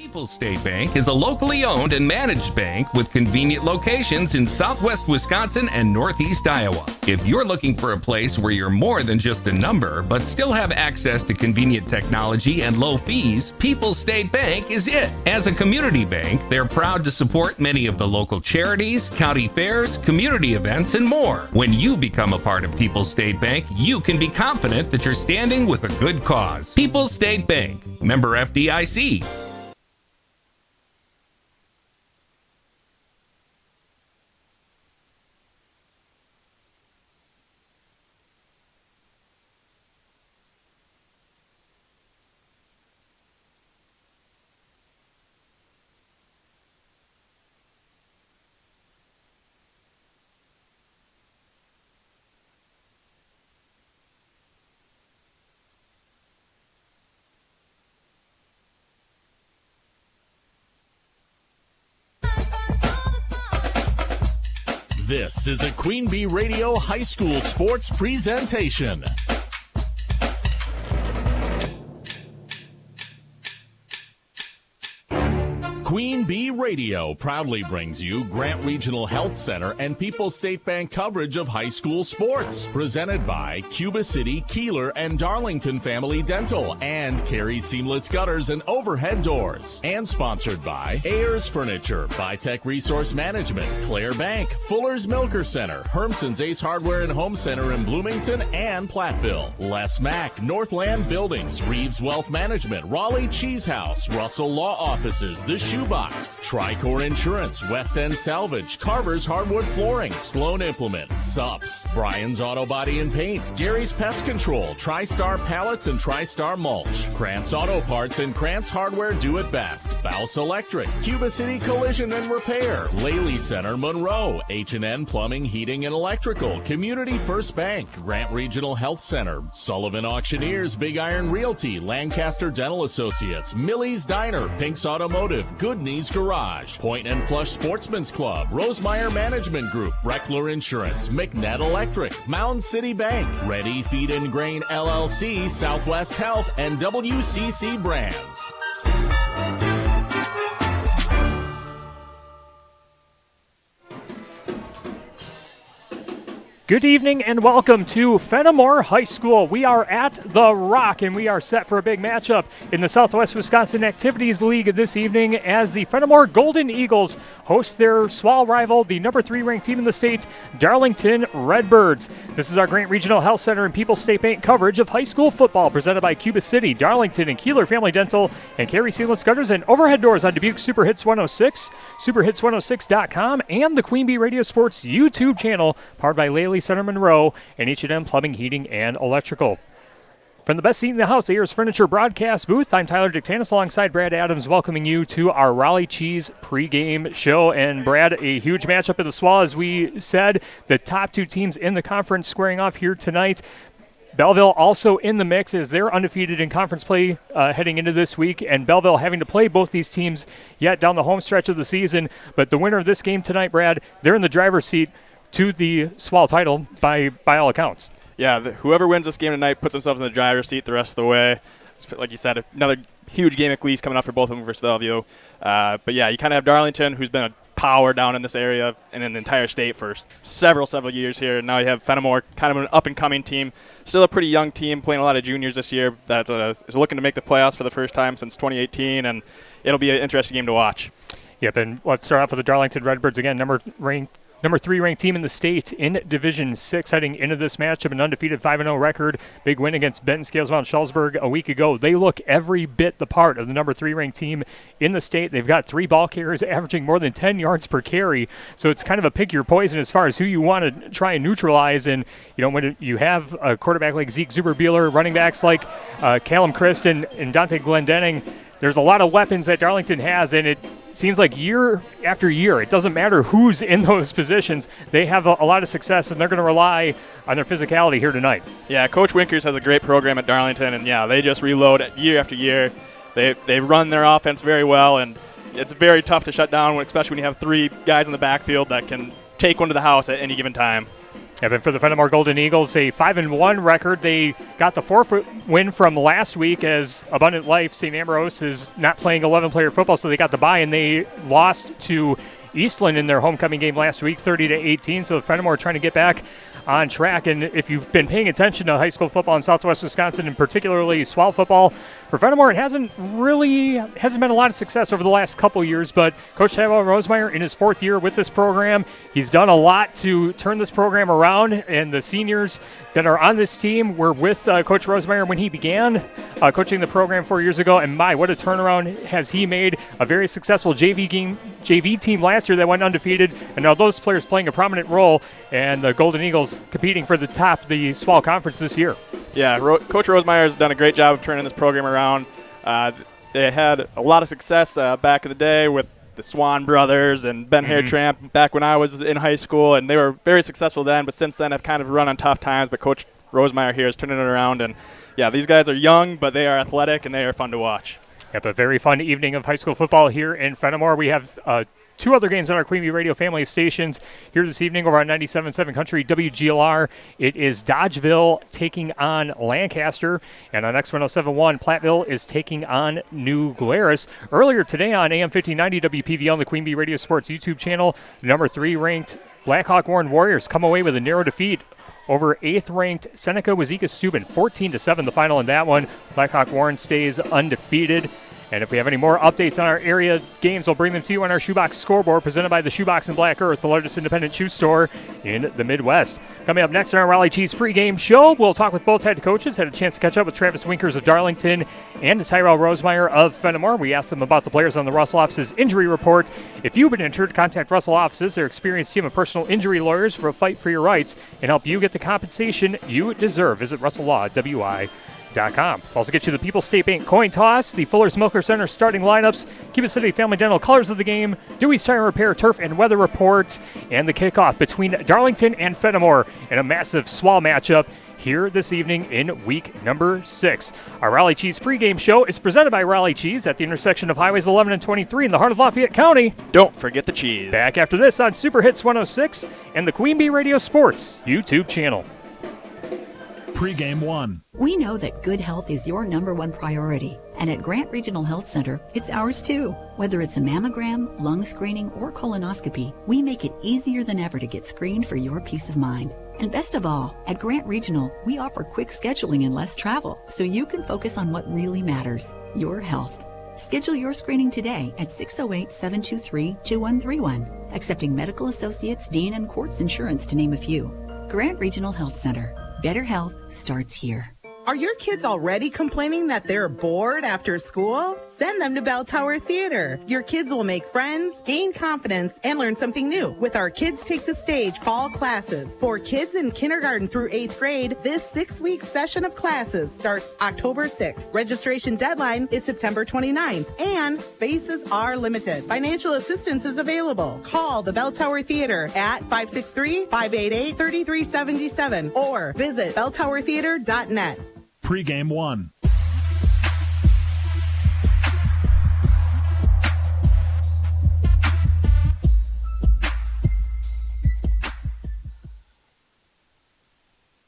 People's State Bank is a locally owned and managed bank with convenient locations in southwest Wisconsin and northeast Iowa. If you're looking for a place where you're more than just a number, but still have access to convenient technology and low fees, People's State Bank is it. As a community bank, they're proud to support many of the local charities, county fairs, community events, and more. When you become a part of People's State Bank, you can be confident that you're standing with a good cause. People's State Bank, member FDIC. This is a Queen Bee Radio High School Sports presentation. Queen Bee Radio proudly brings you Grant Regional Health Center and People's State Bank coverage of high school sports. Presented by Cuba City, Kieler, and Darlington Family Dental and Carey Seamless Gutters and Overhead Doors. And sponsored by Ayers Furniture, Bitech Resource Management, Claire Bank, Fuller's Milker Center, Hermson's Ace Hardware and Home Center in Bloomington and Platteville, Les Mack, Northland Buildings, Reeves Wealth Management, Raleigh Cheese House, Russell Law Offices, The Shoebox, Tricor Insurance, West End Salvage, Carver's Hardwood Flooring, Sloan Implements, Sups, Brian's Auto Body and Paint, Gary's Pest Control, TriStar Pallets and TriStar Mulch, Krantz Auto Parts and Krantz Hardware Do It Best, Bouse Electric, Cuba City Collision and Repair, Laley Center Monroe, H&N Plumbing, Heating and Electrical, Community First Bank, Grant Regional Health Center, Sullivan Auctioneers, Big Iron Realty, Lancaster Dental Associates, Millie's Diner, Pink's Automotive, Good Knees Garage, Point and Flush Sportsman's Club, Rosemeyer Management Group, Reckler Insurance, McNett Electric, Mound City Bank, Ready Feed and Grain LLC, Southwest Health, and WCC Brands. Good evening and welcome to Fennimore High School. We are at The Rock and we are set for a big matchup in the Southwest Wisconsin Activities League this evening as the Fennimore Golden Eagles host their SWAL rival, the number 3 ranked team in the state, Darlington Redbirds. This is our Grant Regional Health Center and People's State Bank coverage of high school football presented by Cuba City, Darlington, and Kieler Family Dental, and Carey Seamless Gutters and Overhead Doors on Dubuque Super Hits 106, superhits106.com, and the Queen Bee Radio Sports YouTube channel, powered by Laley Center Monroe and H&M Plumbing, Heating, and Electrical. From the best seat in the house, Ayers Furniture broadcast booth, I'm Tyler Dictanis alongside Brad Adams, welcoming you to our Raleigh Cheese pregame show. And Brad, a huge matchup at the SWAL, as we said, the top 2 teams in the conference squaring off here tonight. Belleville also in the mix as they're undefeated in conference play heading into this week, and Belleville having to play both these teams yet down the home stretch of the season. But the winner of this game tonight, Brad, they're in the driver's seat to the SWAL title by all accounts. Yeah, whoever wins this game tonight puts themselves in the driver's seat the rest of the way. Like you said, another huge game at least coming up for both of them versus Bellevue. But yeah, you kind of have Darlington, who's been a power down in this area and in the entire state for several years here. And now you have Fennimore, kind of an up-and-coming team. Still a pretty young team, playing a lot of juniors this year that is looking to make the playoffs for the first time since 2018, and it'll be an interesting game to watch. Yep, and let's start off with the Darlington Redbirds again, number 3 ranked team in the state in Division 6 heading into this matchup, an undefeated 5-0 record. Big win against Benton Scales Mount Schallsburg a week ago. They look every bit the part of the number 3 ranked team in the state. They've got 3 ball carriers averaging more than 10 yards per carry. So it's kind of a pick your poison as far as who you want to try and neutralize. And when you have a quarterback like Zeke Zuber-Beeler, running backs like Callum Christ and Dante Glendenning, there's a lot of weapons that Darlington has, and it seems like year after year, it doesn't matter who's in those positions, they have a lot of success, and they're going to rely on their physicality here tonight. Yeah, Coach Winkers has a great program at Darlington, and yeah, they just reload year after year. They run their offense very well, and it's very tough to shut down, especially when you have 3 guys in the backfield that can take one to the house at any given time. Yeah, but for the Fennimore Golden Eagles, a 5-1 record. They got the forfeit win from last week as Abundant Life St. Ambrose is not playing 11-player football, so they got the bye, and they lost to Eastland in their homecoming game last week, 30-18. So the Fennimore trying to get back on track. And if you've been paying attention to high school football in Southwest Wisconsin, and particularly SWAL football, for Fennimore, it hasn't been a lot of success over the last couple years. But Coach Tyrell Rosemeyer, in his 4th year with this program, he's done a lot to turn this program around. And the seniors that are on this team were with Coach Rosemeyer when he began coaching the program 4 years ago. And my, what a turnaround has he made! A very successful JV team last year that went undefeated, and now those players playing a prominent role, and the Golden Eagles competing for the top of the SWAL Conference this year. Yeah, Coach Rosemeyer has done a great job of turning this program around. They had a lot of success back in the day with the Swan brothers and Ben Hairtramp back when I was in high school, and they were very successful then, but since then have kind of run on tough times. But Coach Rosemeyer here is turning it around, and yeah, these guys are young, but they are athletic, and they are fun to watch. Yep, a very fun evening of high school football here in Fennimore. We have 2 other games on our Queen Bee Radio family of stations here this evening over on 97.7 Country WGLR. It is Dodgeville taking on Lancaster, and on X1071, Platteville is taking on New Glarus. Earlier today on AM 1590 WPVL on the Queen Bee Radio Sports YouTube channel, the number 3 ranked Blackhawk Warren Warriors come away with a narrow defeat over 8th-ranked Seneca Wazeeka Steuben, 14-7 the final in that one. Blackhawk Warren stays undefeated. And if we have any more updates on our area games, we'll bring them to you on our Shoebox Scoreboard, presented by the Shoebox in Black Earth, the largest independent shoe store in the Midwest. Coming up next on our Raleigh Cheese pregame show, we'll talk with both head coaches. Had a chance to catch up with Travis Winkers of Darlington and Tyrell Rosemeyer of Fennimore. We asked them about the players on the Russell office's injury report. If you've been injured, contact Russell offices. Their experienced team of personal injury lawyers for a fight for your rights and help you get the compensation you deserve. Visit RussellLaw.wi.com. Also get you the People's State Bank coin toss, the Fuller's Milker Center starting lineups, Cuba City Family Dental colors of the game, Dewey's Tire Repair turf and weather report, and the kickoff between Darlington and Fennimore in a massive SWAL matchup here this evening in week number 6. Our Raleigh Cheese pregame show is presented by Raleigh Cheese at the intersection of Highways 11 and 23 in the heart of Lafayette County. Don't forget the cheese. Back after this on Super Hits 106 and the Queen Bee Radio Sports YouTube channel. Pregame 1. We know that good health is your number 1 priority, and at Grant Regional Health Center, it's ours too. Whether it's a mammogram, lung screening, or colonoscopy, we make it easier than ever to get screened for your peace of mind. And best of all, at Grant Regional, we offer quick scheduling and less travel, so you can focus on what really matters, your health. Schedule your screening today at 608-723-2131, accepting Medical Associates, Dean, and Quartz Insurance to name a few. Grant Regional Health Center. Better health starts here. Are your kids already complaining that they're bored after school? Send them to Bell Tower Theater. Your kids will make friends, gain confidence, and learn something new with our Kids Take the Stage fall classes. For kids in kindergarten through 8th grade, this 6-week session of classes starts October 6th. Registration deadline is September 29th, and spaces are limited. Financial assistance is available. Call the Bell Tower Theater at 563-588-3377 or visit belltowertheater.net. Pregame 1.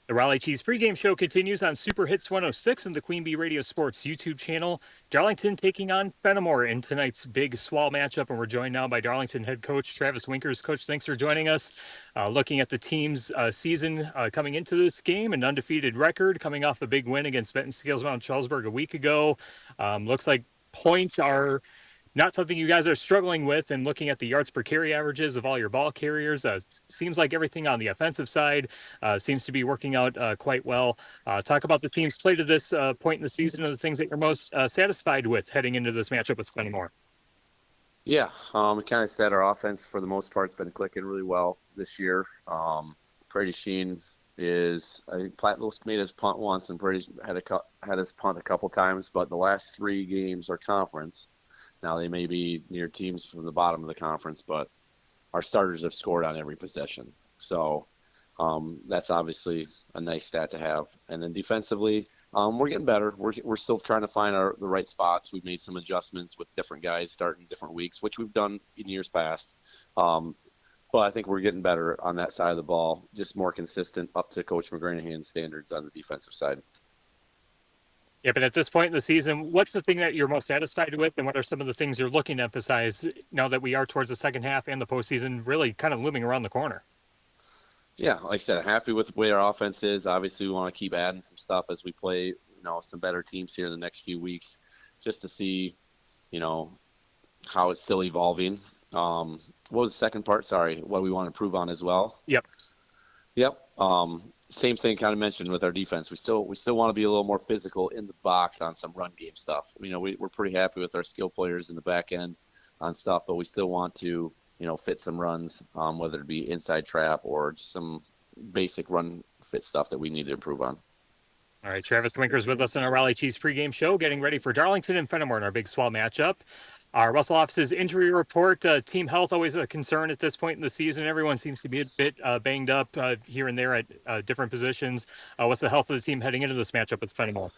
The Raleigh Cheese pregame show continues on Super Hits 106 and the Queen Bee Radio Sports YouTube channel. Darlington taking on Fennimore in tonight's big SWAL matchup, and we're joined now by Darlington head coach Travis Winkers. Coach, thanks for joining us. Looking at the team's season coming into this game, an undefeated record coming off a big win against Benton Scales Mountain Charlesburg a week ago. Looks like points are not something you guys are struggling with, and looking at the yards per carry averages of all your ball carriers, seems like everything on the offensive side seems to be working out quite well. Talk about the team's play to this point in the season and the things that you're most satisfied with heading into this matchup with Fennimore. Yeah, we kind of said our offense for the most part has been clicking really well this year. Brady Sheen is, I think Platteville made his punt once and Brady had his punt a couple times, but the last 3 games are conference. Now, they may be near teams from the bottom of the conference, but our starters have scored on every possession. So that's obviously a nice stat to have. And then defensively, we're getting better. We're still trying to find the right spots. We've made some adjustments with different guys starting different weeks, which we've done in years past. But but I think we're getting better on that side of the ball, just more consistent up to Coach McGranahan's standards on the defensive side. Yeah, but at this point in the season, what's the thing that you're most satisfied with, and what are some of the things you're looking to emphasize now that we are towards the second half and the postseason really kind of looming around the corner? Yeah, like I said, happy with the way our offense is. Obviously, we want to keep adding some stuff as we play, some better teams here in the next few weeks, just to see, how it's still evolving. What was the second part? Sorry, what we want to improve on as well. Yep. Same thing kind of mentioned with our defense. We still want to be a little more physical in the box on some run game stuff. We're pretty happy with our skill players in the back end on stuff, but we still want to, fit some runs, whether it be inside trap or just some basic run fit stuff that we need to improve on. All right, Travis Winker's with us on our Raleigh Chiefs pregame show, getting ready for Darlington and Fennimore in our Big Swell matchup. Our Russell office's injury report, team health always a concern at this point in the season. Everyone seems to be a bit banged up here and there at different positions. What's the health of the team heading into this matchup with Fennimore?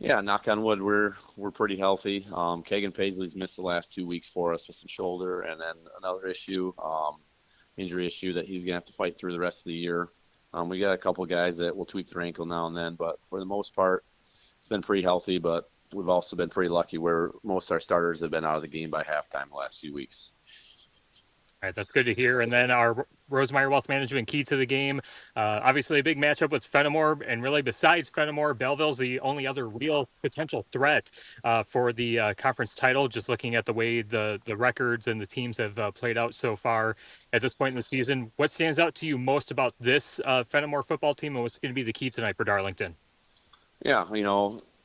Yeah, knock on wood, we're pretty healthy. Kagan Paisley's missed the last 2 weeks for us with some shoulder and then another issue, injury issue that he's going to have to fight through the rest of the year. We got a couple guys that will tweak their ankle now and then, but for the most part, it's been pretty healthy, but we've also been pretty lucky where most of our starters have been out of the game by halftime the last few weeks. All right, that's good to hear. And then our Rosemeyer Wealth Management key to the game. Obviously a big matchup with Fennimore, and really besides Fennimore, Belleville's the only other real potential threat for the conference title, just looking at the way the records and the teams have played out so far at this point in the season. What stands out to you most about this Fennimore football team, and what's going to be the key tonight for Darlington? Yeah,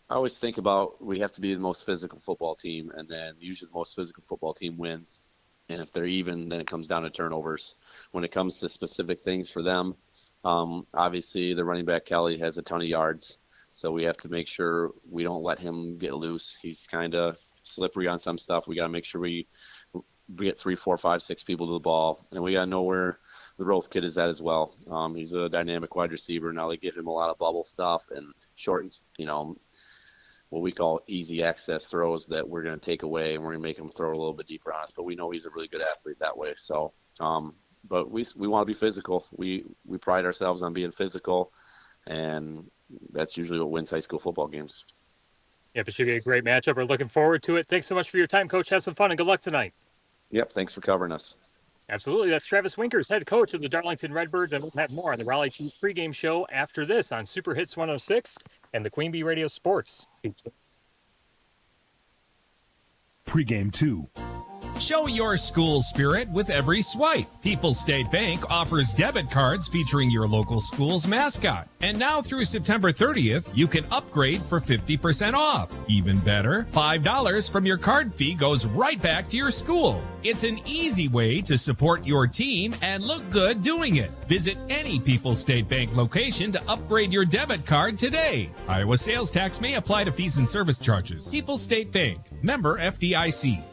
I always think about we have to be the most physical football team, and then usually the most physical football team wins. And if they're even, then it comes down to turnovers. When it comes to specific things for them, obviously the running back Kelly has a ton of yards, so we have to make sure we don't let him get loose. He's kind of slippery on some stuff. We got to make sure we get 3, 4, 5, 6 people to the ball, and we got to know where the Roth kid is at as well. He's a dynamic wide receiver. Now they give him a lot of bubble stuff and short, what we call easy access throws that we're going to take away, and we're going to make him throw a little bit deeper on us. But we know he's a really good athlete that way. So, but we want to be physical. We pride ourselves on being physical, and that's usually what wins high school football games. Yep, it should be a great matchup. We're looking forward to it. Thanks so much for your time, Coach. Have some fun, and good luck tonight. Yep, thanks for covering us. Absolutely. That's Travis Winkers, head coach of the Darlington Redbirds, and we'll have more on the Raleigh Chiefs pregame show after this on Super Hits 106 and the Queen Bee Radio Sports feature. Pregame 2. Show your school spirit with every swipe. People's State Bank offers debit cards featuring your local school's mascot. And now through September 30th, you can upgrade for 50% off. Even better, $5 from your card fee goes right back to your school. It's an easy way to support your team and look good doing it. Visit any People's State Bank location to upgrade your debit card today. Iowa sales tax may apply to fees and service charges. People's State Bank, member FDIC.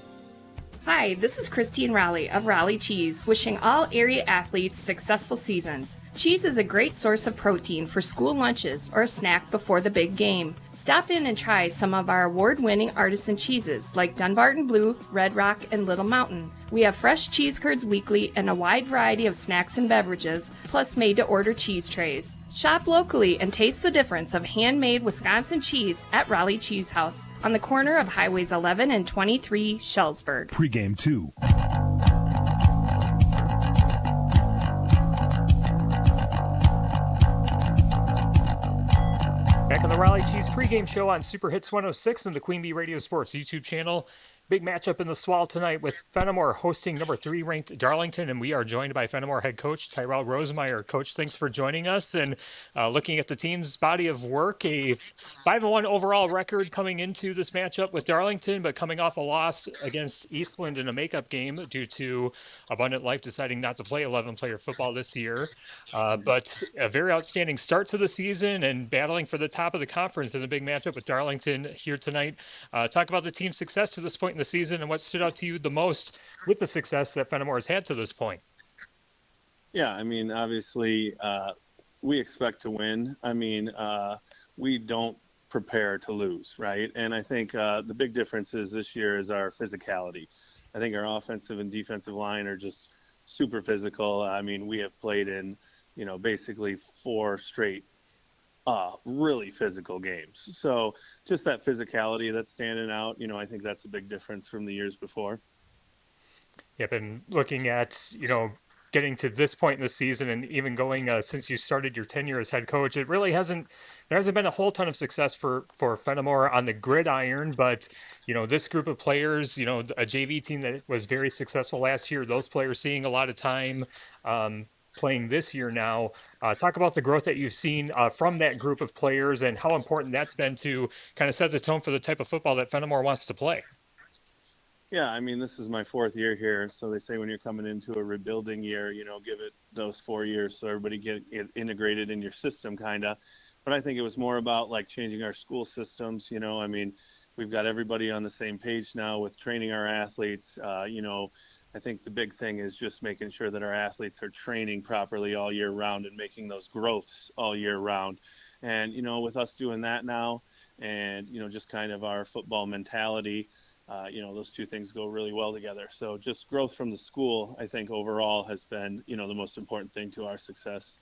Hi, this is Christine Raleigh of Raleigh Cheese, wishing all area athletes successful seasons. Cheese is a great source of protein for school lunches or a snack before the big game. Stop in and try some of our award-winning artisan cheeses like Dunbarton Blue, Red Rock, and Little Mountain. We have fresh cheese curds weekly and a wide variety of snacks and beverages, plus made-to-order cheese trays. Shop locally and taste the difference of handmade Wisconsin cheese at Raleigh Cheese House on the corner of Highways 11 and 23, Shellsburg. Pregame 2. Back on the Raleigh Cheese pregame show on Super Hits 106 and the Queen Bee Radio Sports YouTube channel. Big matchup in the Swall tonight with Fennimore hosting number 3 ranked Darlington, and we are joined by Fennimore head coach Tyrell Rosemeyer. Coach, thanks for joining us, and looking at the team's body of work, a 5-1 overall record coming into this matchup with Darlington, but coming off a loss against Eastland in a makeup game due to Abundant Life deciding not to play 11-player football this year. But a very outstanding start to the season and battling for the top of the conference in a big matchup with Darlington here tonight. Talk about the team's success to this point in the season and what stood out to you the most with the success that Fennimore has had to this point. Yeah, I mean, obviously, we expect to win. I mean, we don't prepare to lose, right? And I think the big difference is this year is our physicality. I think our offensive and defensive line are just super physical. I mean, we have played in, basically 4 straight really physical games. So just that physicality that's standing out, I think that's a big difference from the years before. Yep, and looking at, getting to this point in the season and even going since you started your tenure as head coach, there hasn't been a whole ton of success for Fennimore on the gridiron, but, this group of players, a JV team that was very successful last year, those players seeing a lot of time playing this year now. Talk about the growth that you've seen from that group of players and how important that's been to kind of set the tone for the type of football that Fennimore wants to play. Yeah, I mean, this is my 4th year here. So they say when you're coming into a rebuilding year, give it those 4 years so everybody get integrated in your system kind of. But I think it was more about like changing our school systems. I mean, we've got everybody on the same page now with training our athletes. I think the big thing is just making sure that our athletes are training properly all year round and making those growths all year round. And, with us doing that now and, just kind of our football mentality, those two things go really well together. So just growth from the school, I think overall has been, the most important thing to our success.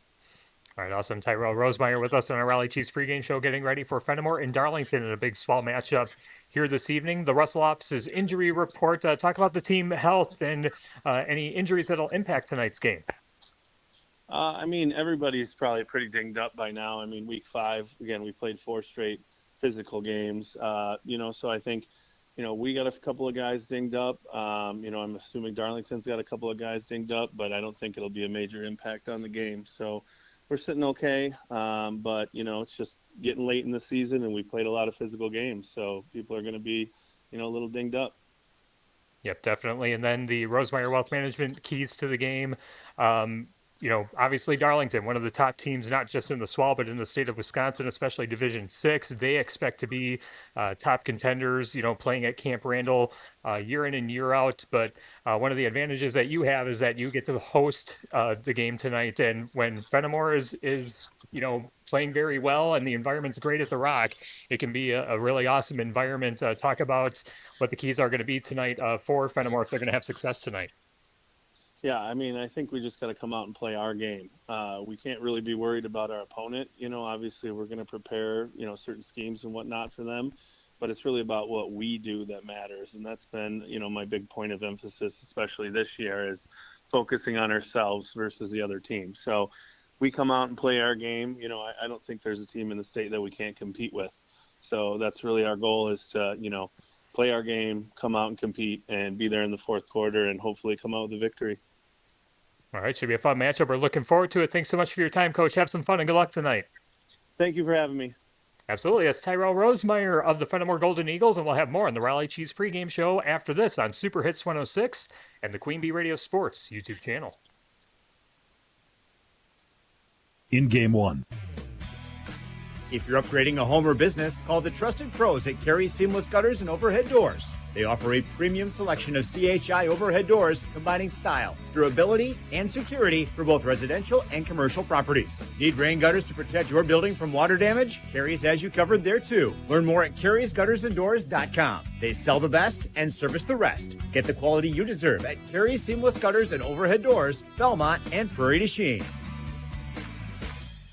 All right, awesome. Tyrell Rosemeyer with us on our Raleigh Chiefs pregame show, getting ready for Fennimore and Darlington in a big swell matchup here this evening. The Russell Office's injury report. Talk about the team health and any injuries that'll impact tonight's game. I mean, everybody's probably pretty dinged up by now. I mean, week 5, again, we played 4 straight physical games, so I think, we got a couple of guys dinged up. I'm assuming Darlington's got a couple of guys dinged up, but I don't think it'll be a major impact on the game. So we're sitting okay. But, it's just getting late in the season and we played a lot of physical games. So people are going to be, a little dinged up. Yep, definitely. And then the Rosemeyer Wealth Management keys to the game. Obviously Darlington, one of the top teams, not just in the SWAL, but in the state of Wisconsin, especially Division 6. They expect to be top contenders, playing at Camp Randall year in and year out. But one of the advantages that you have is that you get to host the game tonight. And when Fennimore is playing very well and the environment's great at the Rock, it can be a really awesome environment. Talk about what the keys are going to be tonight for Fennimore if they're going to have success tonight. Yeah, I mean, I think we just got to come out and play our game. We can't really be worried about our opponent. Obviously we're going to prepare, certain schemes and whatnot for them, but it's really about what we do that matters. And that's been, my big point of emphasis, especially this year, is focusing on ourselves versus the other team. So we come out and play our game. I don't think there's a team in the state that we can't compete with. So that's really our goal, is to, play our game, come out and compete, and be there in the 4th quarter and hopefully come out with a victory. All right, should be a fun matchup. We're looking forward to it. Thanks so much for your time, Coach. Have some fun and good luck tonight. Thank you for having me. Absolutely. That's Tyrell Rosemeyer of the Fennimore Golden Eagles, and we'll have more on the Raleigh Cheese pregame show after this on Super Hits 106 and the Queen Bee Radio Sports YouTube channel. In Game 1. If you're upgrading a home or business, call the trusted pros at Carey Seamless Gutters and Overhead Doors. They offer a premium selection of CHI overhead doors combining style, durability, and security for both residential and commercial properties. Need rain gutters to protect your building from water damage? Carey's has you covered there too. Learn more at Carey'sGuttersandDoors.com. They sell the best and service the rest. Get the quality you deserve at Carey Seamless Gutters and Overhead Doors, Belmont, and Prairie du Chien.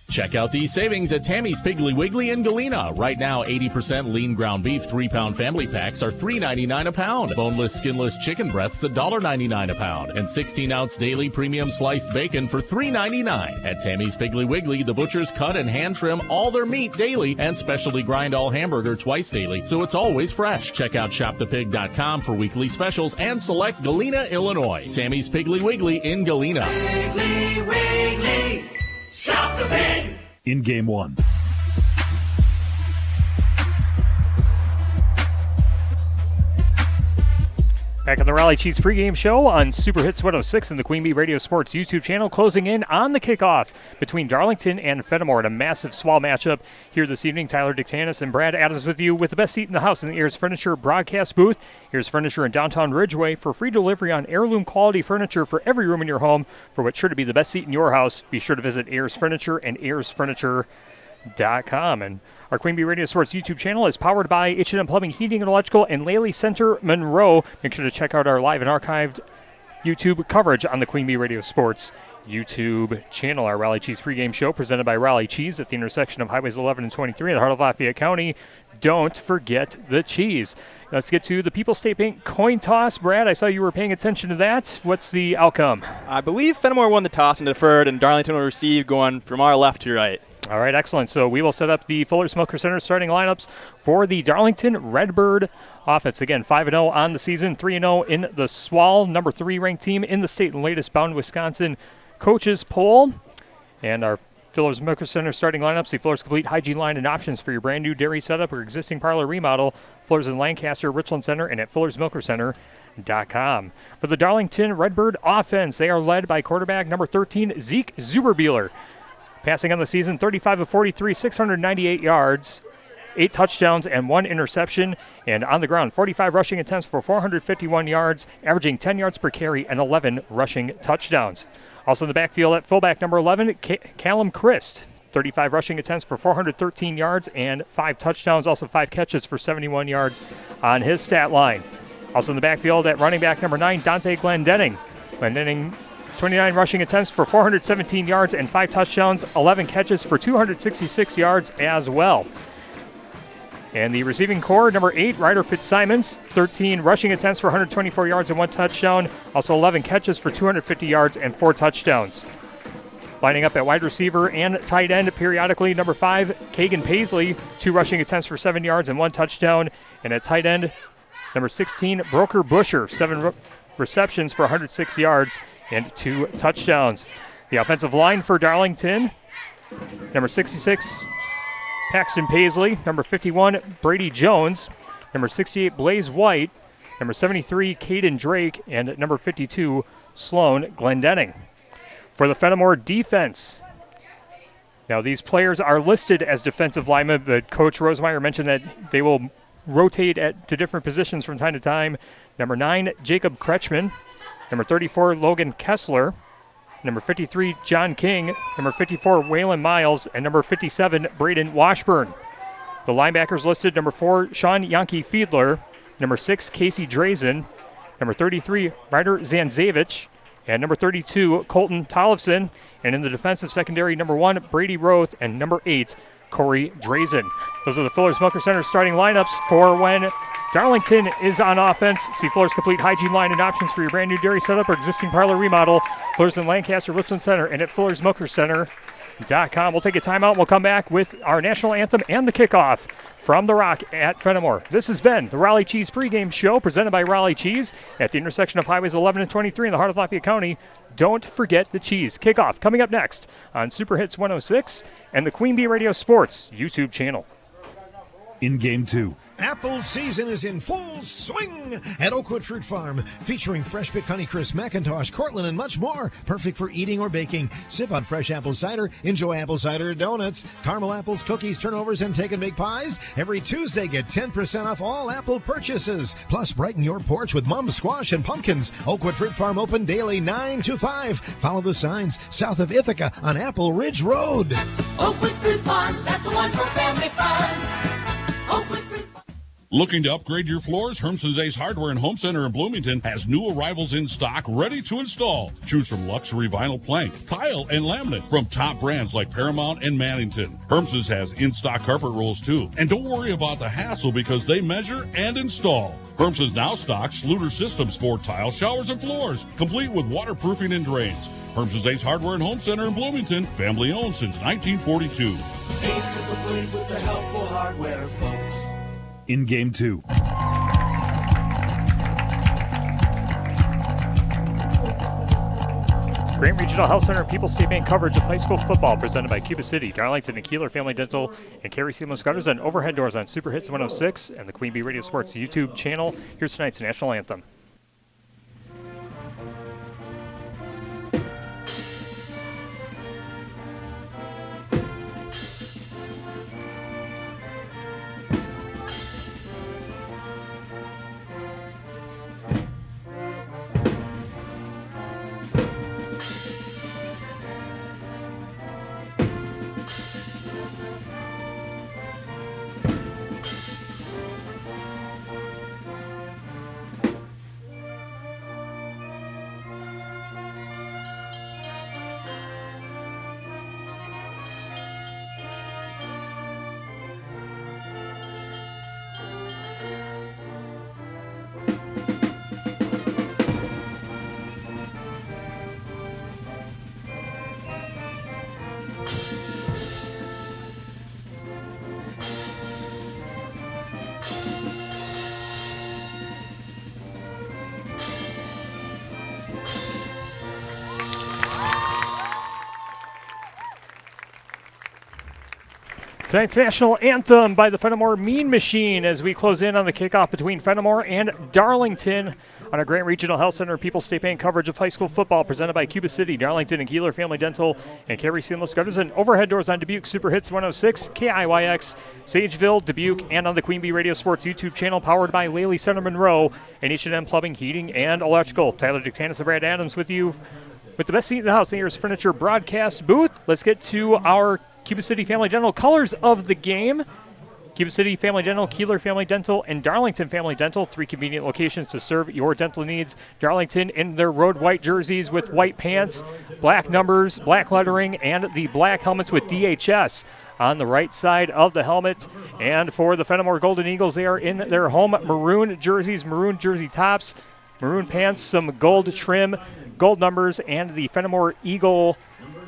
Check out these savings at Tammy's Piggly Wiggly in Galena. Right now, 80% lean ground beef 3-pound family packs are $3.99 a pound. Boneless, skinless chicken breasts $1.99 a pound. And 16-ounce daily premium sliced bacon for $3.99. At Tammy's Piggly Wiggly, the butchers cut and hand trim all their meat daily and specially grind all hamburger twice daily, so it's always fresh. Check out shopthepig.com for weekly specials and select Galena, Illinois. Tammy's Piggly Wiggly in Galena. Piggly Wiggly. Shop the pig! In Game 1. Back on the Raleigh Cheese pregame show on Super Hits 106 and the Queen Bee Radio Sports YouTube channel, closing in on the kickoff between Darlington and Fennimore in a massive SWAL matchup here this evening. Tyler Dictanis and Brad Adams with you with the best seat in the house in the Ayers Furniture broadcast booth. Here's Furniture in downtown Ridgeway for free delivery on heirloom quality furniture for every room in your home. For what's sure to be the best seat in your house, be sure to visit Ayers Furniture and AyersFurniture.com. And our Queen Bee Radio Sports YouTube channel is powered by H&M Plumbing, Heating, and Electrical and Laley Center, Monroe. Make sure to check out our live and archived YouTube coverage on the Queen Bee Radio Sports YouTube channel. Our Raleigh Cheese pregame show presented by Raleigh Cheese at the intersection of Highways 11 and 23 in the heart of Lafayette County. Don't forget the cheese. Let's get to the People's State Bank coin toss. Brad, I saw you were paying attention to that. What's the outcome? I believe Fennimore won the toss and deferred, and Darlington will receive going from our left to right. All right, excellent. So we will set up the Fuller Smoker Center starting lineups for the Darlington Redbird offense. Again, 5-0 on the season, 3-0 in the SWAL, number 3 ranked team in the state in the latest Bound Wisconsin coaches poll. And our Fuller Smoker Center starting lineups, the Fuller's Complete Hygiene Line and options for your brand new dairy setup or existing parlor remodel. Fuller's in Lancaster, Richland Center, and at Fuller'sMilkerCenter.com. For the Darlington Redbird offense, they are led by quarterback number 13, Zeke Zuberbieler. Passing on the season, 35 of 43, 698 yards, 8 touchdowns, and 1 interception. And on the ground, 45 rushing attempts for 451 yards, averaging 10 yards per carry and 11 rushing touchdowns. Also in the backfield at fullback number 11, Callum Christ. 35 rushing attempts for 413 yards and 5 touchdowns, also 5 catches for 71 yards on his stat line. Also in the backfield at running back number 9, Dante Glendenning. Glendenning, 29 rushing attempts for 417 yards and 5 touchdowns, 11 catches for 266 yards as well. And the receiving core, number 8, Ryder Fitzsimons, 13 rushing attempts for 124 yards and 1 touchdown, also 11 catches for 250 yards and 4 touchdowns. Lining up at wide receiver and tight end periodically, number 5, Kagan Paisley, 2 rushing attempts for 7 yards and 1 touchdown. And at tight end, number 16, Broker Busher, 7 receptions for 106 yards and 2 touchdowns. The offensive line for Darlington, number 66, Paxton Paisley, number 51, Brady Jones, number 68, Blaze White, number 73, Caden Drake, and number 52, Sloan Glendenning. For the Fennimore defense, now these players are listed as defensive linemen, but Coach Rosemeyer mentioned that they will rotate to different positions from time to time. Number 9, Jacob Kretschmann, number 34, Logan Kessler, number 53, John King, number 54, Waylon Miles, and number 57, Braden Washburn. The linebackers listed, number 4, Sean Yankee Fiedler, number 6, Casey Drazen, number 33, Ryder Zanzavich, and number 32, Colton Tollefson. And in the defensive secondary, number 1, Brady Roth, and number 8, Corey Drazen. Those are the Fuller Smoker Center starting lineups for when Darlington is on offense. See Fuller's Complete Hygiene Line and options for your brand new dairy setup or existing parlor remodel. Fuller's in Lancaster, Richland Center, and at Fuller'sMilkerCenter.com. We'll take a timeout. We'll come back with our national anthem and the kickoff from the Rock at Fennimore. This has been the Raleigh Cheese pregame show presented by Raleigh Cheese at the intersection of Highways 11 and 23 in the heart of Lafayette County. Don't forget the cheese. Kickoff coming up next on Super Hits 106 and the Queen Bee Radio Sports YouTube channel. In Game 2. Apple season is in full swing at Oakwood Fruit Farm, featuring fresh pick Honeycrisp, McIntosh, Cortland, and much more. Perfect for eating or baking. Sip on fresh apple cider. Enjoy apple cider donuts, caramel apples, cookies, turnovers, and take and bake pies. Every Tuesday, get 10% off all apple purchases. Plus, brighten your porch with mum, squash, and pumpkins. Oakwood Fruit Farm open daily 9 to 5. Follow the signs south of Ithaca on Apple Ridge Road. Oakwood Fruit Farms, that's the one for family fun. Oakwood Fruit. Looking to upgrade your floors? Hermson's Ace Hardware and Home Center in Bloomington has new arrivals in stock ready to install. Choose from luxury vinyl plank, tile, and laminate from top brands like Paramount and Mannington. Hermson's has in-stock carpet rolls too. And don't worry about the hassle because they measure and install. Hermson's now stocks Schluter systems for tile, showers, and floors, complete with waterproofing and drains. Hermson's Ace Hardware and Home Center in Bloomington, family owned since 1942. Ace is the place with the helpful hardware, folks. In Game 2. Grant Regional Health Center and People's State Bank coverage of high school football presented by Cuba City, Darlington, and Kieler Family Dental, and Carey Seamless Gutters and Overhead Doors on Super Hits 106 and the Queen Bee Radio Sports YouTube channel. Here's tonight's national anthem. Tonight's national anthem by the Fennimore Mean Machine as we close in on the kickoff between Fennimore and Darlington on our Grant Regional Health Center People's State Bank coverage of high school football presented by Cuba City, Darlington, and Kieler Family Dental, and Carey Seamless Gutters, and overhead doors on Dubuque Super Hits 106, KIYX, Sageville, Dubuque, and on the Queen Bee Radio Sports YouTube channel powered by Laley Center Monroe and H&M Plumbing, Heating, and Electrical. Tyler Dictanis and Brad Adams with you with the best seat in the house, the Ayers Furniture broadcast booth. Let's get to our Cuba City Family Dental colors of the game. Cuba City Family Dental, Kieler Family Dental, and Darlington Family Dental. 3 convenient locations to serve your dental needs. Darlington in their road white jerseys with white pants, black numbers, black lettering, and the black helmets with DHS on the right side of the helmet. And for the Fennimore Golden Eagles, they are in their home maroon jerseys, maroon jersey tops, maroon pants, some gold trim, gold numbers, and the Fennimore Eagle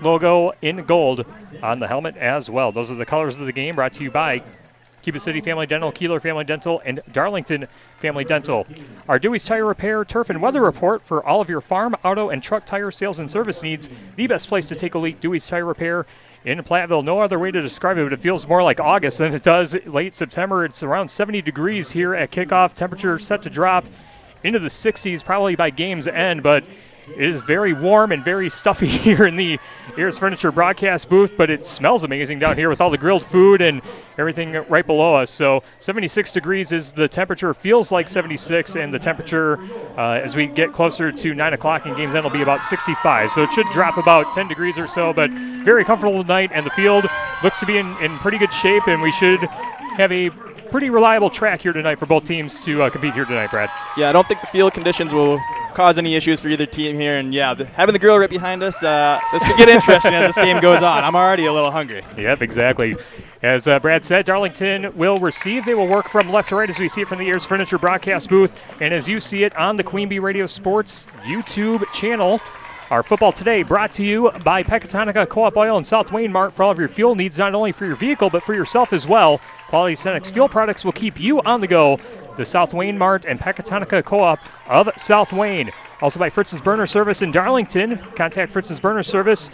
logo in gold on the helmet as well. Those are the colors of the game, brought to you by Cuba City Family Dental, Kieler Family Dental, and Darlington Family Dental. Our Dewey's Tire Repair, Turf, and Weather Report for all of your farm, auto, and truck tire sales and service needs. The best place to take a leak, Dewey's Tire Repair in Platteville. No other way to describe it, but it feels more like August than it does late September. It's around 70 degrees here at kickoff. Temperature set to drop into the 60s probably by game's end, but it is very warm and very stuffy here in the Ayers Furniture broadcast booth, but it smells amazing down here with all the grilled food and everything right below us. So 76 degrees is the temperature. Feels like 76, and the temperature as we get closer to 9 o'clock in game's end will be about 65. So it should drop about 10 degrees or so, but very comfortable tonight, and the field looks to be in pretty good shape, and we should have a pretty reliable track here tonight for both teams to compete here tonight, Brad. Yeah, I don't think the field conditions will cause any issues for either team here. And, yeah, having the grill right behind us, this could get interesting as this game goes on. I'm already a little hungry. Yep, exactly. As Brad said, Darlington will receive. They will work from left to right as we see it from the Ayers Furniture broadcast booth. And as you see it on the Queen Bee Radio Sports YouTube channel. Our Football Today brought to you by Pecatonica Co-op Oil and South Wayne Mart for all of your fuel needs, not only for your vehicle, but for yourself as well. Quality Cenex fuel products will keep you on the go. The South Wayne Mart and Pecatonica Co-op of South Wayne. Also by Fritz's Burner Service in Darlington. Contact Fritz's Burner Service,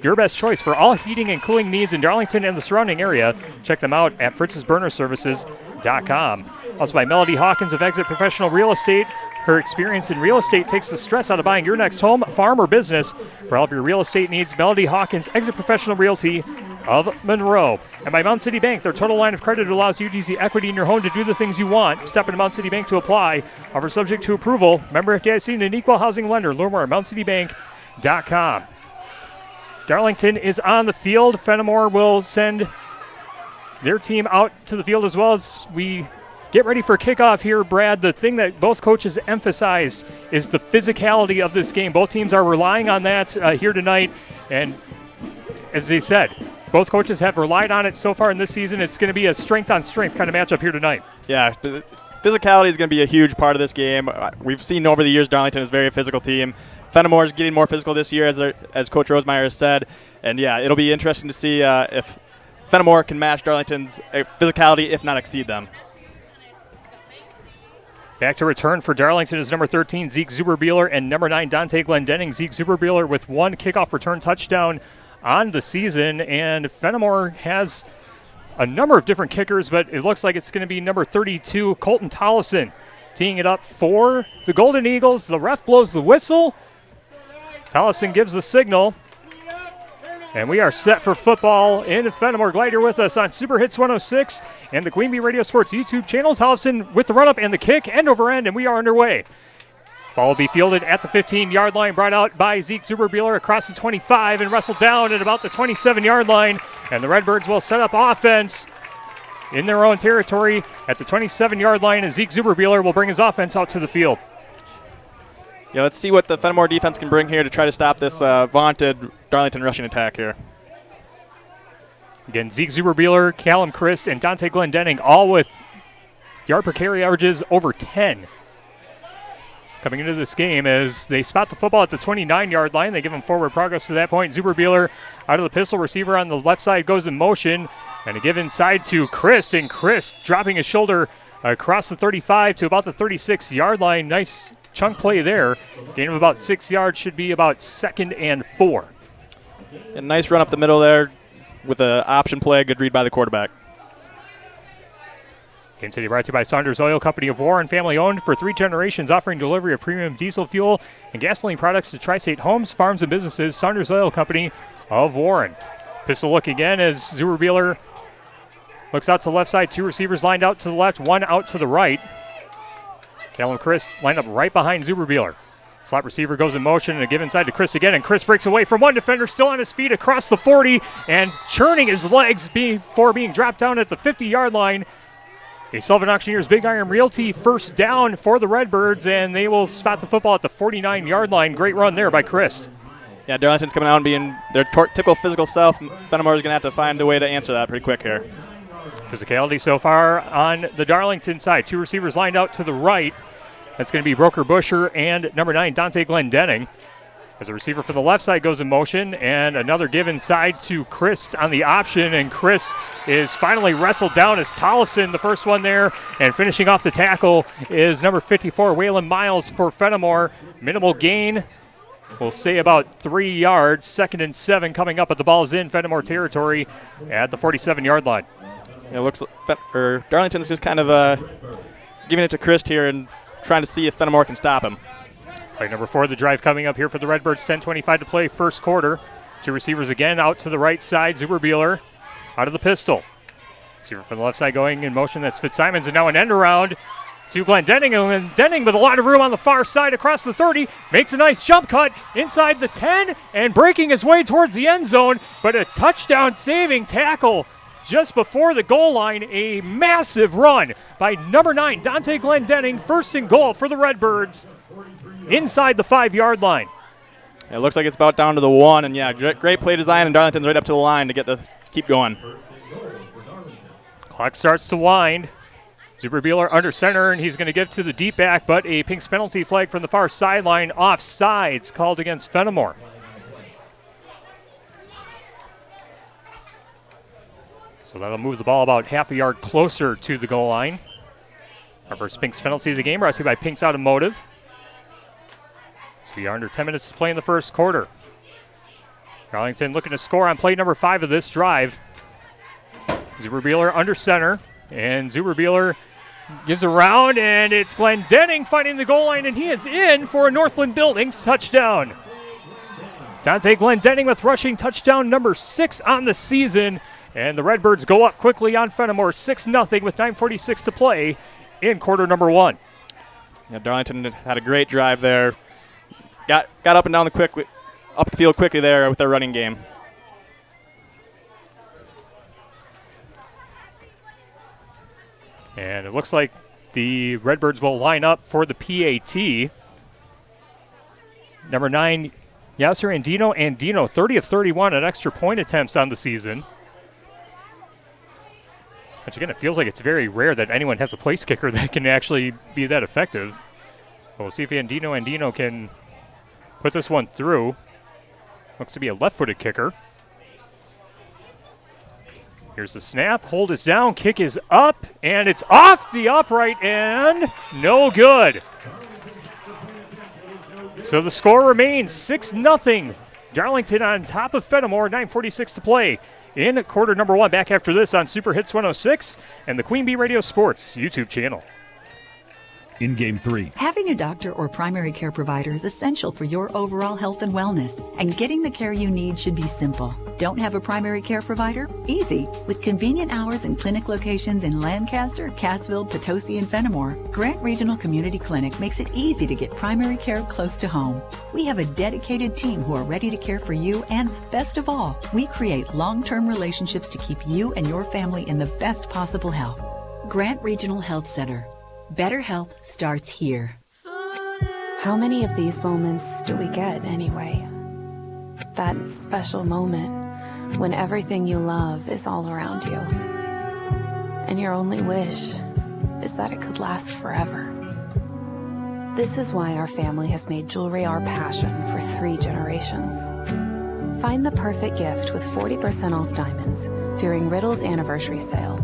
your best choice for all heating and cooling needs in Darlington and the surrounding area. Check them out at fritzsburnerservices.com. Also by Melody Hawkins of Exit Professional Real Estate. Her experience in real estate takes the stress out of buying your next home, farm, or business. For all of your real estate needs, Melody Hawkins, Exit Professional Realty of Monroe. And by Mountain City Bank, their total line of credit allows you to use the equity in your home to do the things you want. Step into Mountain City Bank to apply. Offer subject to approval. Member FDIC, an equal housing lender. Learn more at mountaincitybank.com. Darlington is on the field. Fennimore will send their team out to the field as well as we get ready for kickoff here, Brad. The thing that both coaches emphasized is the physicality of this game. Both teams are relying on that here tonight. And as they said, both coaches have relied on it so far in this season. It's going to be a strength-on-strength kind of matchup here tonight. Yeah, physicality is going to be a huge part of this game. We've seen over the years Darlington is a very physical team. Fennimore is getting more physical this year, as Coach Rosemeyer has said. And, yeah, it'll be interesting to see if Fennimore can match Darlington's physicality, if not exceed them. Back to return for Darlington is number 13, Zeke Zuberbuehler, and number 9, Dante Glendenning. Zeke Zuberbuehler with 1 kickoff return touchdown on the season, and Fennimore has a number of different kickers, but it looks like it's going to be number 32, Colton Tollison, teeing it up for the Golden Eagles. The ref blows the whistle. Tollison gives the signal. And we are set for football in Fennimore. Glad you're with us on Super Hits 106 and the Queen Bee Radio Sports YouTube channel. Tollison with the run-up and the kick, end over end, and we are underway. Ball will be fielded at the 15-yard line, brought out by Zeke Zuberbuehler across the 25 and wrestled down at about the 27-yard line. And the Redbirds will set up offense in their own territory at the 27-yard line, and Zeke Zuberbuehler will bring his offense out to the field. Yeah, let's see what the Fennimore defense can bring here to try to stop this vaunted Darlington rushing attack here. Again, Zeke Zuberbuehler, Callum Christ, and Dante Glendenning, all with yard per carry averages over 10. Coming into this game as they spot the football at the 29-yard line. They give him forward progress to that point. Zuberbuehler out of the pistol. Receiver on the left side goes in motion. And a give inside to Christ, and Christ dropping his shoulder across the 35 to about the 36-yard line. Nice chunk play there. Gain of about 6 yards, should be about 2nd and 4. A nice run up the middle there. with an option play. Good read by the quarterback. Game today brought to you by Saunders Oil Company of Warren, family owned for 3 generations, offering delivery of premium diesel fuel and gasoline products to tri-state homes, farms, and businesses. Saunders Oil Company of Warren. Pistol look again as Zuberbeeler looks out to the left side. 2 receivers lined out to the left, 1 out to the right. Callum Christ lined up right behind Zuberbeeler. Slot receiver goes in motion and a give inside to Chris again, and Chris breaks away from one defender, still on his feet across the 40 and churning his legs before being dropped down at the 50-yard line. A Sullivan Auctioneers Big Iron Realty first down for the Redbirds, and they will spot the football at the 49-yard line. Great run there by Christ. Yeah, Darlington's coming out and being their typical physical self. Fennimore is going to have to find a way to answer that pretty quick here. Physicality so far on the Darlington side. 2 receivers lined out to the right. That's going to be Broker Busher and number 9, Dante Glendenning. As a receiver for the left side goes in motion, and another give inside to Christ on the option, and Christ is finally wrestled down as Tollefson, the first one there, and finishing off the tackle is number 54, Waylon Miles for Fennimore. Minimal gain, we'll say about 3 yards. 2nd and 7 coming up, but the ball is in Fennimore territory at the 47-yard line. It looks like Darlington's just kind of giving it to Christ here and trying to see if Fennimore can stop him. Play number 4, the drive coming up here for the Redbirds. 10:25 to play, first quarter. 2 receivers again out to the right side. Zuberbeeler out of the pistol. Receiver from the left side going in motion. That's Fitzsimons, and now an end around to Glendenning. And Glendenning with a lot of room on the far side across the 30. Makes a nice jump cut inside the 10 and breaking his way towards the end zone. But a touchdown saving tackle just before the goal line. A massive run by number 9, Dante Glendenning. 1st and goal for the Redbirds inside the 5-yard line. It looks like it's about down to the 1, and yeah, great play design, and Darlington's right up to the line to keep going. Clock starts to wind. Zuberbeeler under center, and he's going to give to the deep back, but a Pink's penalty flag from the far sideline. Offsides called against Fennimore. So that'll move the ball about half a yard closer to the goal line. Our first Pink's penalty of the game brought to you by Pink's Automotive. So we are under 10 minutes to play in the first quarter. Darlington looking to score on play number 5 of this drive. Zuberbeeler under center, and Zuberbeeler gives around, and it's Glendenning finding the goal line, and he is in for a Northland Buildings touchdown. Dante Glendenning with rushing touchdown number 6 on the season, and the Redbirds go up quickly on Fennimore 6-0 with 9:46 to play in quarter number 1. Yeah, Darlington had a great drive there. Got up and down up the field quickly there with their running game. And it looks like the Redbirds will line up for the PAT. Number 9, Yasser Andino, 30 of 31 on extra point attempts on the season. Which again, it feels like it's very rare that anyone has a place kicker that can actually be that effective. But we'll see if Andino can put this one through. Looks to be a left-footed kicker. Here's the snap. Hold is down. Kick is up. And it's off the upright and no good. So the score remains 6-0. Darlington on top of Fennimore. 9:46 to play in quarter number 1. Back after this on Super Hits 106 and the Queen Bee Radio Sports YouTube channel. In Game 3. Having a doctor or primary care provider is essential for your overall health and wellness, and getting the care you need should be simple. Don't have a primary care provider? Easy. With convenient hours and clinic locations in Lancaster, Cassville, Potosi, and Fennimore, Grant Regional Community Clinic makes it easy to get primary care close to home. We have a dedicated team who are ready to care for you, and best of all, we create long-term relationships to keep you and your family in the best possible health. Grant Regional Health Center. Better health starts here. How many of these moments do we get anyway? That special moment when everything you love is all around you, and your only wish is that it could last forever. This is why our family has made jewelry our passion for 3 generations. Find the perfect gift with 40% off diamonds during Riddle's anniversary sale.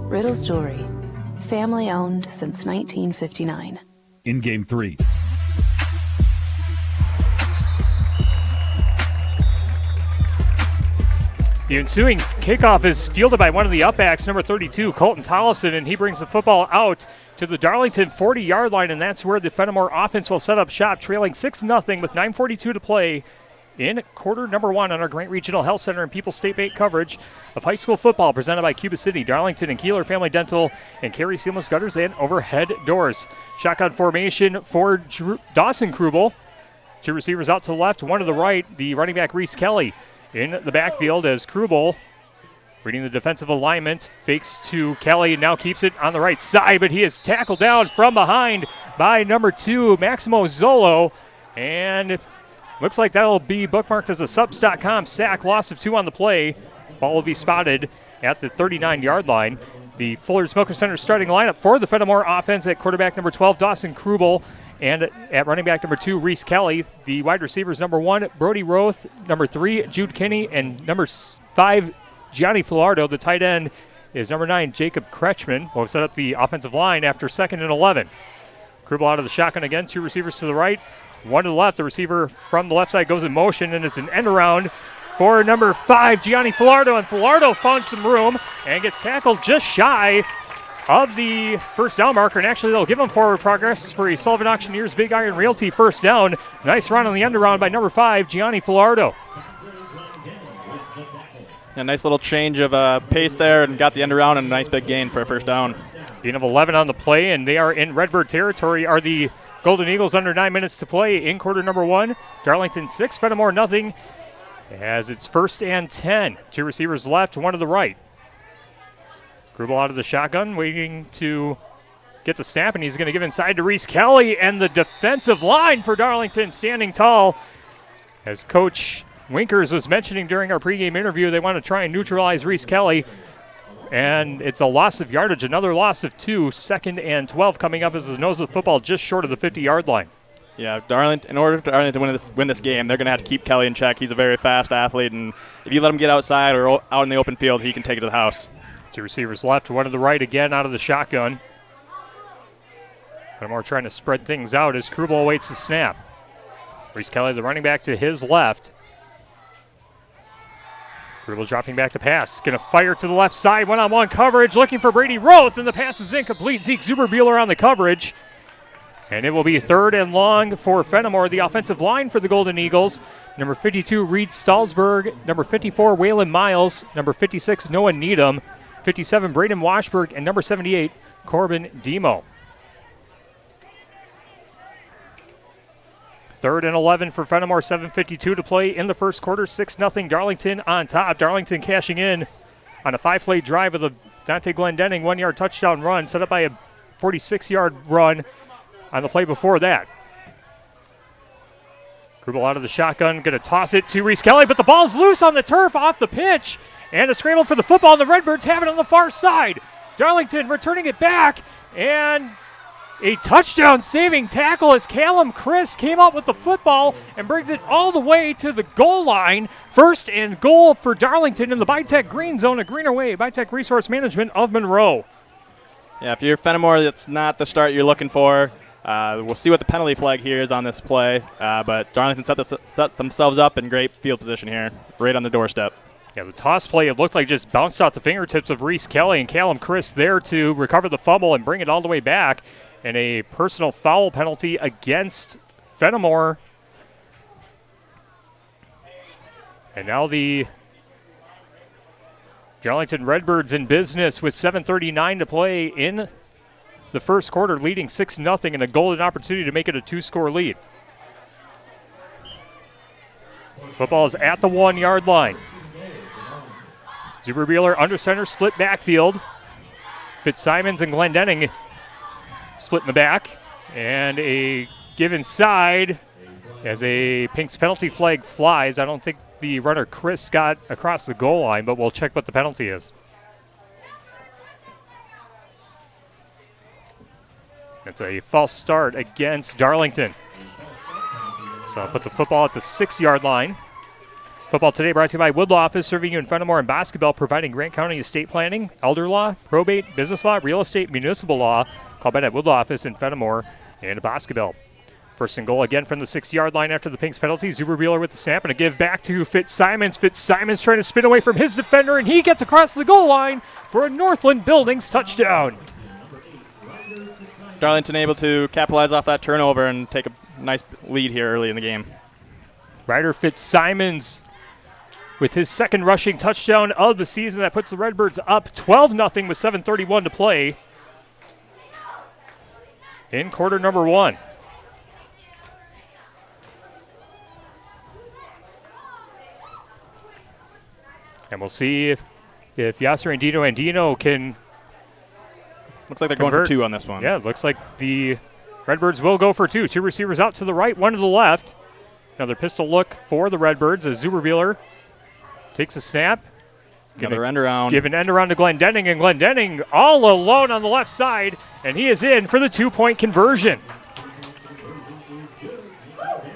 Riddle's Jewelry. Family owned since 1959. In Game 3. The ensuing kickoff is fielded by one of the upbacks, number 32, Colton Tollison, and he brings the football out to the Darlington 40-yard line, and that's where the Fennimore offense will set up shop, trailing 6-0 with 9:42 to play in quarter number 1 on our Grant Regional Health Center and People's State Bank coverage of high school football presented by Cuba City, Darlington, and Kieler Family Dental, and Carey Seamless Gutters and Overhead Doors. Shotgun formation for Dawson Krubel. 2 receivers out to the left, 1 to the right. The running back, Reese Kelly, in the backfield as Krubel, reading the defensive alignment, fakes to Kelly and now keeps it on the right side, but he is tackled down from behind by number 2, Maximo Zolo, and looks like that'll be bookmarked as a subs.com sack, loss of 2 on the play. Ball will be spotted at the 39-yard line. The Fuller Smoker Center starting lineup for the Fennimore offense at quarterback number 12, Dawson Krubel, and at running back number 2, Reese Kelly. The wide receivers, number 1, Brody Roth, number 3, Jude Kinney, and number 5, Gianni Filardo. The tight end is number 9, Jacob Kretschmann. Will set up the offensive line after 2nd and 11. Krubel out of the shotgun again, 2 receivers to the right, 1 to the left. The receiver from the left side goes in motion, and it's an end around for number 5, Gianni Filardo, and Filardo found some room and gets tackled just shy of the first down marker, and actually they'll give him forward progress for a Sullivan Auctioneers Big Iron Realty first down. Nice run on the end around by number 5, Gianni Filardo. A nice little change of pace there and got the end around and a nice big gain for a first down. Gain of 11 on the play, and they are in Redbird territory, are the Golden Eagles under 9 minutes to play in quarter number 1. Darlington 6, Fennimore nothing, as it's 1st and 10. 2 receivers left, 1 to the right. Krubel out of the shotgun, waiting to get the snap, and he's going to give inside to Reese Kelly, and the defensive line for Darlington standing tall. As Coach Winkers was mentioning during our pregame interview, they want to try and neutralize Reese Kelly, and it's a loss of yardage, another loss of 2, 2nd and 12 coming up as the nose of the football just short of the 50-yard line. Yeah, Darlington, in order for Darlington to win this game, they're going to have to keep Kelly in check. He's a very fast athlete, and if you let him get outside or out in the open field, he can take it to the house. 2 receivers left, 1 to the right again out of the shotgun. Fennimore trying to spread things out as Krubel awaits the snap. Reese Kelly, the running back, to his left. Krubel dropping back to pass. Going to fire to the left side. One-on-one coverage looking for Brady Roth, and the pass is incomplete. Zeke Zuberbuehler on the coverage. And it will be 3rd and long for Fennimore. The offensive line for the Golden Eagles. Number 52, Reed Stalsberg. Number 54, Waylon Miles. Number 56, Noah Needham. 57, Braden Washberg. And number 78, Corbin Demo. 3rd and 11 for Fennimore, 7:52 to play in the first quarter, 6-0 Darlington on top. Darlington cashing in on a 5-play drive with a Dante Glendenning 1-yard touchdown run, set up by a 46-yard run on the play before that. Krubel out of the shotgun, going to toss it to Reese Kelly, but the ball's loose on the turf off the pitch, and a scramble for the football, and the Redbirds have it on the far side. Darlington returning it back, and a touchdown-saving tackle as Callum Chris came up with the football and brings it all the way to the goal line. 1st and goal for Darlington in the Bitech Green Zone, a greener way. Bitech Resource Management of Monroe. Yeah, if you're Fennimore, that's not the start you're looking for. We'll see what the penalty flag here is on this play, but Darlington set themselves up in great field position here, right on the doorstep. Yeah, the toss play, it looked like just bounced off the fingertips of Reese Kelly, and Callum Chris there to recover the fumble and bring it all the way back. And a personal foul penalty against Fennimore. And now the Darlington Redbirds in business with 7:39 to play in the first quarter, leading 6-0, and a golden opportunity to make it a 2-score lead. Football is at the 1-yard line. Zuberbuehler under center, split backfield. Fitzsimons and Glendenning split in the back, and a give inside as a Pink's penalty flag flies. I don't think the runner Chris got across the goal line, but we'll check what the penalty is. It's a false start against Darlington. So I'll put the football at the 6-yard line. Football today brought to you by Woodlaw Office, serving you in Fennimore and basketball, providing Grant County estate planning, elder law, probate, business law, real estate, municipal law. Call Ben at Woodlaw Office in Fennimore and Boscobel. First and goal again from the 6-yard line after the Pinks penalty. Zuberbuehler with the snap and a give back to Fitzsimons. Fitzsimons trying to spin away from his defender, and he gets across the goal line for a Northland Buildings touchdown. Darlington able to capitalize off that turnover and take a nice lead here early in the game. Ryder Fitzsimons with his second rushing touchdown of the season. That puts the Redbirds up 12-0 with 7:31 to play in quarter number 1. And we'll see if Yasser Andino can. Looks like they're going for 2 on this one. Yeah, it looks like the Redbirds will go for 2. 2 receivers out to the right, 1 to the left. Another pistol look for the Redbirds as Zuberbuehler takes a snap. Another end around. Give an end around to Glendenning, and Glendenning all alone on the left side, and he is in for the 2-point conversion.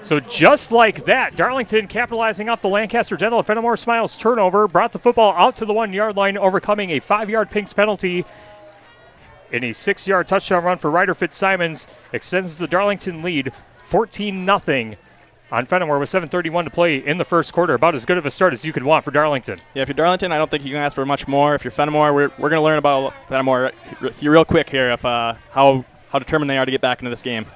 So just like that, Darlington capitalizing off the Lancaster Dental Fennimore Smiles turnover, brought the football out to the 1-yard line, overcoming a 5-yard Pinks penalty. In a 6-yard touchdown run for Ryder Fitzsimons, extends the Darlington lead 14-0 on Fennimore with 7:31 to play in the first quarter. About as good of a start as you could want for Darlington. Yeah, if you're Darlington, I don't think you can ask for much more. If you're Fennimore, we're going to learn about Fennimore real quick here of how determined they are to get back into this game.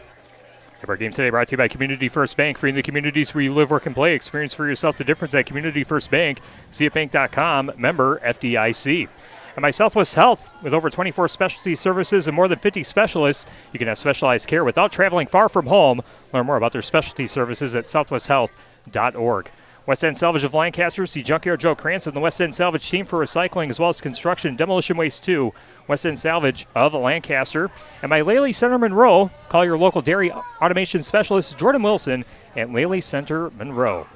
Our game today brought to you by Community First Bank. Freeing the communities where you live, work, and play. Experience for yourself the difference at Community First Bank. CFBank.com, member FDIC. And by Southwest Health, with over 24 specialty services and more than 50 specialists, you can have specialized care without traveling far from home. Learn more about their specialty services at southwesthealth.org. West End Salvage of Lancaster, see Junkyard Joe Krantz and the West End Salvage team for recycling as well as construction and demolition waste too. West End Salvage of Lancaster. And by Lely Center Monroe, call your local dairy automation specialist Jordan Wilson at Lely Center Monroe.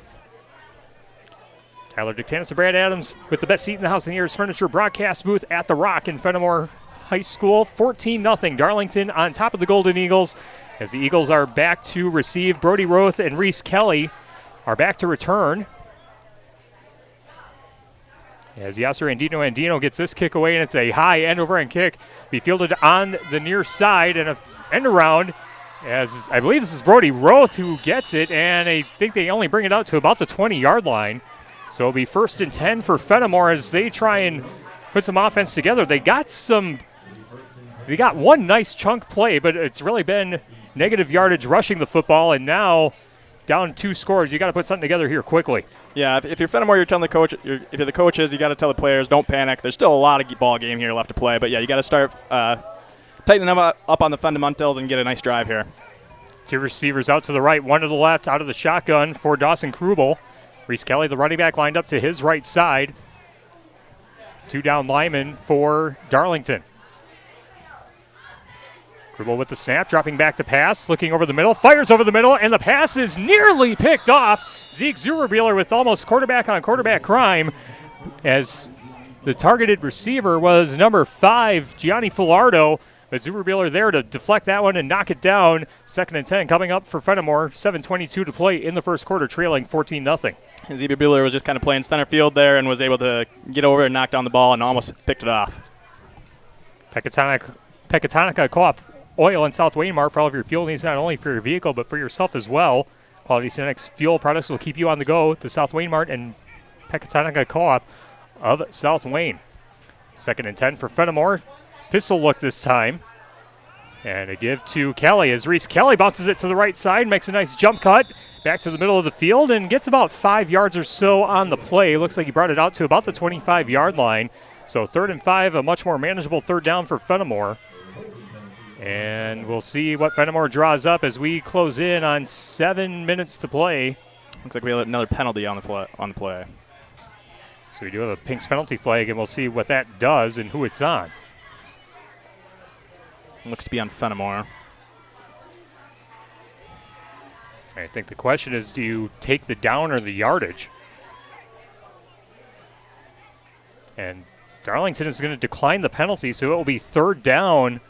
Tyler Dictanis and Brad Adams with the best seat in the house in the Ayers Furniture broadcast booth at the Rock in Fennimore High School. 14-0 Darlington on top of the Golden Eagles as the Eagles are back to receive. Brody Roth and Reese Kelly are back to return. As Yasser Andino gets this kick away, and it's a high end-over-end kick. Be fielded on the near side and an end around. As I believe this is Brody Roth who gets it, and I think they only bring it out to about the 20-yard line. So it'll be 1st and 10 for Fennimore as they try and put some offense together. They got one nice chunk play, but it's really been negative yardage rushing the football, and now down 2 scores. You got to put something together here quickly. Yeah, if you're Fennimore, you're telling the coach. If you're the coaches, you got to tell the players, don't panic. There's still a lot of ball game here left to play, but yeah, you got to start tightening up on the fundamentals and get a nice drive here. 2 receivers out to the right, 1 to the left, out of the shotgun for Dawson Krubel. Reese Kelly, the running back, lined up to his right side. 2 down linemen for Darlington. Krubel with the snap, dropping back to pass, looking over the middle, fires over the middle, and the pass is nearly picked off. Zeke Zuberbuehler with almost quarterback-on-quarterback crime as the targeted receiver was number 5, Gianni Filardo. But Zuberbuehler there to deflect that one and knock it down. 2nd and 10 coming up for Fennimore. 7:22 to play in the first quarter, trailing 14-0. And Zuberbuehler was just kind of playing center field there and was able to get over and knock down the ball and almost picked it off. Pecatonica Co-op Oil in South Waymart for all of your fuel needs, not only for your vehicle but for yourself as well. Quality Cenex fuel products will keep you on the go to South Waymart and Pecatonica Co-op of South Wayne. 2nd and 10 for Fennimore. Pistol look this time. And a give to Kelly as Reese Kelly bounces it to the right side, makes a nice jump cut back to the middle of the field and gets about 5 yards or so on the play. Looks like he brought it out to about the 25-yard line. So 3rd and 5, a much more manageable 3rd down for Fennimore. And we'll see what Fennimore draws up as we close in on 7 minutes to play. Looks like we have another penalty on the play. So we do have a Pinks penalty flag, and we'll see what that does and who it's on. Looks to be on Fennimore. I think the question is, do you take the down or the yardage? And Darlington is going to decline the penalty, so it will be 3rd down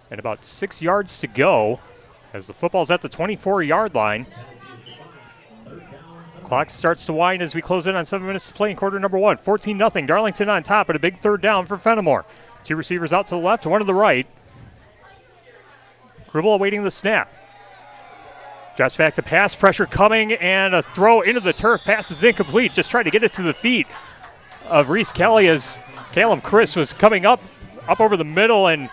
and about 6 yards to go as the football's at the 24-yard line. Clock starts to wind as we close in on 7 minutes to play in quarter number 1. 14-0, Darlington on top, but a big 3rd down for Fennimore. 2 receivers out to the left, 1 to the right. Krubel awaiting the snap. Drops back to pass, pressure coming, and a throw into the turf. Pass is incomplete. Just tried to get it to the feet of Reese Kelly as Callum Chris was coming up over the middle, and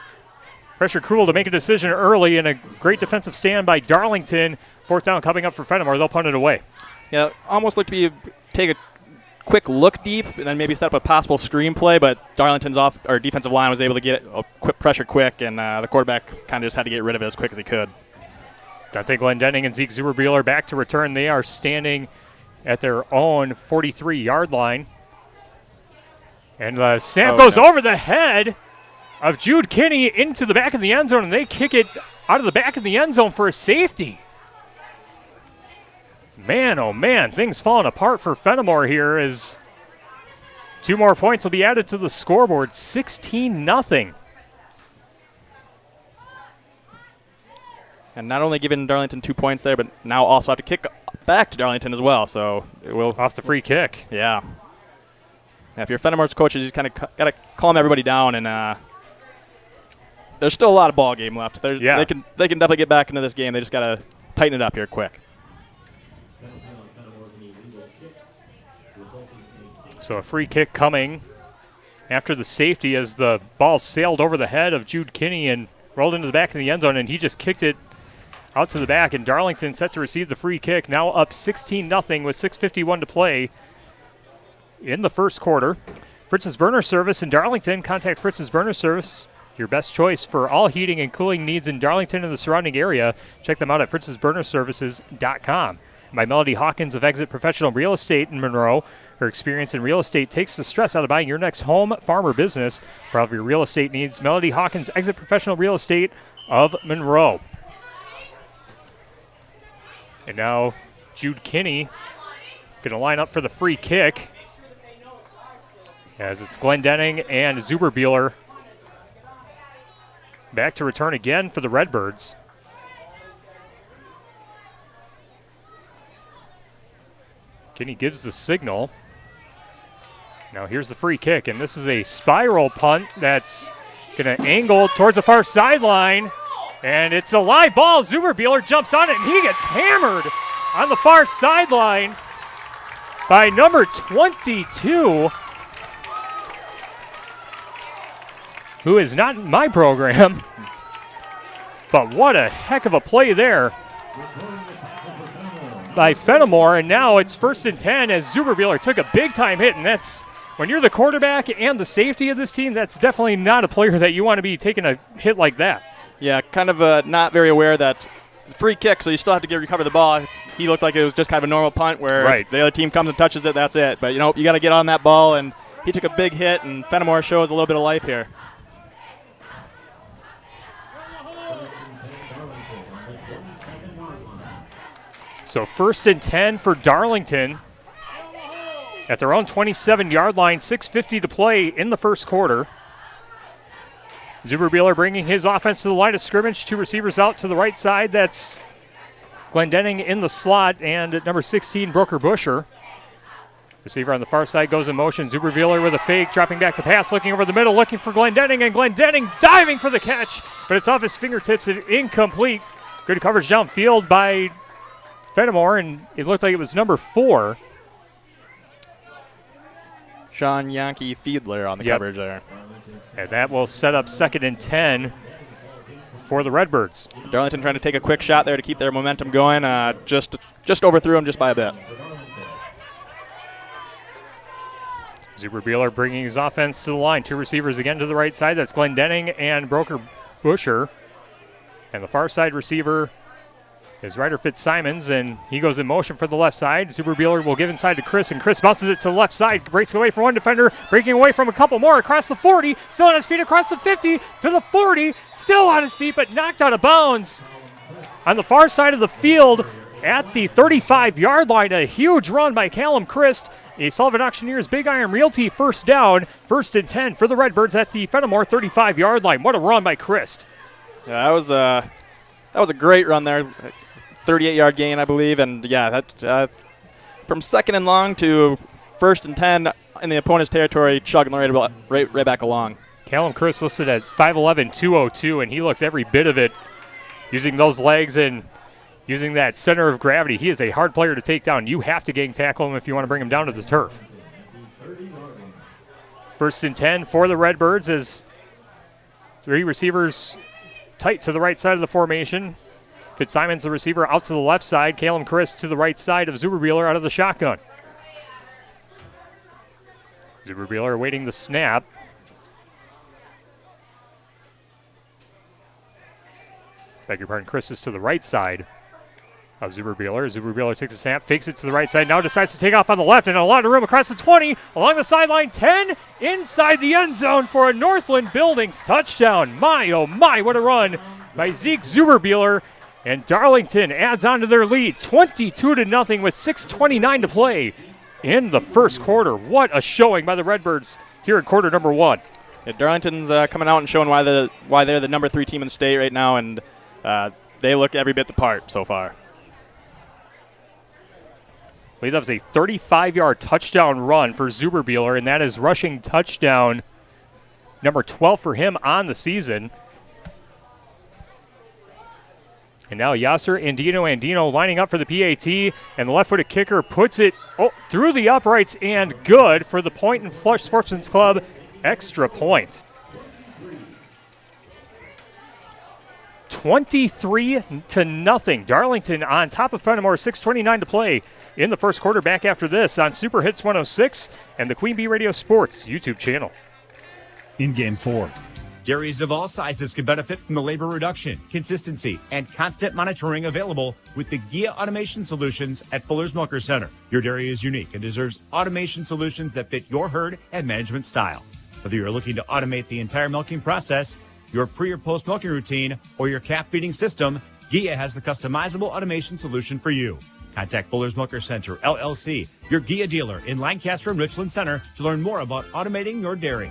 pressure Krubel to make a decision early, and a great defensive stand by Darlington. 4th down coming up for Fennimore. They'll punt it away. Yeah, almost looked to be take a quick look deep and then maybe set up a possible screenplay, but Darlington's defensive line was able to get a quick pressure quick, and the quarterback kind of just had to get rid of it as quick as he could. Dante Glendenning and Zeke Zuberbuehler back to return. They are standing at their own 43-yard line. And the snap goes over the head of Jude Kinney into the back of the end zone, and they kick it out of the back of the end zone for a safety. Man, oh man, things falling apart for Fennimore here as 2 more points will be added to the scoreboard, 16-0. And not only giving Darlington 2 points there, but now also have to kick back to Darlington as well. So it will off the free kick. Yeah. If you're Fennimore's coach, you just kind of got to calm everybody down, and there's still a lot of ball game left. They can definitely get back into this game. They just got to tighten it up here quick. So a free kick coming after the safety as the ball sailed over the head of Jude Kinney and rolled into the back of the end zone, and he just kicked it out to the back, and Darlington set to receive the free kick, now up 16-0 with 6:51 to play in the first quarter. Fritz's Burner Service in Darlington. Contact Fritz's Burner Service, your best choice for all heating and cooling needs in Darlington and the surrounding area. Check them out at fritzsburnerservices.com. By Melody Hawkins of Exit Professional Real Estate in Monroe. Her experience in real estate takes the stress out of buying your next home, farm, or business. For all of your real estate needs, Melody Hawkins, Exit Professional Real Estate of Monroe. And now Jude Kinney going to line up for the free kick as it's Glendenning and Zuberbuehler back to return again for the Redbirds. Kinney gives the signal. Now here's the free kick, and this is a spiral punt that's going to angle towards the far sideline, and it's a live ball. Zuberbuehler jumps on it, and he gets hammered on the far sideline by number 22, who is not in my program, but what a heck of a play there by Fennimore, and now it's 1st and 10 as Zuberbuehler took a big-time hit, and that's, when you're the quarterback and the safety of this team, that's definitely not a player that you want to be taking a hit like that. Yeah, kind of not very aware that it's a free kick, so you still have to recover the ball. He looked like it was just kind of a normal punt where if the other team comes and touches it, that's it. But, you got to get on that ball, and he took a big hit, and Fennimore shows a little bit of life here. So 1st and 10 for Darlington at their own 27-yard line, 6:50 to play in the first quarter. Zuberbuehler bringing his offense to the line of scrimmage, 2 receivers out to the right side. That's Glendenning in the slot, and at number 16, Brooker Busher. Receiver on the far side goes in motion. Zuberbuehler with a fake, dropping back to pass, looking over the middle, looking for Glendenning, and Glendenning diving for the catch, but it's off his fingertips and incomplete. Good coverage downfield by Fennimore, and it looked like it was number 4. Sean Yankee Fiedler on the coverage there. And that will set up 2nd and 10 for the Redbirds. Darlington trying to take a quick shot there to keep their momentum going. Just overthrew him just by a bit. Zuberbuehler bringing his offense to the line. 2 receivers again to the right side. That's Glendenning and Brooker Busher. And the far side receiver is Ryder Fitzsimons, and he goes in motion for the left side. Zuberbuehler will give inside to Chris, and Chris bounces it to the left side, breaks away from one defender, breaking away from a couple more across the 40, still on his feet across the 50, to the 40, still on his feet, but knocked out of bounds on the far side of the field at the 35-yard line. A huge run by Callum Christ. A Sullivan Auctioneers Big Iron Realty first down, 1st and 10 for the Redbirds at the Fennimore 35-yard line. What a run by Christ. Yeah, that was a great run there. 38-yard gain, I believe, and that from 2nd and long to 1st and 10 in the opponent's territory, chugging right back along. Callum Chris listed at 5'11", 202, and he looks every bit of it using those legs and using that center of gravity. He is a hard player to take down. You have to gang tackle him if you want to bring him down to the turf. 1st and 10 for the Redbirds as 3 receivers tight to the right side of the formation. Fitzsimon's the receiver out to the left side. Caleb Chris to the right side of Zuberbuehler out of the shotgun. Zuberbuehler awaiting the snap. Beg your pardon, Chris is to the right side of Zuberbuehler. Zuberbuehler takes a snap, fakes it to the right side, now decides to take off on the left, and a lot of room across the 20, along the sideline, 10, inside the end zone for a Northland Buildings touchdown. My, oh my, what a run by Zeke Zuberbuehler, and Darlington adds on to their lead, 22-0 with 6:29 to play in the first quarter. What a showing by the Redbirds here in quarter number 1. Yeah, Darlington's coming out and showing why they're the number 3 team in the state right now, and they look every bit the part so far. I believe that was a 35-yard touchdown run for Zuberbuehler, and that is rushing touchdown number 12 for him on the season. And now Yasser Andino lining up for the PAT, and the left-footed kicker puts it through the uprights and good for the Point and Flush Sportsman's Club extra point. 23-0. Darlington on top of Fennimore, 6:29 to play in the first quarter. Back after this on Super Hits 106 and the Queen Bee Radio Sports YouTube channel. In Game 4. Dairies of all sizes can benefit from the labor reduction, consistency, and constant monitoring available with the GIA Automation Solutions at Fuller's Milker Center. Your dairy is unique and deserves automation solutions that fit your herd and management style. Whether you're looking to automate the entire milking process, your pre- or post-milking routine, or your calf feeding system, GIA has the customizable automation solution for you. Contact Fuller's Milker Center, LLC, your GIA dealer in Lancaster and Richland Center to learn more about automating your dairy.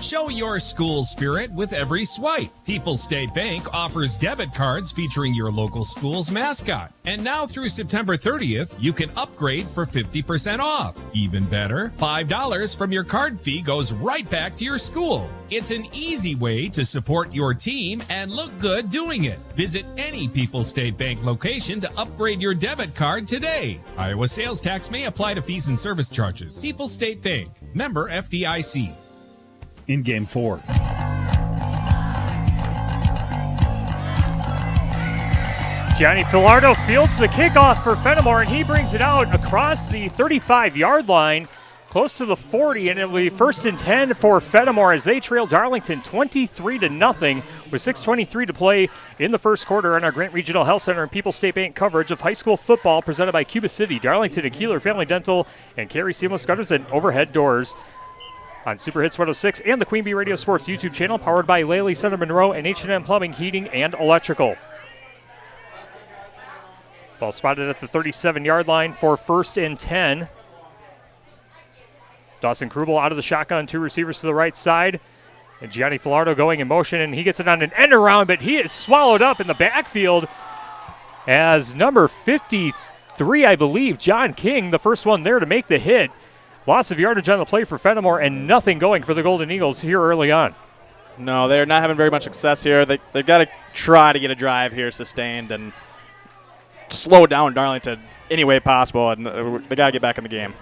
Show your school spirit with every swipe. People's State Bank offers debit cards featuring your local school's mascot. And now through September 30th, you can upgrade for 50% off. Even better, $5 from your card fee goes right back to your school. It's an easy way to support your team and look good doing it. Visit any People's State Bank location to upgrade your debit card today. Iowa sales tax may apply to fees and service charges. People's State Bank, member FDIC. In Game 4. Johnny Filardo fields the kickoff for Fennimore, and he brings it out across the 35-yard line, close to the 40, and it will be 1st and 10 for Fennimore as they trail Darlington 23-0 with 6:23 to play in the first quarter on our Grant Regional Health Center and People's State Bank coverage of high school football presented by Cuba City, Darlington, and Kieler Family Dental, and Carey Seamless Gutters and Overhead Doors. On Super Hits 106 and the Queen Bee Radio Sports YouTube channel, powered by Laley Center Monroe and H&M Plumbing, Heating, and Electrical. Ball spotted at the 37-yard line for 1st and 10. Dawson Krubel out of the shotgun, 2 receivers to the right side. And Gianni Filardo going in motion, and he gets it on an end around, but he is swallowed up in the backfield as number 53, I believe, John King, the first one there to make the hit. Loss of yardage on the play for Fennimore and nothing going for the Golden Eagles here early on. No, they're not having very much success here. They've got to try to get a drive here sustained and slow down Darlington any way possible, and they got to get back in the game.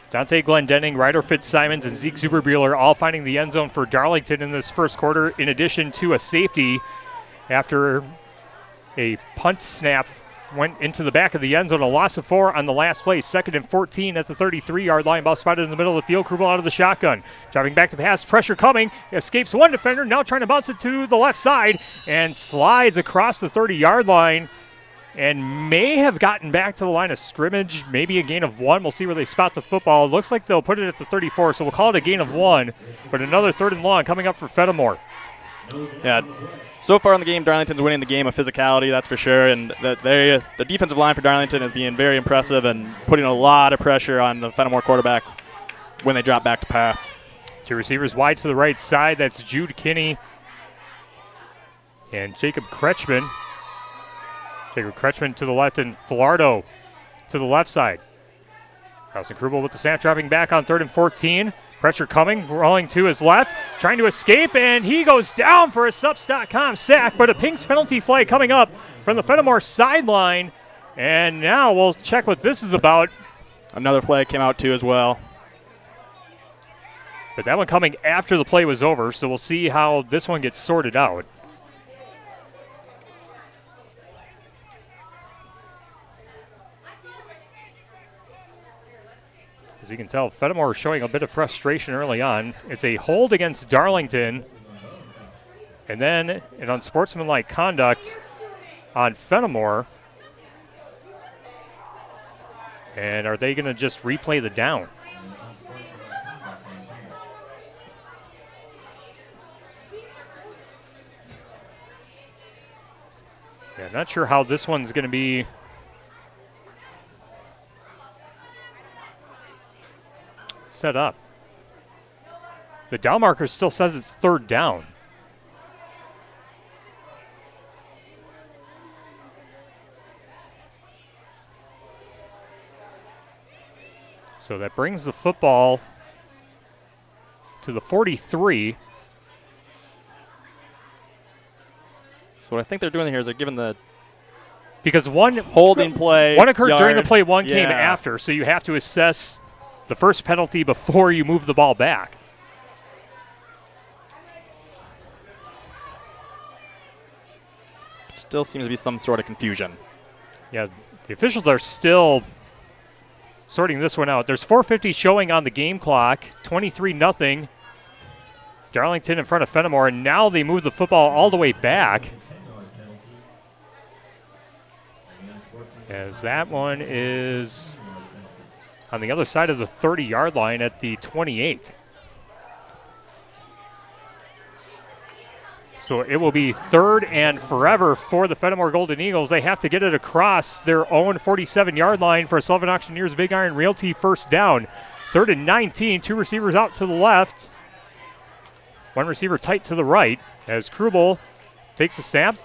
Dante Glendenning, Ryder Fitzsimons, and Zeke Zuberbuehler all finding the end zone for Darlington in this first quarter, in addition to a safety after a punt snap went into the back of the end zone. A loss of 4 on the last play. 2nd and 14 at the 33-yard line. Ball spotted in the middle of the field. Krubel out of the shotgun. Driving back to pass. Pressure coming. Escapes one defender. Now trying to bounce it to the left side. And slides across the 30-yard line. And may have gotten back to the line of scrimmage. Maybe a gain of 1. We'll see where they spot the football. It looks like they'll put it at the 34. So we'll call it a gain of 1. But another 3rd and long coming up for Fennimore. Yeah. So far in the game, Darlington's winning the game of physicality, that's for sure. And the defensive line for Darlington is being very impressive and putting a lot of pressure on the Fennimore quarterback when they drop back to pass. 2 receivers wide to the right side. That's Jude Kinney and Jacob Kretschmann. Jacob Kretschmann to the left and Filardo to the left side. Carlson Krubel with the snap, dropping back on 3rd and 14. Pressure coming, rolling to his left, trying to escape, and he goes down for a Subs.com sack, but a Pink's penalty flag coming up from the Fennimore sideline. And now we'll check what this is about. Another flag came out too as well. But that one coming after the play was over, so we'll see how this one gets sorted out. As you can tell, Fennimore is showing a bit of frustration early on. It's a hold against Darlington, and then an unsportsmanlike conduct on Fennimore. And are they going to just replay the down? Yeah, not sure how this one's going to be. Set up. The down marker still says it's third down. So that brings the football to the 43. So what I think they're doing here is they're giving the because one holding play. One occurred during the yard. play, one came Yeah. after. So you have to assess the first penalty before you move the ball back. Still seems to be some sort of confusion. Yeah, the officials are still sorting this one out. There's 4:50 showing on the game clock, 23-0. Darlington in front of Fennimore, and now they move the football all the way back. As that one is on the other side of the 30-yard line at the 28. So it will be third and forever for the Fennimore Golden Eagles. They have to get it across their own 47-yard line for a Sullivan Auctioneers Big Iron Realty first down. 3rd and 19, two receivers out to the left. One receiver tight to the right as Krubel takes a snap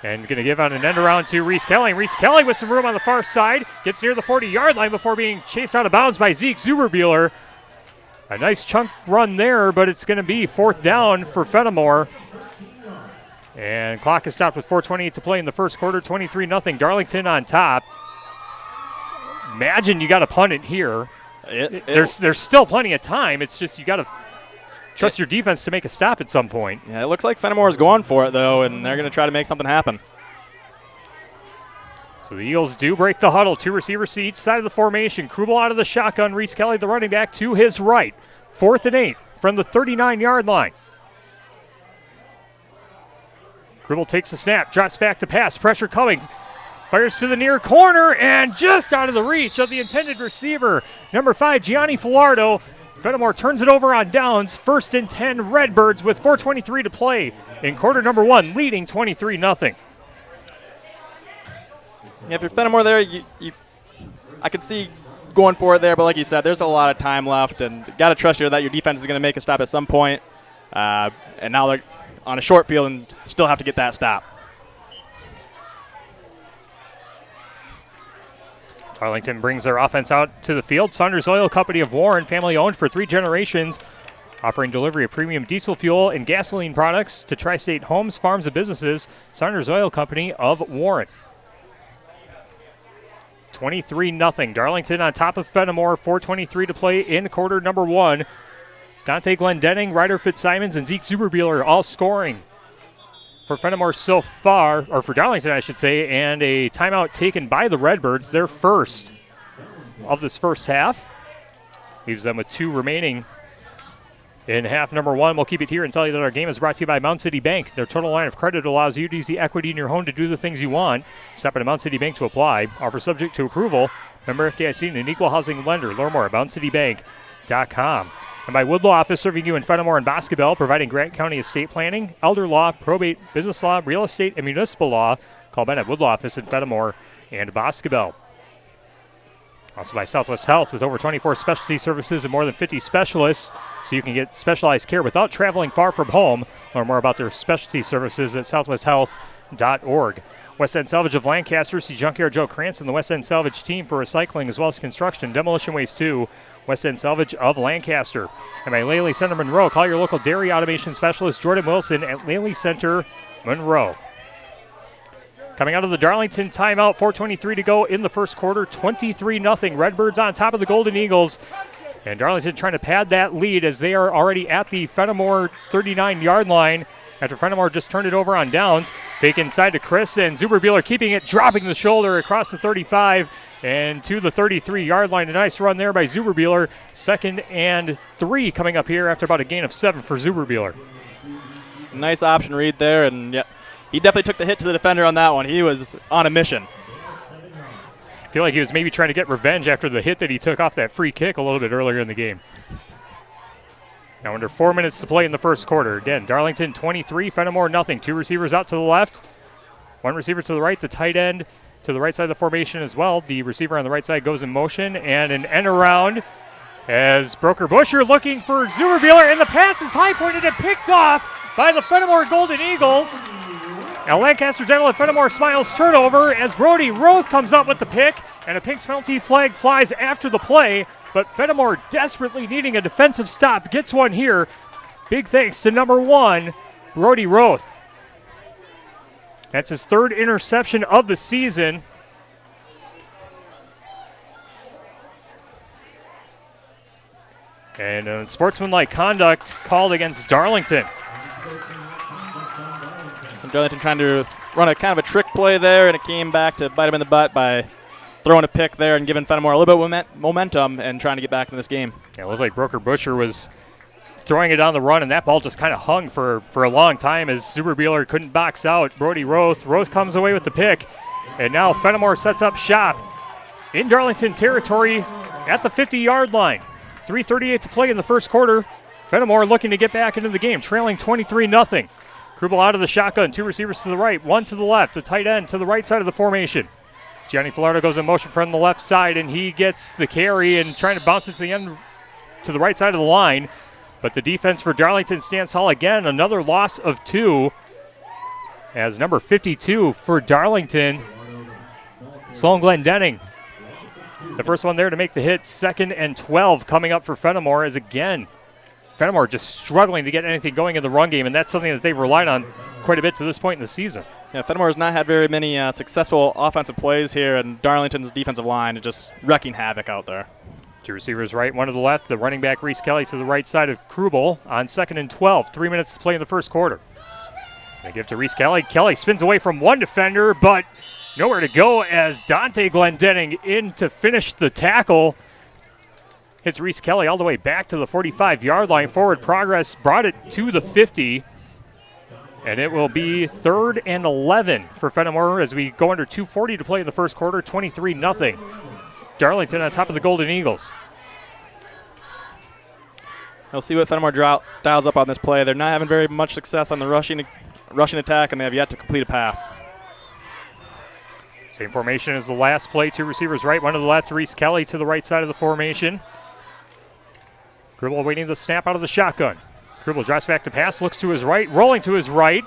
and going to give on an end around to Reese Kelly. Reese Kelly with some room on the far side gets near the 40-yard line before being chased out of bounds by Zeke Zuberbuehler. A nice chunk run there, but it's going to be 4th down for Fennimore. And clock is stopped with 4:28 to play in the first quarter. 23-0. Darlington on top. Imagine you got to punt it here. There's still plenty of time. It's just you got to trust your defense to make a stop at some point. Yeah, it looks like Fennimore is going for it, though, and they're going to try to make something happen. So the Eagles do break the huddle. Two receivers to each side of the formation. Krubel out of the shotgun. Reese Kelly, the running back, to his right. 4th and 8 from the 39-yard line. Krubel takes a snap, drops back to pass. Pressure coming. Fires to the near corner and just out of the reach of the intended receiver. Number 5, Gianni Filardo. Fennimore turns it over on downs. 1st and 10 Redbirds with 4:23 to play in quarter number 1, leading 23-0. Yeah, if you're Fennimore there, I could see going for it there, but like you said, there's a lot of time left, and got to trust that your defense is going to make a stop at some point. And now they're on a short field and still have to get that stop. Darlington brings their offense out to the field. Saunders Oil Company of Warren, family owned for 3 generations, offering delivery of premium diesel fuel and gasoline products to tri-state homes, farms, and businesses. Saunders Oil Company of Warren. 23-0. Darlington on top of Fennimore. 4:23 to play in quarter number 1. Dante Glendenning, Ryder Fitzsimons, and Zeke Zuberbuehler all scoring for Fennimore so far, or for Darlington, I should say, and a timeout taken by the Redbirds, their first of this first half. Leaves them with 2 remaining in half number 1. We'll keep it here and tell you that our game is brought to you by Mount City Bank. Their total line of credit allows you to use the equity in your home to do the things you want. Stop at Mount City Bank to apply. Offer subject to approval. Member FDIC and an equal housing lender. Learn more at mountcitybank.com. And by Woodlaw Office, serving you in Fennimore and Boscobel, providing Grant County estate planning, elder law, probate, business law, real estate, and municipal law. Call Ben at Woodlaw Office in Fennimore and Boscobel. Also by Southwest Health, with over 24 specialty services and more than 50 specialists, so you can get specialized care without traveling far from home. Learn more about their specialty services at southwesthealth.org. West End Salvage of Lancaster. See Junkyard Joe Cranston, the West End Salvage team for recycling as well as construction. Demolition Waste 2, West End Salvage of Lancaster. And by Lely Center Monroe, call your local dairy automation specialist Jordan Wilson at Lely Center Monroe. Coming out of the Darlington timeout, 4:23 to go in the first quarter, 23-0. Redbirds on top of the Golden Eagles. And Darlington trying to pad that lead as they are already at the Fennimore 39-yard line after Fennimore just turned it over on downs. Fake inside to Chris, and Zuberbuehler keeping it, dropping the shoulder across the 35 and to the 33-yard line. A nice run there by Zuberbuehler. 2nd and 3 coming up here after about a gain of 7 for Zuberbuehler. Nice option read there, and yeah, he definitely took the hit to the defender on that one. He was on a mission. I feel like he was maybe trying to get revenge after the hit that he took off that free kick a little bit earlier in the game. Now under 4 minutes to play in the first quarter. Again, Darlington 23, Fennimore nothing. 2 receivers out to the left, 1 receiver to the right, the tight end to the right side of the formation as well. The receiver on the right side goes in motion, and an end around as Broker Busher looking for Zuberbuehler, and the pass is high pointed and picked off by the Fennimore Golden Eagles. Now Lancaster Dental and Fennimore Smiles turnover as Brody Roth comes up with the pick, and a Pink's penalty flag flies after the play. But Fennimore desperately needing a defensive stop gets one here. Big thanks to number 1, Brody Roth. That's his 3rd interception of the season. And sportsmanlike conduct called against Darlington. And Darlington trying to run a kind of a trick play there, and it came back to bite him in the butt by throwing a pick there and giving Fennimore a little bit of momentum and trying to get back in this game. Yeah, it looked like Broker Busher was throwing it on the run, and that ball just kind of hung for a long time as Zuberbuehler couldn't box out Brody Roth. Roth comes away with the pick, and now Fennimore sets up shop in Darlington territory at the 50-yard line. 3:38 to play in the first quarter. Fennimore looking to get back into the game, trailing 23-0. Krubel out of the shotgun, 2 receivers to the right, 1 to the left, the tight end to the right side of the formation. Gianni Filardo goes in motion from the left side, and he gets the carry and trying to bounce it to the end to the right side of the line. But the defense for Darlington stands tall again. Another loss of 2 as number 52 for Darlington, Sloan Glendenning. The first one there to make the hit. 2nd and 12 coming up for Fennimore as again, Fennimore just struggling to get anything going in the run game, and that's something that they've relied on quite a bit to this point in the season. Yeah, Fennimore has not had very many successful offensive plays here, and Darlington's defensive line is just wrecking havoc out there. 2 receivers right, 1 to the left. The running back, Reese Kelly, to the right side of Krubel on 2nd and 12. 3 minutes to play in the first quarter. They give to Reese Kelly. Kelly spins away from one defender, but nowhere to go as Dante Glendenning in to finish the tackle. Hits Reese Kelly all the way back to the 45-yard line. Forward progress brought it to the 50. And it will be 3rd and 11 for Fennimore as we go under 2:40 to play in the first quarter, 23-0. Darlington on top of the Golden Eagles. We'll see what Fennimore dials up on this play. They're not having very much success on the rushing attack, and they have yet to complete a pass. Same formation as the last play. 2 receivers right, 1 to the left. Reese Kelly to the right side of the formation. Gribble waiting the snap out of the shotgun. Krubel drops back to pass, looks to his right, rolling to his right.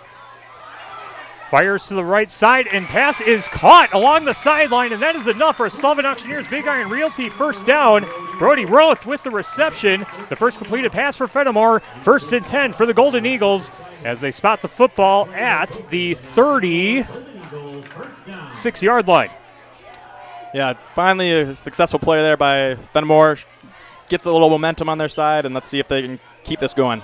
Fires to the right side, and pass is caught along the sideline, and that is enough for Sullivan Auctioneers Big Iron Realty first down. Brody Roth with the reception. The first completed pass for Fennimore. 1st and 10 for the Golden Eagles as they spot the football at the 36-yard line. Yeah, finally a successful play there by Fennimore. Gets a little momentum on their side, and let's see if they can keep this going.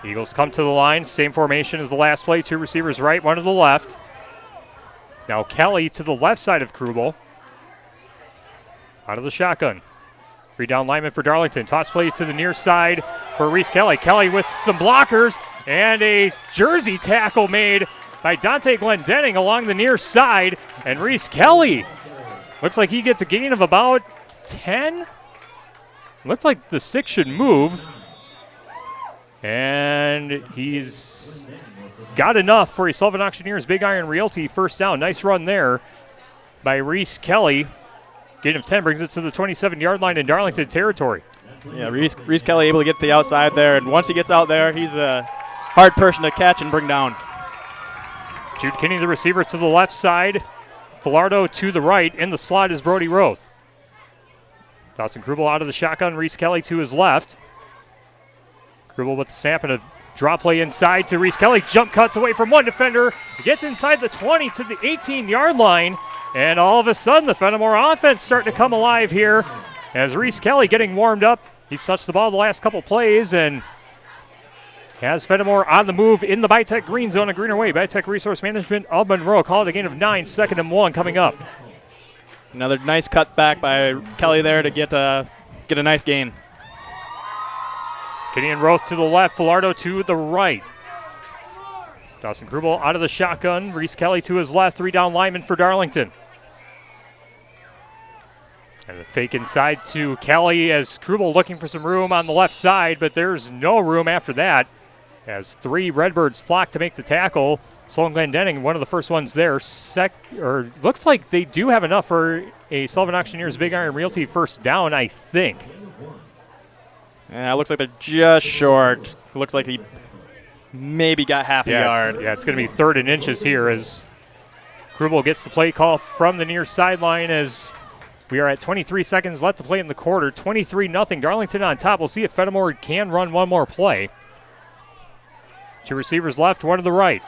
Eagles come to the line. Same formation as the last play. 2 receivers right, 1 to the left. Now Kelly to the left side of Krubel. Out of the shotgun. 3 down lineman for Darlington. Toss play to the near side for Reese Kelly. Kelly with some blockers and a jersey tackle made by Dante Glendenning along the near side. And Reese Kelly looks like he gets a gain of about 10. Looks like the stick should move. And he's got enough for a Sullivan Auctioneers Big Iron Realty first down. Nice run there by Reese Kelly. Gain of 10 brings it to the 27-yard line in Darlington territory. Yeah, Reese Kelly able to get to the outside there, and once he gets out there, he's hard person to catch and bring down. Jude Kinney, the receiver, to the left side. Filardo to the right. In the slot is Brody Roth. Dawson Krubel out of the shotgun. Reese Kelly to his left. Krubel with the snap and a draw play inside to Reese Kelly. Jump cuts away from one defender. Gets inside the 20 to the 18-yard line. And all of a sudden, the Fennimore offense starting to come alive here as Reese Kelly getting warmed up. He's touched the ball the last couple plays and has Fennimore on the move in the Bitech green zone, a greener way. Bitech Resource Management of Monroe. Call it a gain of 9, 2nd and 1 coming up. Another nice cut back by Kelly there to get a nice gain. Kinney and Roth to the left, Filardo to the right. Dawson Krubel out of the shotgun. Reese Kelly to his left, 3-down lineman for Darlington. And a fake inside to Kelly as Krubel looking for some room on the left side, but there's no room after that as 3 Redbirds flock to make the tackle. Sloan Glendenning, one of the first ones there. Looks like they do have enough for a Sullivan Auctioneers Big Iron Realty first down, I think. Yeah, it looks like they're just short. It looks like he maybe got half a yard. It's going to be 3rd and inches here as Krubel gets the play call from the near sideline as we are at 23 seconds left to play in the quarter. 23-0. Darlington on top. We'll see if Fennimore can run one more play. 2 receivers left, 1 to the right.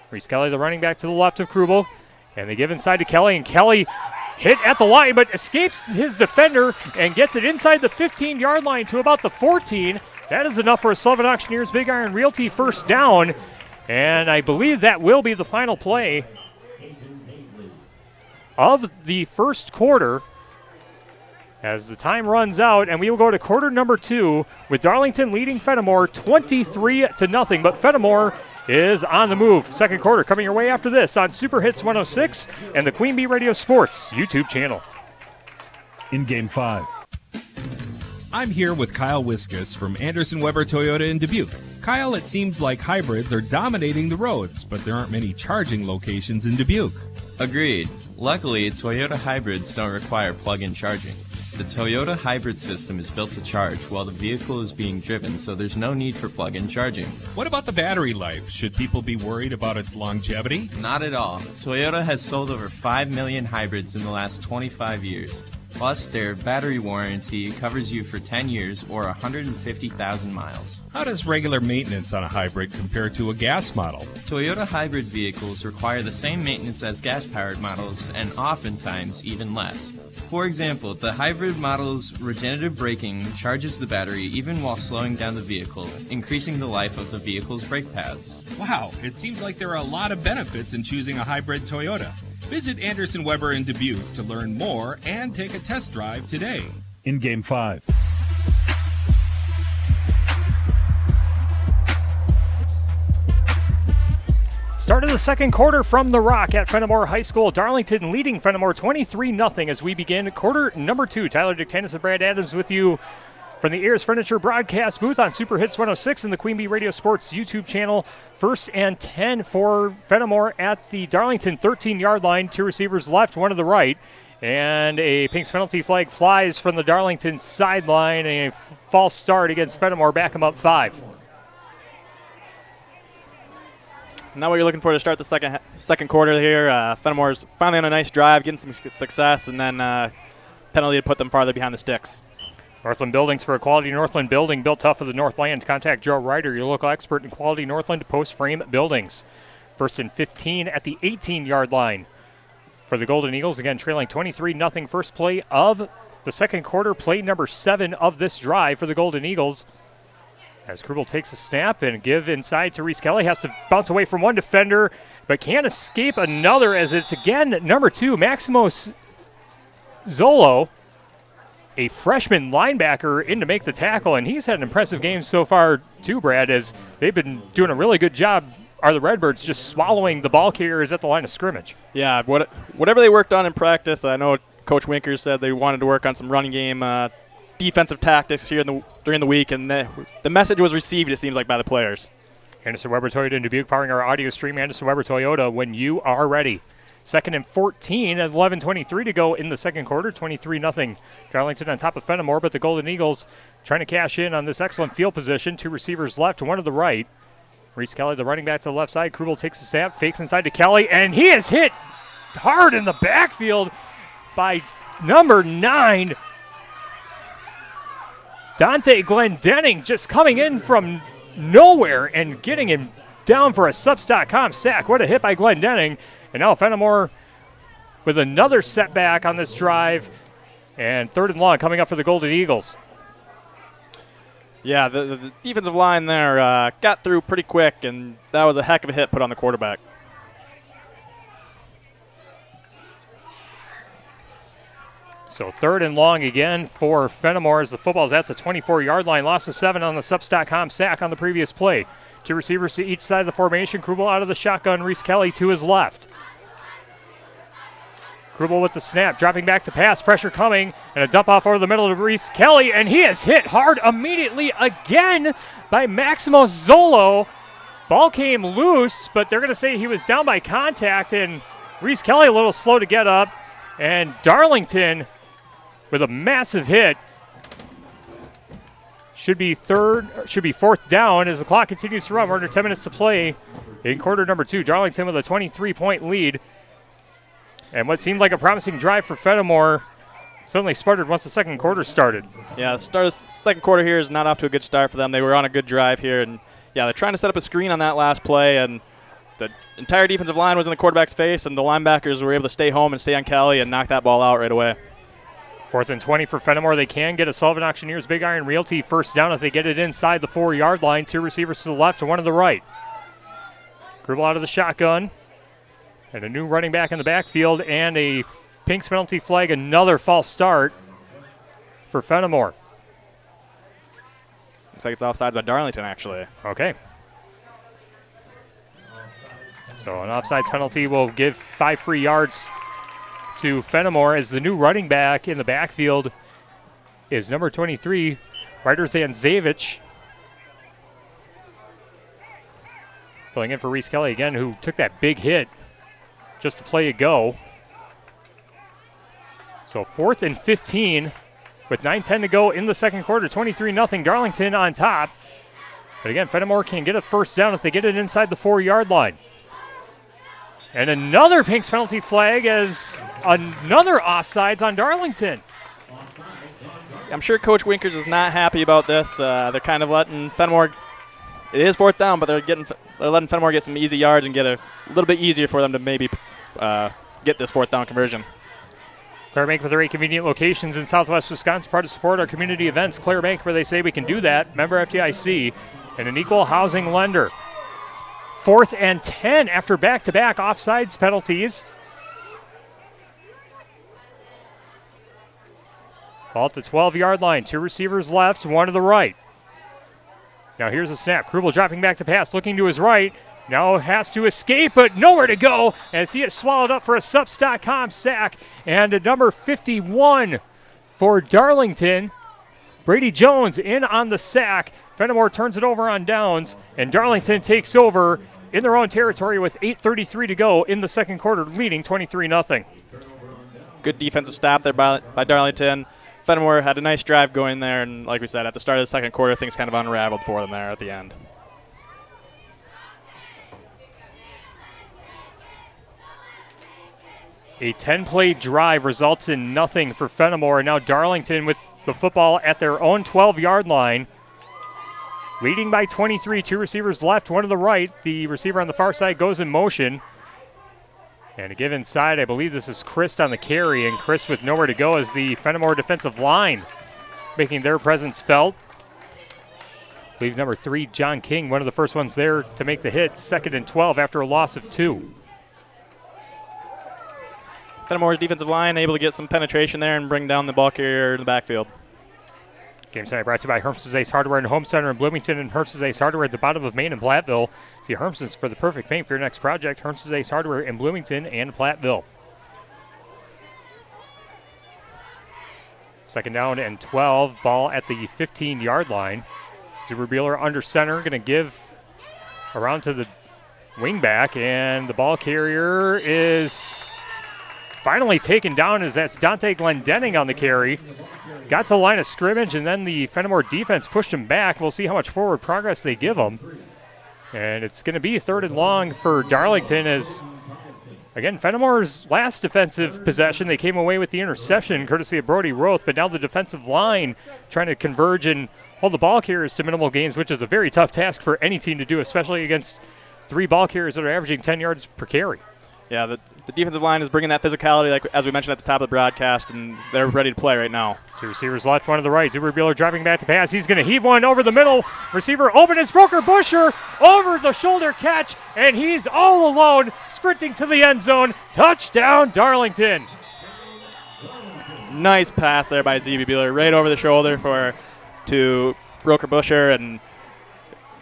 Reese Kelly, the running back, to the left of Krubel. And they give inside to Kelly, and Kelly hit at the line, but escapes his defender and gets it inside the 15-yard line to about the 14. That is enough for a Sullivan Auctioneers Big Iron Realty first down. And I believe that will be the final play of the first quarter as the time runs out, and we will go to quarter number 2 with Darlington leading Fennimore 23-0, but Fennimore is on the move. Second quarter coming your way after this on Super Hits 106 and the Queen Bee Radio Sports YouTube channel. In Game 5. I'm here with Kyle Wiskus from Anderson Weber Toyota in Dubuque. Kyle, it seems like hybrids are dominating the roads, but there aren't many charging locations in Dubuque. Agreed. Luckily, Toyota hybrids don't require plug-in charging. The Toyota hybrid system is built to charge while the vehicle is being driven, so there's no need for plug-in charging. What about the battery life? Should people be worried about its longevity? Not at all. Toyota has sold over 5 million hybrids in the last 25 years. Plus, their battery warranty covers you for 10 years or 150,000 miles. How does regular maintenance on a hybrid compare to a gas model? Toyota hybrid vehicles require the same maintenance as gas-powered models and oftentimes even less. For example, the hybrid model's regenerative braking charges the battery even while slowing down the vehicle, increasing the life of the vehicle's brake pads. Wow, it seems like there are a lot of benefits in choosing a hybrid Toyota. Visit Anderson Weber in Dubuque to learn more and take a test drive today. In Game 5. Start of the second quarter from the Rock at Fennimore High School. Darlington leading Fennimore 23-0 as we begin quarter number 2. Tyler Dictanis and Brad Adams with you from the Ayers Furniture broadcast booth on Super Hits 106 and the Queen Bee Radio Sports YouTube channel. 1st and 10 for Fennimore at the Darlington 13-yard line. 2 receivers left, 1 to the right. And a Pinks penalty flag flies from the Darlington sideline. A false start against Fennimore. Back them up 5. Now what you're looking for to start the second quarter here. Fennimore's finally on a nice drive, getting some success, and then penalty to put them farther behind the sticks. Northland Buildings for a quality Northland building built tough of the Northland. Contact Joe Ryder, your local expert in quality Northland post frame buildings. 1st and 15 at the 18-yard line for the Golden Eagles. Again, trailing 23-0. First play of the second quarter, play number 7 of this drive for the Golden Eagles. As Krubel takes a snap and give inside to Reese Kelly. Has to bounce away from one defender, but can't escape another as it's again number 2, Maximos Zolo, a freshman linebacker, in to make the tackle, and he's had an impressive game so far too, Brad, as they've been doing a really good job, are the Redbirds, just swallowing the ball carriers at the line of scrimmage. Yeah, whatever they worked on in practice, I know Coach Winkers said they wanted to work on some running game defensive tactics here during the week, and the message was received, it seems like, by the players. Anderson Weber Toyota in Dubuque, powering our audio stream. Anderson Weber Toyota, when you are ready. Second and 14 as 11:23 to go in the second quarter. 23-0 Darlington on top of Fennimore, but the Golden Eagles trying to cash in on this excellent field position. Two receivers left, one to the right. Reese Kelly, the running back to the left side. Krubel takes a snap, fakes inside to Kelly, and he is hit hard in the backfield by number 9, Dante Glendenning, just coming in from nowhere and getting him down for a subs.com sack. What a hit by Glendenning. And now Fennimore with another setback on this drive. And third and long coming up for the Golden Eagles. Yeah, the defensive line there got through pretty quick, and that was a heck of a hit put on the quarterback. So third and long again for Fennimore as the football's at the 24-yard line. Loss of 7 on the subs.com sack on the previous play. Two receivers to each side of the formation. Krubel out of the shotgun. Reese Kelly to his left. Krubel with the snap, dropping back to pass. Pressure coming, and a dump off over the middle to Reese Kelly, and he is hit hard immediately again by Maximo Zolo. Ball came loose, but they're going to say he was down by contact, and Reese Kelly a little slow to get up, and Darlington with a massive hit. Should be fourth down as the clock continues to run. We're under 10 minutes to play in quarter number 2. Darlington with a 23-point lead. And what seemed like a promising drive for Fennimore suddenly sputtered once the second quarter started. Yeah, the start of the second quarter here is not off to a good start for them. They were on a good drive here, and yeah, they're trying to set up a screen on that last play, and the entire defensive line was in the quarterback's face, and the linebackers were able to stay home and stay on Kelly and knock that ball out right away. 4th and 20 for Fennimore. They can get a Sullivan Auctioneers Big Iron Realty first down if they get it inside the 4-yard line. Two receivers to the left and one to the right. Krubel out of the shotgun. And a new running back in the backfield and a Pinks penalty flag. Another false start for Fennimore. Looks like it's offsides by Darlington, actually. Okay. So an offsides penalty will give 5 free yards to Fennimore as the new running back in the backfield is number 23, Ryder Zanzevich. Filling in for Reese Kelly again, who took that big hit just a play ago. So 4th and 15 with 9:10 to go in the second quarter. 23-0 Darlington on top. But again, Fennimore can get a first down if they get it inside the 4-yard line. And another Pinks penalty flag as another offsides on Darlington. I'm sure Coach Winkers is not happy about this. They're kind of letting Fennimore. It is 4th down, but they're letting Fennimore get some easy yards and get a little bit easier for them to maybe get this 4th down conversion. Clare Bank with their 8 convenient locations in Southwest Wisconsin, proud to support our community events. Clare Bank, where they say we can do that. Member FDIC and an equal housing lender. 4th and 10 after back-to-back offsides penalties. Ball at the 12-yard line. Two receivers left, one to the right. Now here's the snap. Krubel dropping back to pass, looking to his right. Now has to escape, but nowhere to go as he is swallowed up for a subs.com sack. And a number 51 for Darlington. Brady Jones in on the sack. Fennimore turns it over on downs, and Darlington takes over in their own territory with 8:33 to go in the second quarter, leading 23-0. Good defensive stop there by Darlington. Fennimore had a nice drive going there, and like we said, at the start of the second quarter, things kind of unraveled for them there at the end. A 10-play drive results in nothing for Fennimore, and now Darlington with the football at their own 12-yard line. Leading by 23, two receivers left, one to the right. The receiver on the far side goes in motion. And a give inside, I believe this is Chris on the carry, and Chris with nowhere to go as the Fennimore defensive line making their presence felt. I believe number 3, John King, one of the first ones there to make the hit. 2nd and 12 after a loss of 2. Fennimore's defensive line able to get some penetration there and bring down the ball carrier in the backfield. Game tonight brought to you by Hermson's Ace Hardware and Home Center in Bloomington and Hermson's Ace Hardware at the bottom of Main and Platteville. See Hermson's for the perfect paint for your next project. Hermson's Ace Hardware in Bloomington and Platteville. 2nd down and 12. Ball at the 15-yard line. Zuber-Beeler under center. Going to give around to the wingback, and the ball carrier is finally taken down as that's Dante Glendenning on the carry. Got to the line of scrimmage, and then the Fennimore defense pushed him back. We'll see how much forward progress they give him. And it's going to be 3rd and long for Darlington as, again, Fennimore's last defensive possession, they came away with the interception courtesy of Brody Roth, but now the defensive line trying to converge and hold the ball carriers to minimal gains, which is a very tough task for any team to do, especially against 3 ball carriers that are averaging 10 yards per carry. Yeah, the defensive line is bringing that physicality, like as we mentioned at the top of the broadcast, and they're ready to play right now. 2 receivers left, 1 to the right. Zuber-Buehler driving back to pass. He's going to heave one over the middle. Receiver open is Broker Busher. Over the shoulder catch, and he's all alone sprinting to the end zone. Touchdown, Darlington. Nice pass there by Zuber-Buehler, right over the shoulder to Broker Busher, and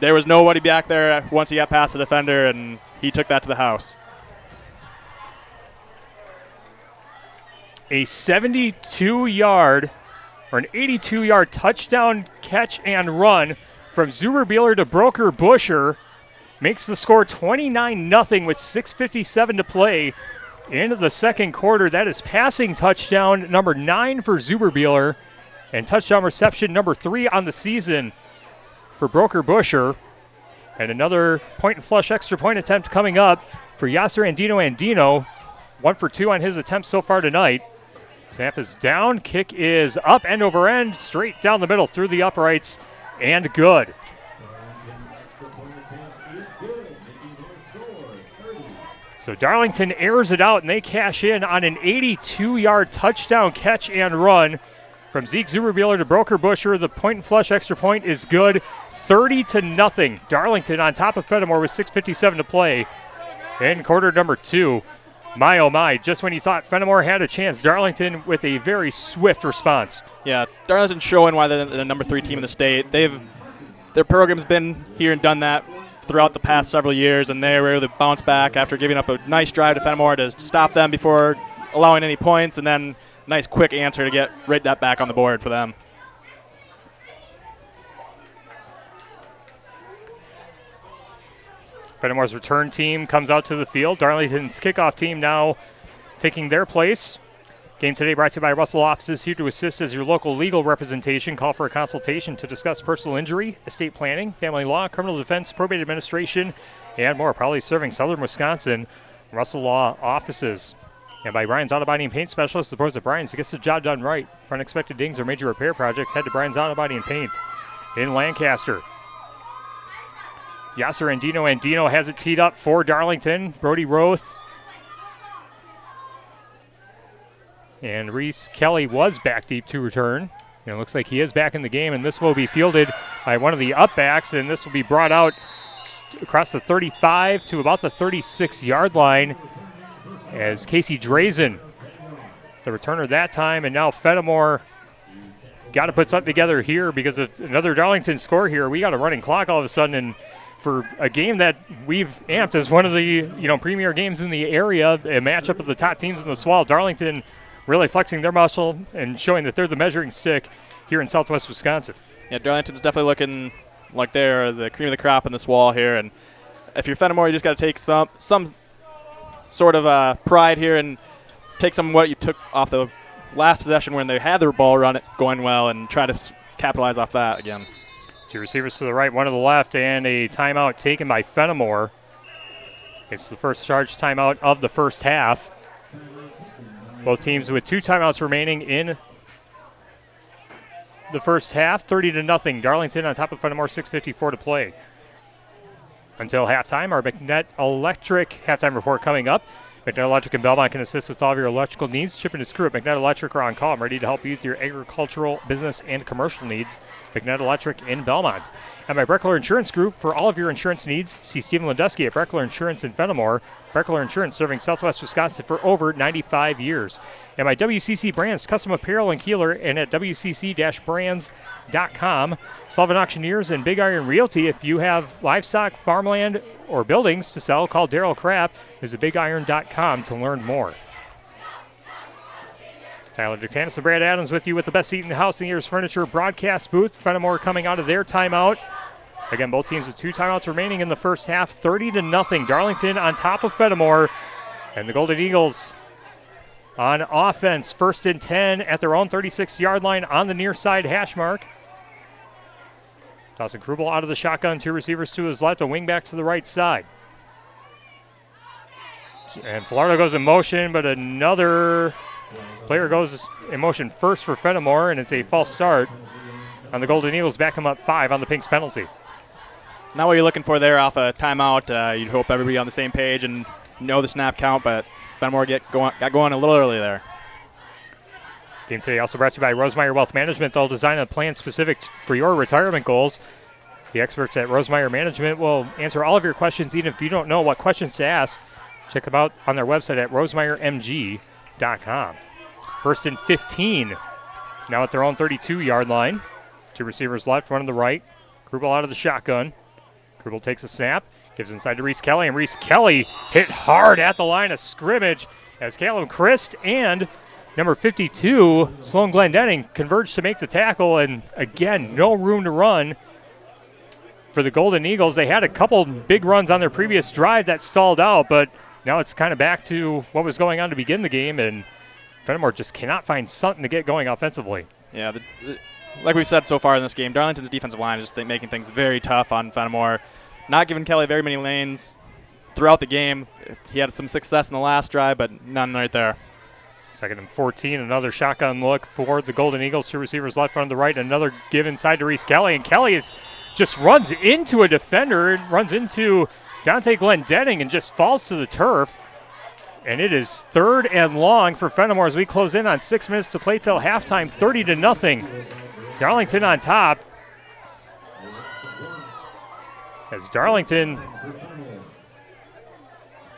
there was nobody back there once he got past the defender, and he took that to the house. A 72-yard or an 82-yard touchdown catch and run from Zuber-Buehler to Broker Busher makes the score 29-0 with 6:57 to play into the second quarter. That is passing touchdown number 9 for Zuber-Buehler and touchdown reception number 3 on the season for Broker Busher. And another point and flush extra point attempt coming up for Yasser Andino. 1 for 2 on his attempts so far tonight. Snap is down, kick is up, end over end, straight down the middle through the uprights, and good. So Darlington airs it out, and they cash in on an 82-yard touchdown catch and run from Zeke Zuber-Buehler to Broker Busher. The point and flush extra point is good, 30-0. Darlington on top of Fennimore with 6:57 to play in quarter number 2. My, oh my, just when you thought Fennimore had a chance, Darlington with a very swift response. Yeah, Darlington's showing why they're the number 3 team in the state. Their program's been here and done that throughout the past several years, and they were able to bounce back after giving up a nice drive to Fennimore to stop them before allowing any points, and then nice quick answer to get right that back on the board for them. Fennimore's return team comes out to the field. Darlington's kickoff team now taking their place. Game today brought to you by Russell Offices, here to assist as your local legal representation. Call for a consultation to discuss personal injury, estate planning, family law, criminal defense, probate administration, and more. Proudly serving Southern Wisconsin. Russell Law Offices. And by Brian's Auto Body and Paint Specialist, the pros at Brian's gets the job done right. For unexpected dings or major repair projects, head to Brian's Auto Body and Paint in Lancaster. Yasser Andino has it teed up for Darlington. Brody Roth. And Reese Kelly was back deep to return. And it looks like he is back in the game, and this will be fielded by one of the upbacks, and this will be brought out across the 35 to about the 36-yard line as Casey Drazen, the returner that time, and now Fennimore got to put something together here because of another Darlington score here. We got a running clock all of a sudden, and for a game that we've amped as one of the premier games in the area, a matchup of the top teams in the SWAL, Darlington really flexing their muscle and showing that they're the measuring stick here in Southwest Wisconsin. Yeah, Darlington's definitely looking like they're the cream of the crop in the SWAL here, and if you're Fennimore, you just got to take some sort of pride here and take some of what you took off the last possession when they had their ball run it going well and try to capitalize off that again. 2 receivers to the right, 1 to the left, and a timeout taken by Fennimore. It's the first charge timeout of the first half. Both teams with 2 timeouts remaining in the first half, 30-0. Darlington on top of Fennimore, 6:54 to play. Until halftime, our McNett Electric halftime report coming up. McNett Electric in Belmont can assist with all of your electrical needs. Chip and his crew at McNett Electric are on call. I'm ready to help you with your agricultural, business, and commercial needs. McNett Electric in Belmont. And by Breckler Insurance Group for all of your insurance needs. See Stephen Landusky at Breckler Insurance in Fennimore. Breckler Insurance serving Southwest Wisconsin for over 95 years. And by WCC Brands, custom apparel in Kieler and at WCC-brands.com. Sullivan Auctioneers and Big Iron Realty. If you have livestock, farmland, or buildings to sell, call Daryl Krapp. Visit BigIron.com to learn more. Tyler Dictanis and Brad Adams with you with the best seat in the house in Year's Furniture broadcast booth. Fennimore coming out of their timeout. Again, both teams with 2 timeouts remaining in the first half, 30-0. Darlington on top of Fennimore. And the Golden Eagles on offense. 1st and 10 at their own 36-yard line on the near side hash mark. Dawson Krubel out of the shotgun, 2 receivers to his left, a wing back to the right side. And Florida goes in motion, but another player goes in motion first for Fennimore, and it's a false start on the Golden Eagles. Back them up 5 on the Pinks penalty. Not what you're looking for there off a timeout. You'd hope everybody on the same page and know the snap count, but Fennimore got going a little early there. Game today also brought to you by Rosemeyer Wealth Management. They'll design a plan specific for your retirement goals. The experts at Rosemeyer Management will answer all of your questions, even if you don't know what questions to ask. Check them out on their website at rosemeyermg.com. 1st and 15. Now at their own 32-yard line. 2 receivers left, 1 on the right. Krubel out of the shotgun. Krubel takes a snap, gives inside to Reese Kelly, and Reese Kelly hit hard at the line of scrimmage as Callum Christ and number 52, Sloan Glendenning, converged to make the tackle, and again, no room to run for the Golden Eagles. They had a couple big runs on their previous drive that stalled out, but now it's kind of back to what was going on to begin the game, and Fennimore just cannot find something to get going offensively. Yeah, like we've said so far in this game, Darlington's defensive line is just making things very tough on Fennimore, not giving Kelly very many lanes throughout the game. He had some success in the last drive, but none right there. 2nd and 14, another shotgun look for the Golden Eagles. 2 receivers left, 1 on the right, another give inside to Reese Kelly, and Kelly just runs into a defender, runs into Dante Glendenning, and just falls to the turf. And it is 3rd and long for Fennimore as we close in on 6 minutes to play till halftime, 30-0. Darlington on top. As Darlington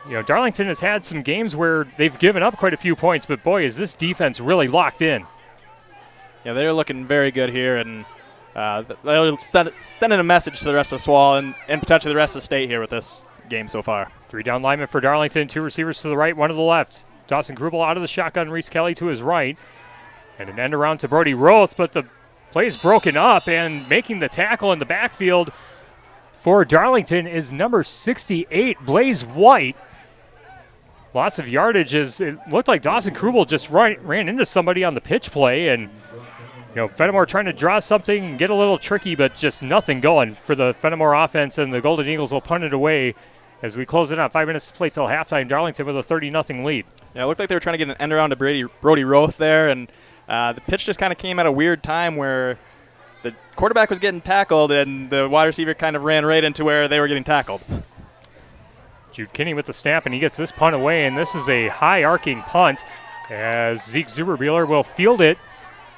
has had some games where they've given up quite a few points, but boy, is this defense really locked in. Yeah, they're looking very good here, and they're sending a message to the rest of SWAL and potentially the rest of the state here with this game so far. 3 down linemen for Darlington, 2 receivers to the right, 1 to the left. Dawson Krubel out of the shotgun, Reese Kelly to his right. And an end around to Brody Roth, but the play is broken up, and making the tackle in the backfield for Darlington is number 68, Blaze White. Loss of yardage as it looked like Dawson Krubel just ran into somebody on the pitch play, and Fennimore trying to draw something and get a little tricky, but just nothing going for the Fennimore offense, and the Golden Eagles will punt it away as we close it out. 5 minutes to play till halftime. Darlington with a 30-0 lead. Yeah, it looked like they were trying to get an end around to Brody Roth there, and the pitch just kind of came at a weird time where the quarterback was getting tackled, and the wide receiver kind of ran right into where they were getting tackled. Jude Kinney with the snap, and he gets this punt away, and this is a high arcing punt as Zeke Zuberbuehler will field it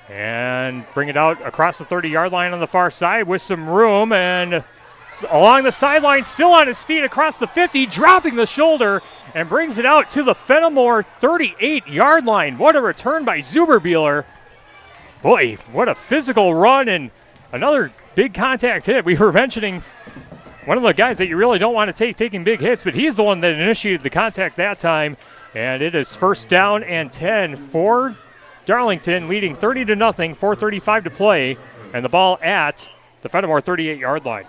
and bring it out across the 30-yard line on the far side with some room, and along the sideline, still on his feet across the 50, dropping the shoulder, and brings it out to the Fennimore 38-yard line. What a return by Zuberbuehler. Boy, what a physical run, and another big contact hit. We were mentioning one of the guys that you really don't want to taking big hits, but he's the one that initiated the contact that time, and it is 1st down and 10 for Darlington, leading 30-0, 4:35 to play, and the ball at the Fennimore 38-yard line.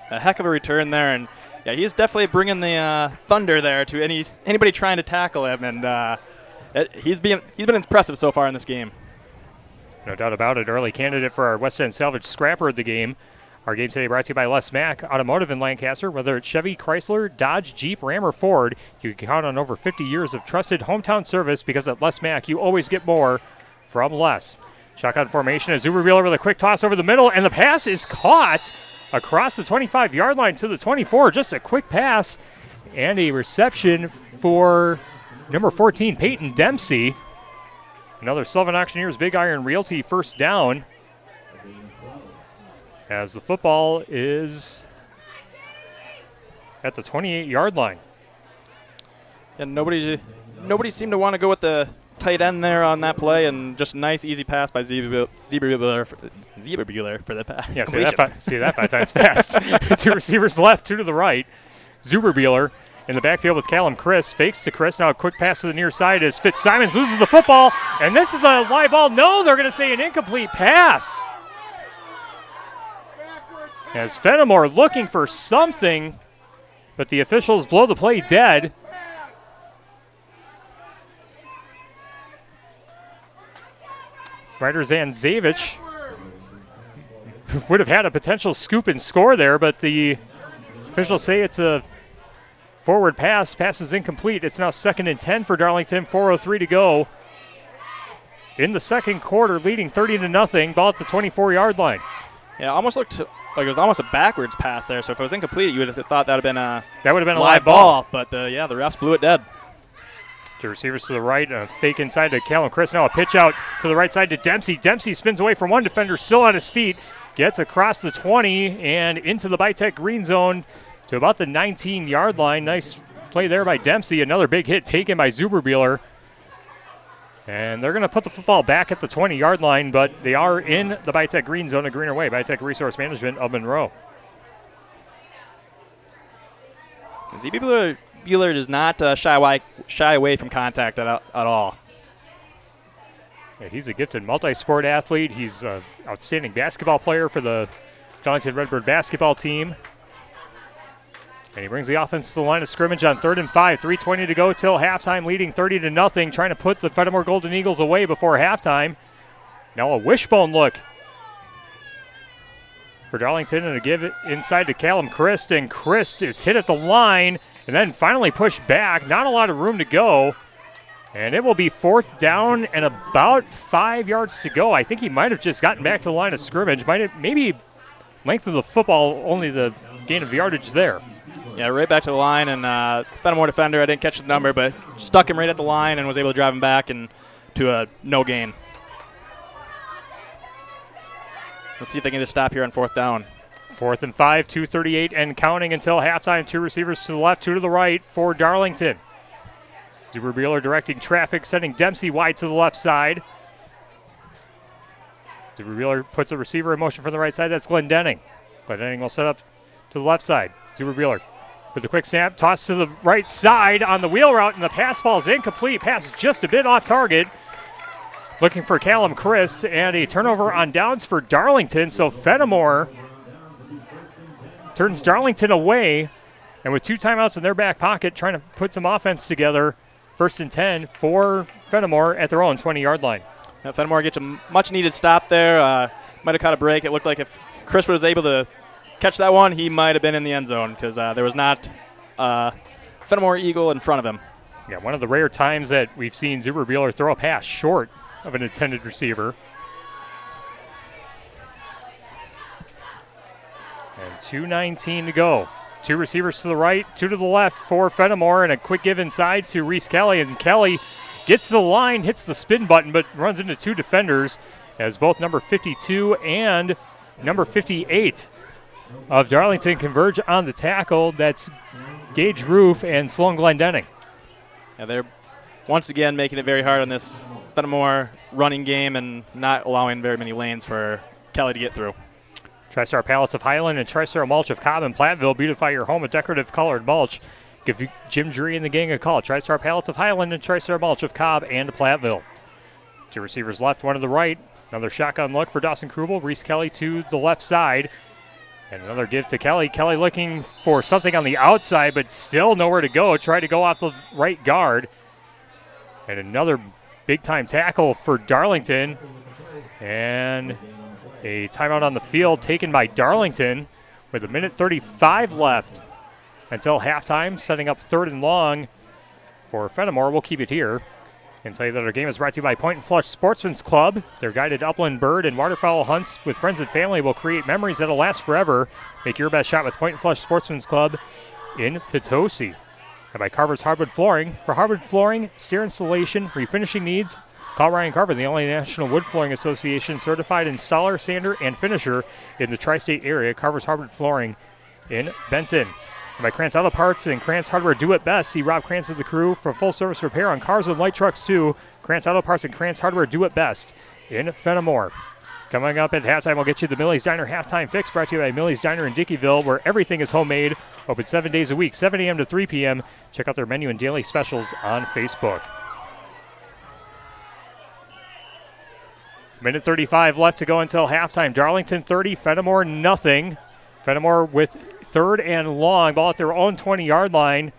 A heck of a return there, and yeah, he's definitely bringing the thunder there to anybody trying to tackle him, and he's been impressive so far in this game. No doubt about it. Early candidate for our West End Salvage Scrapper of the game. Our game today brought to you by Les Mack Automotive in Lancaster. Whether it's Chevy, Chrysler, Dodge, Jeep, Ram, or Ford, you can count on over 50 years of trusted hometown service, because at Les Mack you always get more from less. Shotgun formation as Zuberbuehler with a quick toss over the middle, and the pass is caught across the 25-yard line to the 24. Just a quick pass and a reception for number 14, Peyton Dempsey. Another Sullivan Auctioneers Big Iron Realty 1st down, as the football is at the 28-yard line. And nobody seemed to want to go with the tight end there on that play, and just a nice, easy pass by Zuberbuehler for the pass. Yeah, see that 5 times fast. 2 receivers left, 2 to the right. Zuberbuehler in the backfield with Callum Christ. Fakes to Christ. Now a quick pass to the near side as Fitzsimons loses the football, and this is a live ball. No, they're going to say an incomplete pass. As Fennimore looking for something, but the officials blow the play dead. Ryder Zanzevich would have had a potential scoop and score there, but the officials say it's a forward pass. Pass is incomplete. It's now 2nd and 10 for Darlington. 4:03 to go in the second quarter, leading 30-0. Ball at the 24-yard line. Yeah, almost looked like it was almost a backwards pass there. So if it was incomplete, you would have thought that would have been a live ball. But the refs blew it dead. The receivers to the right, a fake inside to Callum Chris. Now a pitch out to the right side to Dempsey. Dempsey spins away from one defender, still on his feet. Gets across the 20 and into the Bitech green zone to about the 19-yard line. Nice play there by Dempsey. Another big hit taken by Zuberbuehler. And they're going to put the football back at the 20-yard line, but they are in the Bitech green zone, a greener way. Bitech Resource Management of Monroe. Buehler does not shy away from contact at all. Yeah, he's a gifted multi-sport athlete. He's an outstanding basketball player for the Darlington Redbird basketball team. And he brings the offense to the line of scrimmage on 3rd and 5. 3:20 to go till halftime, leading 30-0, trying to put the Fennimore Golden Eagles away before halftime. Now a wishbone look for Darlington, and a give it inside to Callum Christ, and Christ is hit at the line and then finally pushed back. Not a lot of room to go, and it will be 4th down and about 5 yards to go. I think he might have just gotten back to the line of scrimmage. Maybe length of the football, only the gain of yardage there. Yeah, right back to the line, and Fennimore defender, I didn't catch the number, but stuck him right at the line and was able to drive him back and to a no gain. Let's see if they can just stop here on 4th down. 4th and 5, 2:38 and counting until halftime. 2 receivers to the left, 2 to the right for Darlington. Zuberbuehler directing traffic, sending Dempsey wide to the left side. Zuberbuehler puts a receiver in motion from the right side. That's Glendenning. Glendenning will set up to the left side. Zuberbuehler with the quick snap, toss to the right side on the wheel route, and the pass falls incomplete. Pass just a bit off target. Looking for Callum Christ, and a turnover on downs for Darlington. So Fennimore turns Darlington away, and with 2 timeouts in their back pocket, trying to put some offense together. 1st and 10 for Fennimore at their own 20-yard line. Now Fennimore gets a much-needed stop there. Might have caught a break. It looked like if Chris was able to catch that one, he might have been in the end zone because there was not Fennimore Eagle in front of him. Yeah, one of the rare times that we've seen Zuberbuehler throw a pass short of an intended receiver. And 2:19 to go. 2 receivers to the right, 2 to the left for Fennimore, and a quick give inside to Reese Kelly. And Kelly gets to the line, hits the spin button, but runs into 2 defenders as both number 52 and number 58 of Darlington converge on the tackle. That's Gage Roof and Sloan Glendenning. Yeah, they're once again making it very hard on this Fennimore running game and not allowing very many lanes for Kelly to get through. TriStar Pallets of Highland and TriStar Mulch of Cobb and Platteville. Beautify your home with decorative colored mulch. Give Jim Drury and the gang a call. TriStar Pallets of Highland and TriStar Mulch of Cobb and Platteville. 2 receivers left, 1 to the right. Another shotgun look for Dawson Krubel. Reese Kelly to the left side. And another give to Kelly. Kelly looking for something on the outside, but still nowhere to go. Tried to go off the right guard. And another big-time tackle for Darlington. And a timeout on the field taken by Darlington with 1:35 left until halftime, setting up 3rd and long for Fennimore. We'll keep it here and tell you that our game is brought to you by Point and Flush Sportsman's Club. Their guided upland bird and waterfowl hunts with friends and family will create memories that'll last forever. Make your best shot with Point and Flush Sportsman's Club in Potosi. And by Carver's Hardwood Flooring. For hardwood flooring, stair installation, refinishing needs, call Ryan Carver, the only National Wood Flooring Association certified installer, sander, and finisher in the tri-state area. Carver's Hardwood Flooring in Benton. And by Krantz Auto Parts and Krantz Hardware Do It Best. See Rob Krantz and the crew for full-service repair on cars and light trucks, too. Krantz Auto Parts and Krantz Hardware Do It Best in Fennimore. Coming up at halftime, we'll get you the Millie's Diner Halftime Fix, brought to you by Millie's Diner in Dickeyville, where everything is homemade. Open 7 days a week, 7 a.m. to 3 p.m. Check out their menu and daily specials on Facebook. 1:35 left to go until halftime. Darlington 30, Fennimore nothing. Fennimore with 3rd and long. Ball at their own 20-yard line.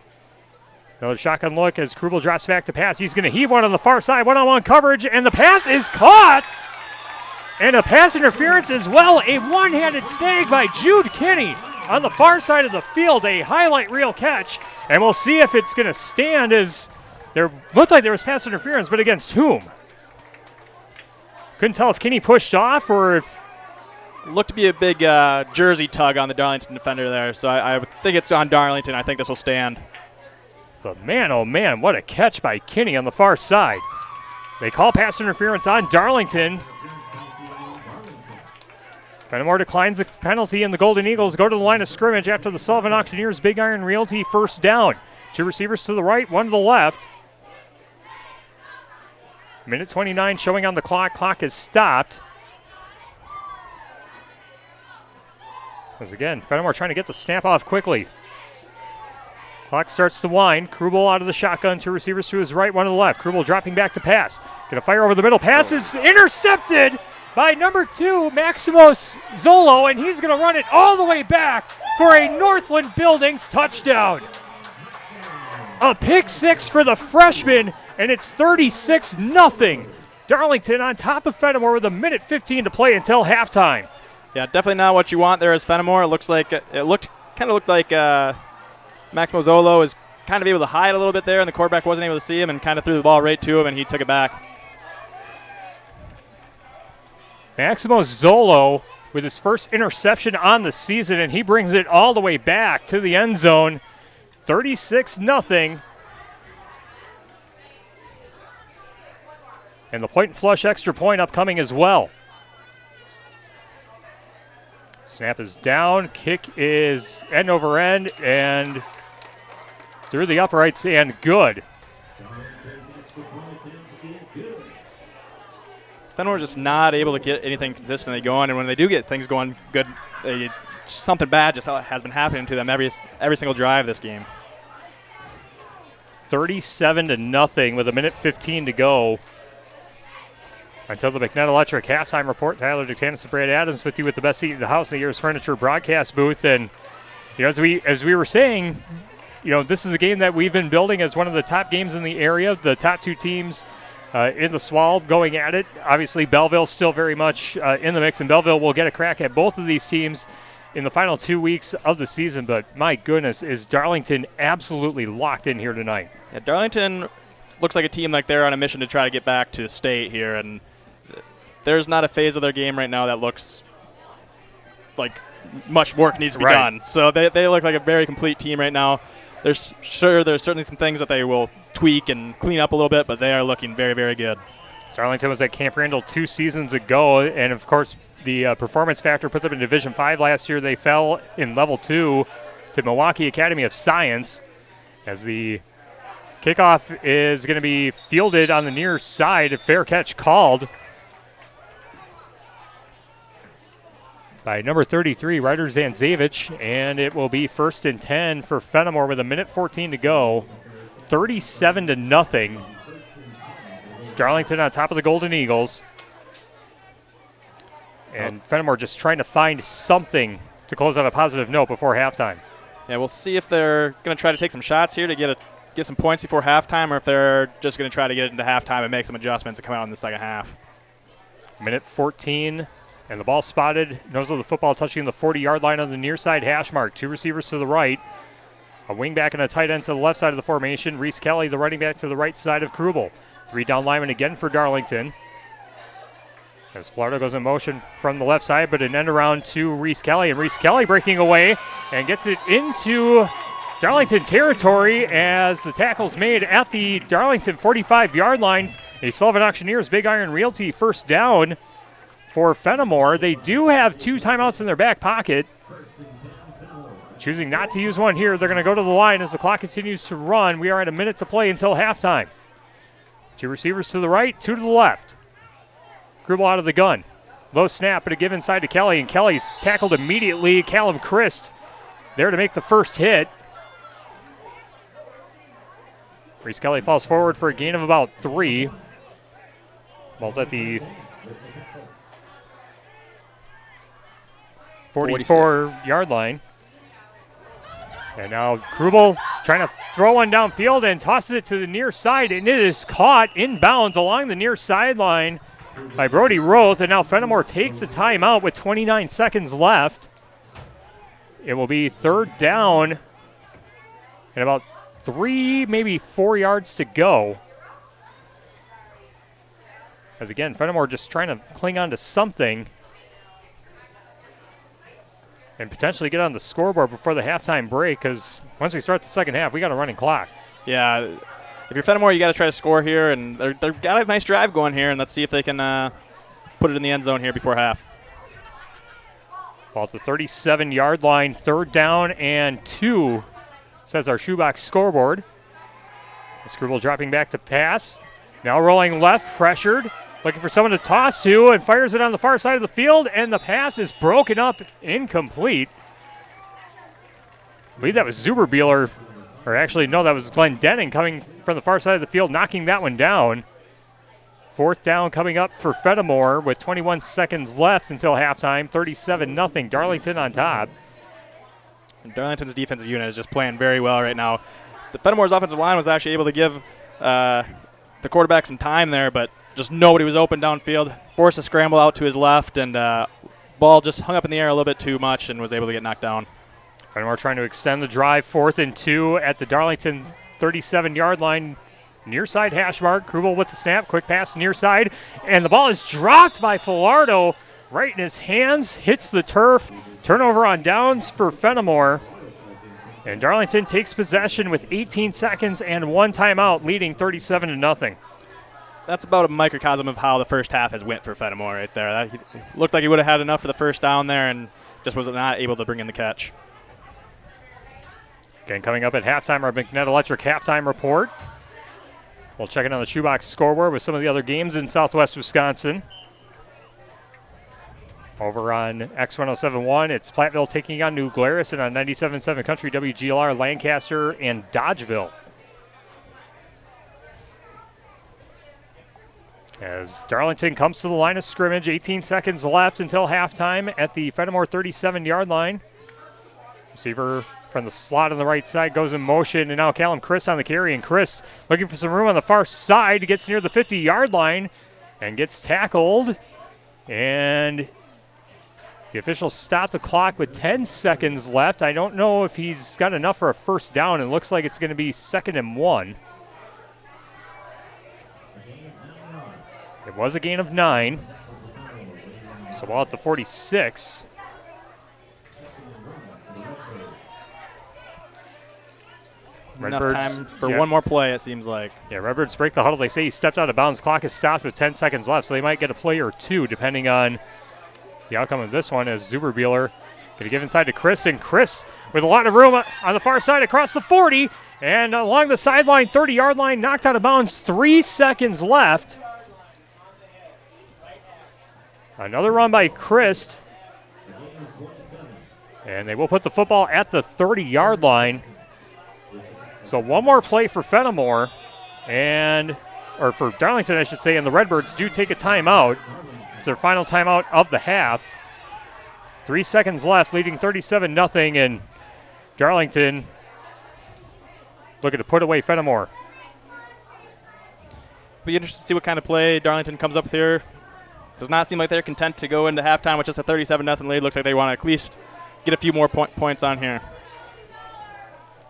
Another shotgun look as Krubel drops back to pass. He's going to heave one on the far side. One-on-one coverage, and the pass is caught And a pass interference as well. A one-handed snag by Jude Kinney on the far side of the field. A highlight reel catch. And we'll see if it's going to stand, as there looked like there was pass interference, but against whom? Couldn't tell if Kinney pushed off or if... Looked to be a big jersey tug on the Darlington defender there, so I think it's on Darlington. I think this will stand. But man, oh man, what a catch by Kinney on the far side. They call pass interference on Darlington. Fennimore declines the penalty, and the Golden Eagles go to the line of scrimmage after the Sullivan Auctioneers Big Iron Realty first down. 2 receivers to the right, 1 to the left. Minute 29 showing on the clock. Clock is stopped. As again, Fennimore trying to get the snap off quickly. Clock starts to wind. Krubel out of the shotgun. 2 receivers to his right, 1 to the left. Krubel dropping back to pass. Gonna fire over the middle. Pass is intercepted by number 2, Maximos Zolo, and he's going to run it all the way back for a Northland Buildings touchdown. A pick 6 for the freshman, and it's 36-0. Darlington on top of Fennimore with 1:15 to play until halftime. Yeah, definitely not what you want there as Fennimore. It looked like Maximo Zolo is kind of able to hide a little bit there, and the quarterback wasn't able to see him and kind of threw the ball right to him, and he took it back. Maximo Zolo with his first interception on the season, and he brings it all the way back to the end zone. 36-0. And the point and flush extra point upcoming as well. Snap is down. Kick is end over end and through the uprights and good. Fennimore's just not able to get anything consistently going, and when they do get things going good, something bad just has been happening to them every single drive this game. 37-0 with 1:15 to go. Until the McNett Electric halftime report, Tyler Dictanis and Brad Adams with you with the best seat in the house in the Year's Furniture broadcast booth. And as we were saying, this is a game that we've been building as one of the top games in the area. The top 2 teams in the SWAL going at it. Obviously, Belleville's still very much in the mix, and Belleville will get a crack at both of these teams in the final 2 weeks of the season. But my goodness, is Darlington absolutely locked in here tonight? Yeah, Darlington looks like a team like they're on a mission to try to get back to the state here, and there's not a phase of their game right now that looks like much work needs to be done. So they look like a very complete team right now. There's certainly some things that they will tweak and clean up a little bit, but they are looking very, very good. Darlington was at Camp Randall 2 seasons ago, and of course the performance factor put them in Division 5 last year. They fell in Level 2 to Milwaukee Academy of Science, as the kickoff is going to be fielded on the near side. A fair catch called by number 33, Ryder Zanzevich, and it will be 1st and 10 for Fennimore with 1:14 to go. 37-0. Darlington on top of the Golden Eagles. And Fennimore just trying to find something to close on a positive note before halftime. Yeah, we'll see if they're going to try to take some shots here to get some points before halftime, or if they're just going to try to get it into halftime and make some adjustments to come out in the second half. 1:14. And the ball spotted, nose of the football touching the 40-yard line on the near side hash mark. 2 receivers to the right. A wing back and a tight end to the left side of the formation. Reese Kelly, the running back, to the right side of Krubel. 3 down linemen again for Darlington. As Florida goes in motion from the left side, but an end around to Reese Kelly. And Reese Kelly breaking away and gets it into Darlington territory as the tackle's made at the Darlington 45-yard line. A Sullivan Auctioneers Big Iron Realty first down for Fennimore. They do have 2 timeouts in their back pocket. Choosing not to use one here. They're going to go to the line as the clock continues to run. We are at 1 minute to play until halftime. 2 receivers to the right, 2 to the left. Krubel out of the gun. Low snap, but a give inside to Kelly, and Kelly's tackled immediately. Callum Christ there to make the first hit. Reese Kelly falls forward for a gain of about 3. Ball's at the 44-yard line. And now Krubel trying to throw one downfield and tosses it to the near side, and it is caught inbounds along the near sideline by Brody Roth, and now Fennimore takes a timeout with 29 seconds left. It will be third down and about 3, maybe 4 yards to go. As again, Fennimore just trying to cling on to something and potentially get on the scoreboard before the halftime break, because once we start the second half, we got a running clock. Yeah, if you're Fennimore, you got to try to score here, and they've got a nice drive going here, and let's see if they can put it in the end zone here before half. Ball at the 37-yard line, third down and 2, says our shoebox scoreboard. Scribble dropping back to pass. Now rolling left, pressured, looking for someone to toss to, and fires it on the far side of the field, and the pass is broken up, incomplete. I believe that was Zuberbieler, or actually, no, that was Glenn Denning coming from the far side of the field, knocking that one down. Fourth down coming up for Fennimore with 21 seconds left until halftime, 37-0, Darlington on top. And Darlington's defensive unit is just playing very well right now. The Fennimore's offensive line was actually able to give the quarterback some time there, but just nobody was open downfield. Forced a scramble out to his left, and ball just hung up in the air a little bit too much and was able to get knocked down. Fennimore trying to extend the drive, 4th and 2 at the Darlington 37-yard line. Near side hash mark. Krubel with the snap. Quick pass near side. And the ball is dropped by Filardo right in his hands. Hits the turf. Turnover on downs for Fennimore. And Darlington takes possession with 18 seconds and 1 timeout, leading 37-0. That's about a microcosm of how the first half has went for Fennimore right there. That looked like he would have had enough for the first down there and just was not able to bring in the catch. Again, coming up at halftime, our McNett Electric halftime report. We'll check in on the shoebox scoreboard with some of the other games in Southwest Wisconsin. Over on X1071, it's Platteville taking on New Glarus, and on 97.7 Country WGLR, Lancaster and Dodgeville. As Darlington comes to the line of scrimmage, 18 seconds left until halftime at the Fennimore 37-yard line. Receiver from the slot on the right side goes in motion, and now Callum Christ on the carry, and Christ looking for some room on the far side, gets near the 50-yard line and gets tackled, and the officials stop the clock with 10 seconds left. I don't know if he's got enough for a first down. It looks like it's going to be 2nd and 1. It was a gain of 9. So ball at the 46. Enough time for one more play, it seems like. Yeah, Redbirds break the huddle. They say he stepped out of bounds. Clock is stopped with 10 seconds left, so they might get a play or two depending on the outcome of this one, as Zuberbieler going to give inside to Chris, and Chris with a lot of room on the far side across the 40, and along the sideline, 30-yard line, knocked out of bounds, 3 seconds left. Another run by Christ, and they will put the football at the 30-yard line. So one more play for Fennimore, or for Darlington, I should say, and the Redbirds do take a timeout. It's their final timeout of the half. 3 seconds left, leading 37-0, and Darlington looking to put away Fennimore. Be interested to see what kind of play Darlington comes up with here. Does not seem like they're content to go into halftime with just a 37-0 lead. Looks like they want to at least get a few more points on here.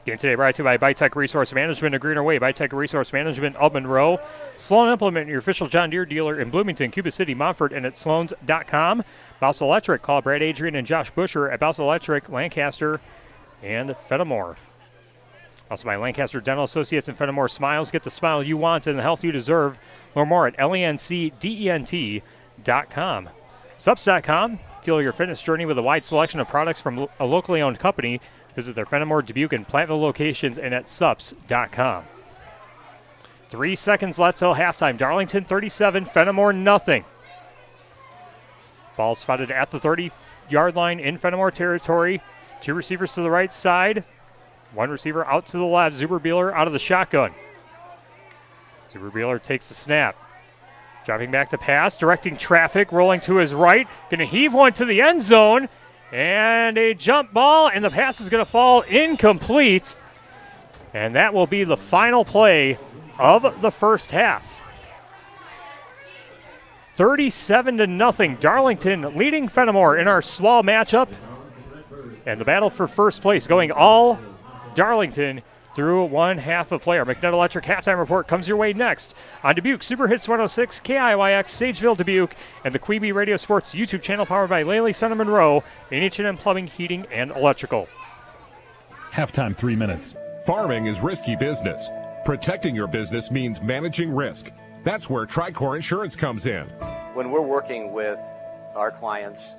Game today brought to you by Bytech Resource Management, a greener way. Bytech Resource Management of Monroe. Sloan Implement, your official John Deere dealer in Bloomington, Cuba City, Montfort, and at sloans.com. Bouse Electric, call Brad Adrian and Josh Busher at Bouse Electric, Lancaster, and Fennimore. Also by Lancaster Dental Associates and Fennimore Smiles. Get the smile you want and the health you deserve. Learn more at lencdent.com. Subs.com, fuel your fitness journey with a wide selection of products from a locally owned company. Visit their Fennimore, Dubuque, and Platteville locations and at sups.com. 3 seconds left till halftime. Darlington 37, Fennimore nothing. Ball spotted at the 30-yard line in Fennimore territory. 2 receivers to the right side. 1 receiver out to the left. Zuberbieler out of the shotgun. Zuberbieler takes the snap. Dropping back to pass, directing traffic, rolling to his right. Going to heave one to the end zone. And a jump ball, and the pass is going to fall incomplete. And that will be the final play of the first half. 37-0. Darlington leading Fennimore in our SWAL matchup. And the battle for first place going all Darlington through one half of play. Our McNutt Electric halftime report comes your way next on Dubuque Super Hits 106, KIYX, Sageville, Dubuque, and the Quebe Radio Sports YouTube channel powered by Laley Center Monroe, H&M Plumbing, Heating, and Electrical. Halftime, 3 minutes. Farming is risky business. Protecting your business means managing risk. That's where Tricor Insurance comes in. When we're working with our clients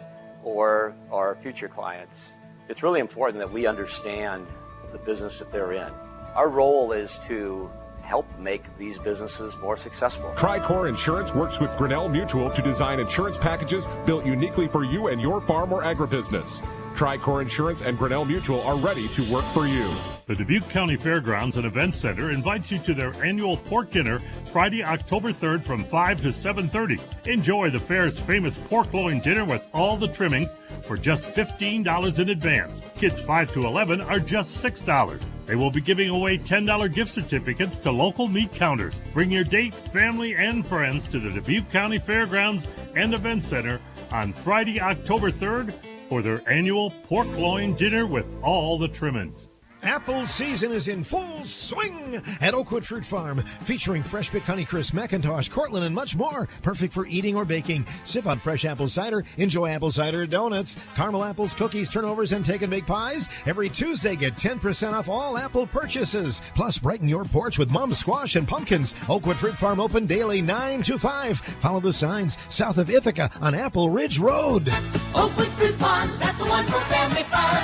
or our future clients, it's really important that we understand the business that they're in. Our role is to help make these businesses more successful. Tricor Insurance works with Grinnell Mutual to design insurance packages built uniquely for you and your farm or agribusiness. Tricor Insurance and Grinnell Mutual are ready to work for you. The Dubuque County Fairgrounds and Events Center invites you to their annual pork dinner Friday, October 3rd from 5 to 7:30. Enjoy the fair's famous pork loin dinner with all the trimmings for just $15 in advance. Kids 5 to 11 are just $6. They will be giving away $10 gift certificates to local meat counters. Bring your date, family, and friends to the Dubuque County Fairgrounds and Events Center on Friday, October 3rd for their annual pork loin dinner with all the trimmings. Apple season is in full swing at Oakwood Fruit Farm, featuring fresh pick Honeycrisp, McIntosh, Cortland, and much more. Perfect for eating or baking. Sip on fresh apple cider. Enjoy apple cider donuts, caramel apples, cookies, turnovers, and take and bake pies. Every Tuesday, get 10% off all apple purchases. Plus, brighten your porch with mum squash and pumpkins. Oakwood Fruit Farm open daily 9 to 5. Follow the signs south of Ithaca on Apple Ridge Road. Oakwood Fruit Farms, that's the one for family fun.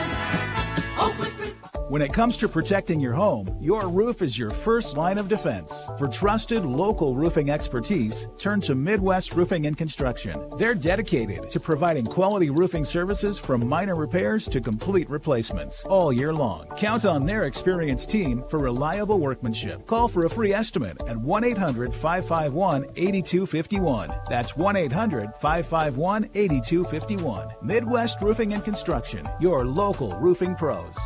Oakwood Fruit. When it comes to protecting your home, your roof is your first line of defense. For trusted local roofing expertise, turn to Midwest Roofing and Construction. They're dedicated to providing quality roofing services from minor repairs to complete replacements all year long. Count on their experienced team for reliable workmanship. Call for a free estimate at 1-800-551-8251. That's 1-800-551-8251. Midwest Roofing and Construction, your local roofing pros.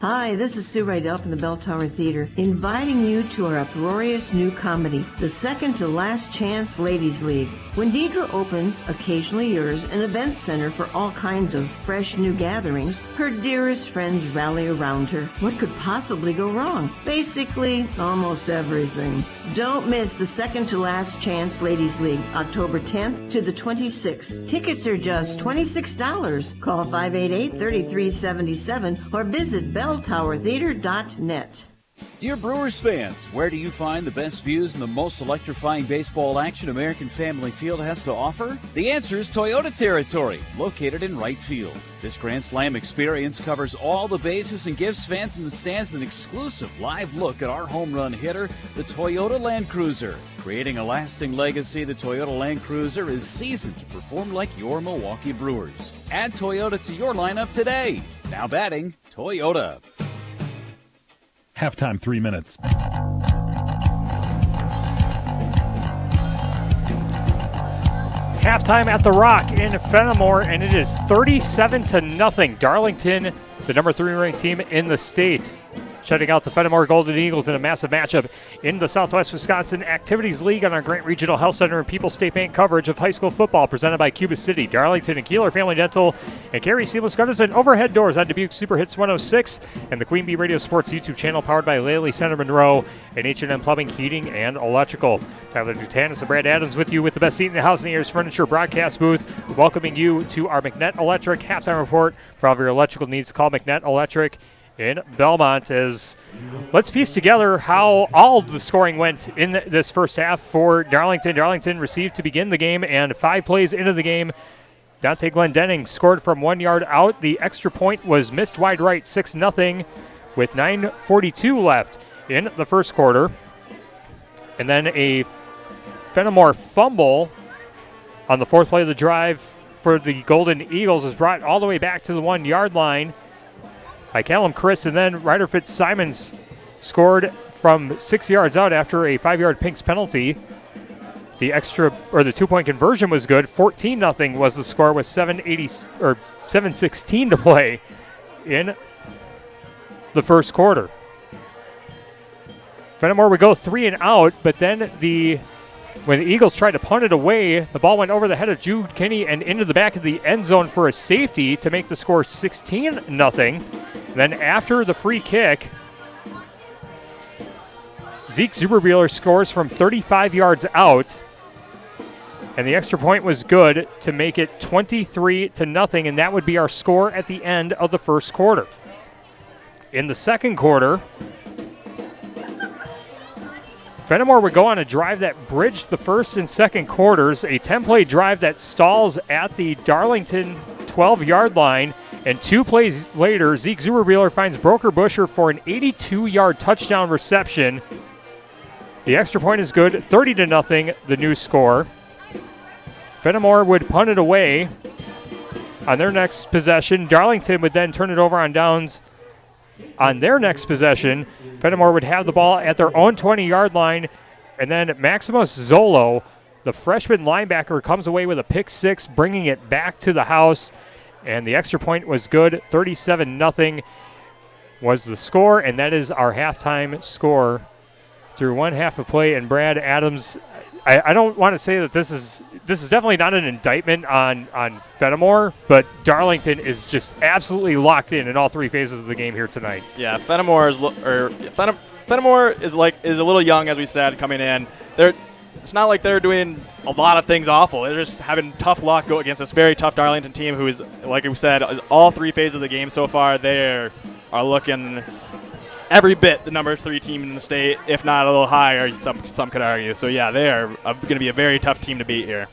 Hi, this is Sue Rydell from the Bell Tower Theater, inviting you to our uproarious new comedy, The Second to Last Chance Ladies League. When Deidre opens Occasionally Yours, an event center for all kinds of fresh new gatherings, her dearest friends rally around her. What could possibly go wrong? Basically, almost everything. Don't miss The Second to Last Chance Ladies League, October 10th to the 26th. Tickets are just $26. Call 588-3377 or visit belltowertheater.net. Dear Brewers fans, where do you find the best views and the most electrifying baseball action American Family Field has to offer? The answer is Toyota Territory, located in right field. This Grand Slam experience covers all the bases and gives fans in the stands an exclusive live look at our home run hitter, the Toyota Land Cruiser. Creating a lasting legacy, the Toyota Land Cruiser is seasoned to perform like your Milwaukee Brewers. Add Toyota to your lineup today. Now batting, Toyota. Halftime, 3 minutes. Halftime at the Rock in Fennimore, and it is 37-0. Darlington, the number 3 ranked team in the state, shutting out the Fennimore Golden Eagles in a massive matchup in the Southwest Wisconsin Activities League on our Grant Regional Health Center and People's State Bank coverage of high school football presented by Cuba City, Darlington, and Kieler Family Dental, and Carey Seamless Gutters and Overhead Doors on Dubuque Super Hits 106, and the Queen Bee Radio Sports YouTube channel powered by Laley Center Monroe, and H&M Plumbing, Heating, and Electrical. Tyler Dutanis and Brad Adams with you with the best seat in the house in the Ears Furniture broadcast booth, welcoming you to our McNutt Electric halftime report. For all of your electrical needs, call McNutt Electric in Belmont. As let's piece together how all the scoring went in this first half for Darlington. Darlington received to begin the game, and 5 plays into the game, Dante Glendenning scored from 1 yard out. The extra point was missed wide right, 6-0, with 9:42 left in the first quarter. And then a Fennimore fumble on the 4th play of the drive for the Golden Eagles is brought all the way back to the 1 yard line by Callum Chris, and then Ryder Fitzsimons scored from 6 yards out after a 5-yard Pinks penalty. The 2-point conversion was good. 14-0 was the score with 7:16 to play in the first quarter. Fennimore would go 3 and out, but then the when the Eagles tried to punt it away, the ball went over the head of Jude Kinney and into the back of the end zone for a safety to make the score 16-0. Then after the free kick, Zeke Zuberbuehler scores from 35 yards out, and the extra point was good to make it 23-0, and that would be our score at the end of the first quarter. In the second quarter, Fennimore would go on a drive that bridged the first and second quarters, a 10-play drive that stalls at the Darlington 12-yard line, and 2 plays later, Zeke Zuberbuehler finds Broker Busher for an 82-yard touchdown reception. The extra point is good, 30-0, the new score. Fennimore would punt it away on their next possession. Darlington would then turn it over on downs on their next possession. Fennimore would have the ball at their own 20-yard line, and then Maximus Zolo, the freshman linebacker, comes away with a pick six, bringing it back to the house, and the extra point was good. 37-0 was the score, and that is our halftime score through one half of play. And Brad Adams, I don't want to say that this is definitely not an indictment on Fennimore, but Darlington is just absolutely locked in all 3 phases of the game here tonight. Yeah, Fennimore is a little young, as we said, coming in. It's not like they're doing a lot of things awful. They're just having tough luck go against this very tough Darlington team, who is, like we said, all 3 phases of the game so far. They are looking every bit the number 3 team in the state, if not a little higher, some could argue. So, yeah, they are going to be a very tough team to beat here.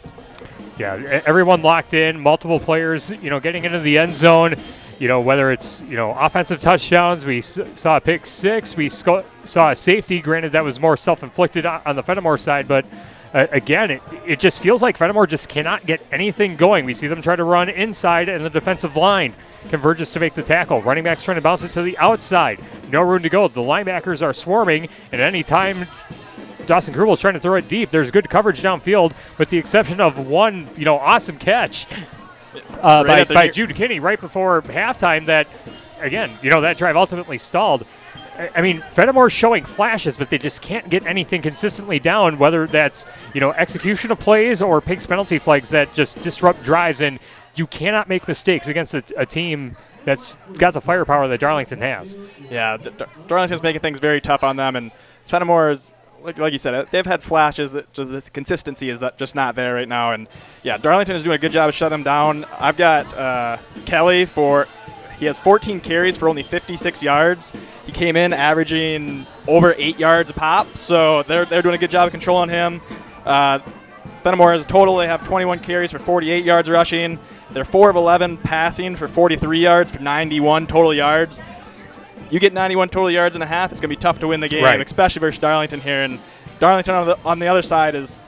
Yeah, everyone locked in, multiple players, getting into the end zone, whether it's, offensive touchdowns. We saw a pick six. We saw a safety. Granted, that was more self-inflicted on the Fennimore side, but again, it just feels like Fennimore just cannot get anything going. We see them try to run inside, and the defensive line converges to make the tackle. Running backs trying to bounce it to the outside. No room to go. The linebackers are swarming, and any time Dawson Krubel is trying to throw it deep, there's good coverage downfield, with the exception of one, awesome catch by Jude Kinney right before halftime that, again, that drive ultimately stalled. I mean, Fennimore's showing flashes, but they just can't get anything consistently down, whether that's, execution of plays or Pink's penalty flags that just disrupt drives, and you cannot make mistakes against a team that's got the firepower that Darlington has. Yeah, Darlington's making things very tough on them, and Fennimore is, like you said, they've had flashes. This consistency is just not there right now, and yeah, Darlington is doing a good job of shutting them down. I've got Kelly he has 14 carries for only 56 yards. He came in averaging over 8 yards a pop, so they're doing a good job of controlling him. Fennimore as a total, they have 21 carries for 48 yards rushing. They're 4 of 11 passing for 43 yards for 91 total yards. You get 91 total yards and a half, it's going to be tough to win the game, right, especially versus Darlington here. And Darlington on the other side is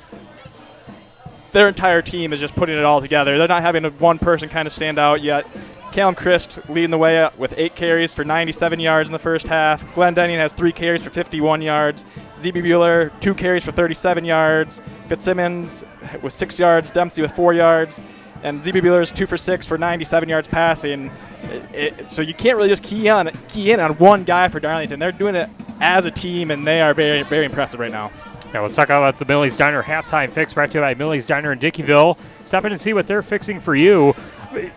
their entire team is just putting it all together. They're not having one person kind of stand out yet. Callum Christ leading the way with 8 carries for 97 yards in the first half. Glenn Denning has 3 carries for 51 yards. Z.B. Bueller, 2 carries for 37 yards. Fitzsimmons with 6 yards. Dempsey with 4 yards. And Z.B. Bueller is 2 for 6 for 97 yards passing. So you can't really just key in on one guy for Darlington. They're doing it as a team, and they are very, very impressive right now. Now let's talk about the Millie's Diner halftime fix, brought to you by Millie's Diner in Dickeyville. Stop in and see what they're fixing for you.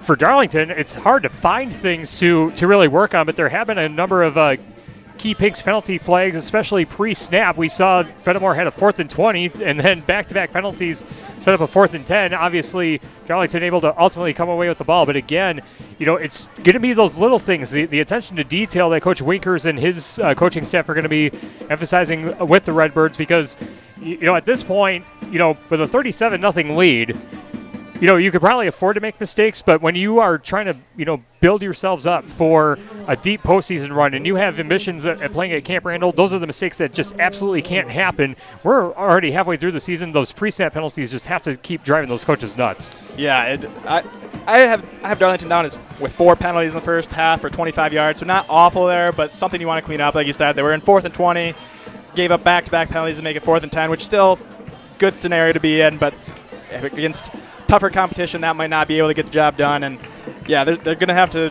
For Darlington, it's hard to find things to really work on, but there have been a number of key Pink's penalty flags, especially pre-snap. We saw Fennimore had a 4th and 20, and then back-to-back penalties set up a 4th and 10. Obviously, Darlington able to ultimately come away with the ball, but again, it's going to be those little things, the attention to detail that Coach Winkers and his coaching staff are going to be emphasizing with the Redbirds, because at this point, with a 37-0 lead, you could probably afford to make mistakes, but when you are trying to, build yourselves up for a deep postseason run and you have ambitions at playing at Camp Randall, those are the mistakes that just absolutely can't happen. We're already halfway through the season. Those pre-snap penalties just have to keep driving those coaches nuts. Yeah, I have Darlington down with 4 penalties in the first half for 25 yards, so not awful there, but something you want to clean up. Like you said, they were in 4th and 20, gave up back-to-back penalties to make it 4th and 10, which is still good scenario to be in, but against tougher competition, that might not be able to get the job done. And yeah, they're going to have to,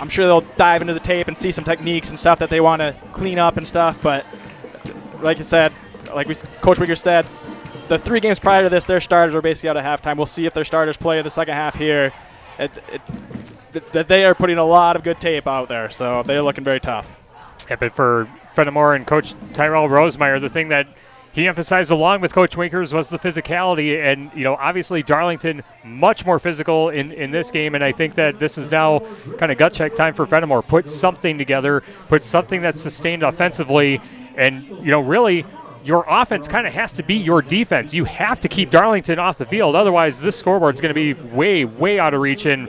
I'm sure they'll dive into the tape and see some techniques and stuff that they want to clean up and stuff. But like you said, Coach Wigger said, the 3 games prior to this, their starters were basically out at halftime. We'll see if their starters play in the second half here. That they are putting a lot of good tape out there, so they're looking very tough. Yeah, but for Fennimore and Coach Tyrell Rosemeyer, the thing that he emphasized along with Coach Winkers was the physicality, and obviously Darlington much more physical in this game, and I think that this is now kind of gut check time for Fennimore. Put something together, put something that's sustained offensively, and really your offense kind of has to be your defense. You have to keep Darlington off the field, otherwise this scoreboard is going to be way, way out of reach and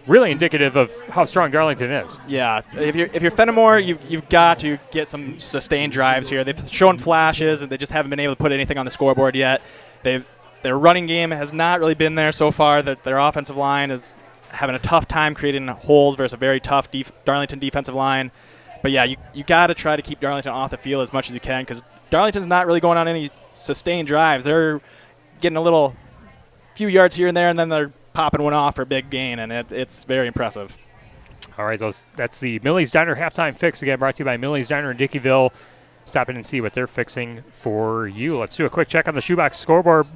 really indicative of how strong Darlington is. Yeah, if you're Fennimore, you've got to get some sustained drives here. They've shown flashes, and they just haven't been able to put anything on the scoreboard yet. Their running game has not really been there so far. Their offensive line is having a tough time creating holes versus a very tough Darlington defensive line. But yeah, you got to try to keep Darlington off the field as much as you can, because Darlington's not really going on any sustained drives. They're getting a little few yards here and there, and then they're popping one off for a big gain, and it's very impressive. All right, that's the Millie's Diner halftime fix, again brought to you by Millie's Diner in Dickeyville. Stop in and see what they're fixing for you. Let's do a quick check on the Shoebox scoreboard.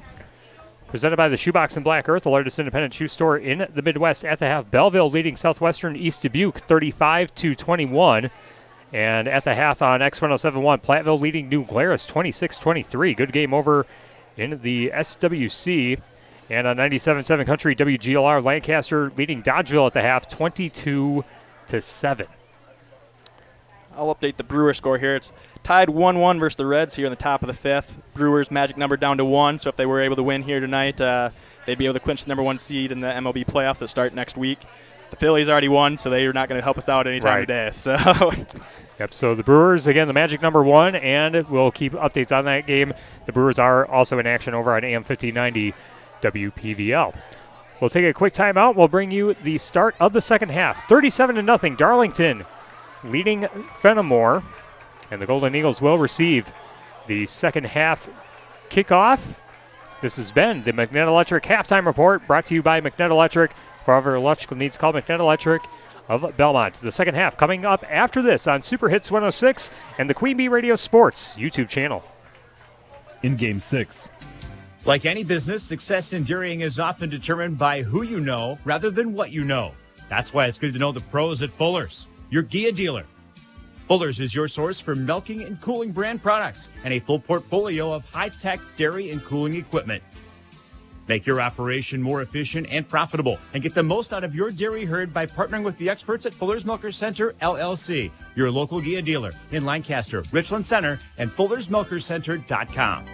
Presented by the Shoebox in Black Earth, the largest independent shoe store in the Midwest. At the half, Belleville leading Southwestern East Dubuque 35-21. And at the half on X1071, Platteville leading New Glarus 26-23. Good game over in the SWC. And on 97.7 Country, WGLR, Lancaster leading Dodgeville at the half 22-7. I'll update the Brewer score here. It's tied 1-1 versus the Reds here in the top of the 5th. Brewers' magic number down to 1, so if they were able to win here tonight, they'd be able to clinch the number 1 seed in the MLB playoffs that start next week. The Phillies already won, so they're not going to help us out anytime today. So, yep. So the Brewers, again, the magic number 1, and we'll keep updates on that game. The Brewers are also in action over on AM 1590 WPVL. We'll take a quick timeout. We'll bring you the start of the second half. 37-0, Darlington leading Fennimore, and the Golden Eagles will receive the second half kickoff. This has been the McNett Electric Halftime Report, brought to you by McNett Electric. For all your electrical needs, call McNett Electric of Belmont. The second half coming up after this on Super Hits 106 and the Queen Bee Radio Sports YouTube channel. In Game 6. Like any business, success in dairying is often determined by who you know rather than what you know. That's why it's good to know the pros at Fuller's, your Gia dealer. Fuller's is your source for milking and cooling brand products and a full portfolio of high-tech dairy and cooling equipment. Make your operation more efficient and profitable and get the most out of your dairy herd by partnering with the experts at Fuller's Milker Center, LLC, your local Gia dealer in Lancaster, Richland Center, and FullersMilkerCenter.com.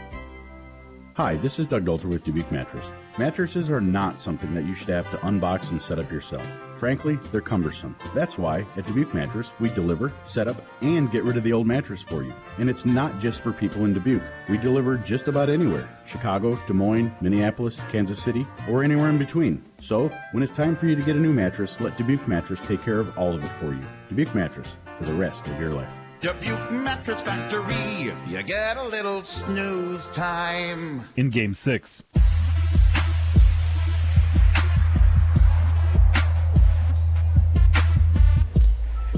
Hi, this is Doug Dolter with Dubuque Mattress. Mattresses are not something that you should have to unbox and set up yourself. Frankly, they're cumbersome. That's why at Dubuque Mattress, we deliver, set up, and get rid of the old mattress for you. And it's not just for people in Dubuque. We deliver just about anywhere. Chicago, Des Moines, Minneapolis, Kansas City, or anywhere in between. So, when it's time for you to get a new mattress, let Dubuque Mattress take care of all of it for you. Dubuque Mattress, for the rest of your life. Dubuque Mattress Factory, you get a little snooze time. In Game 6.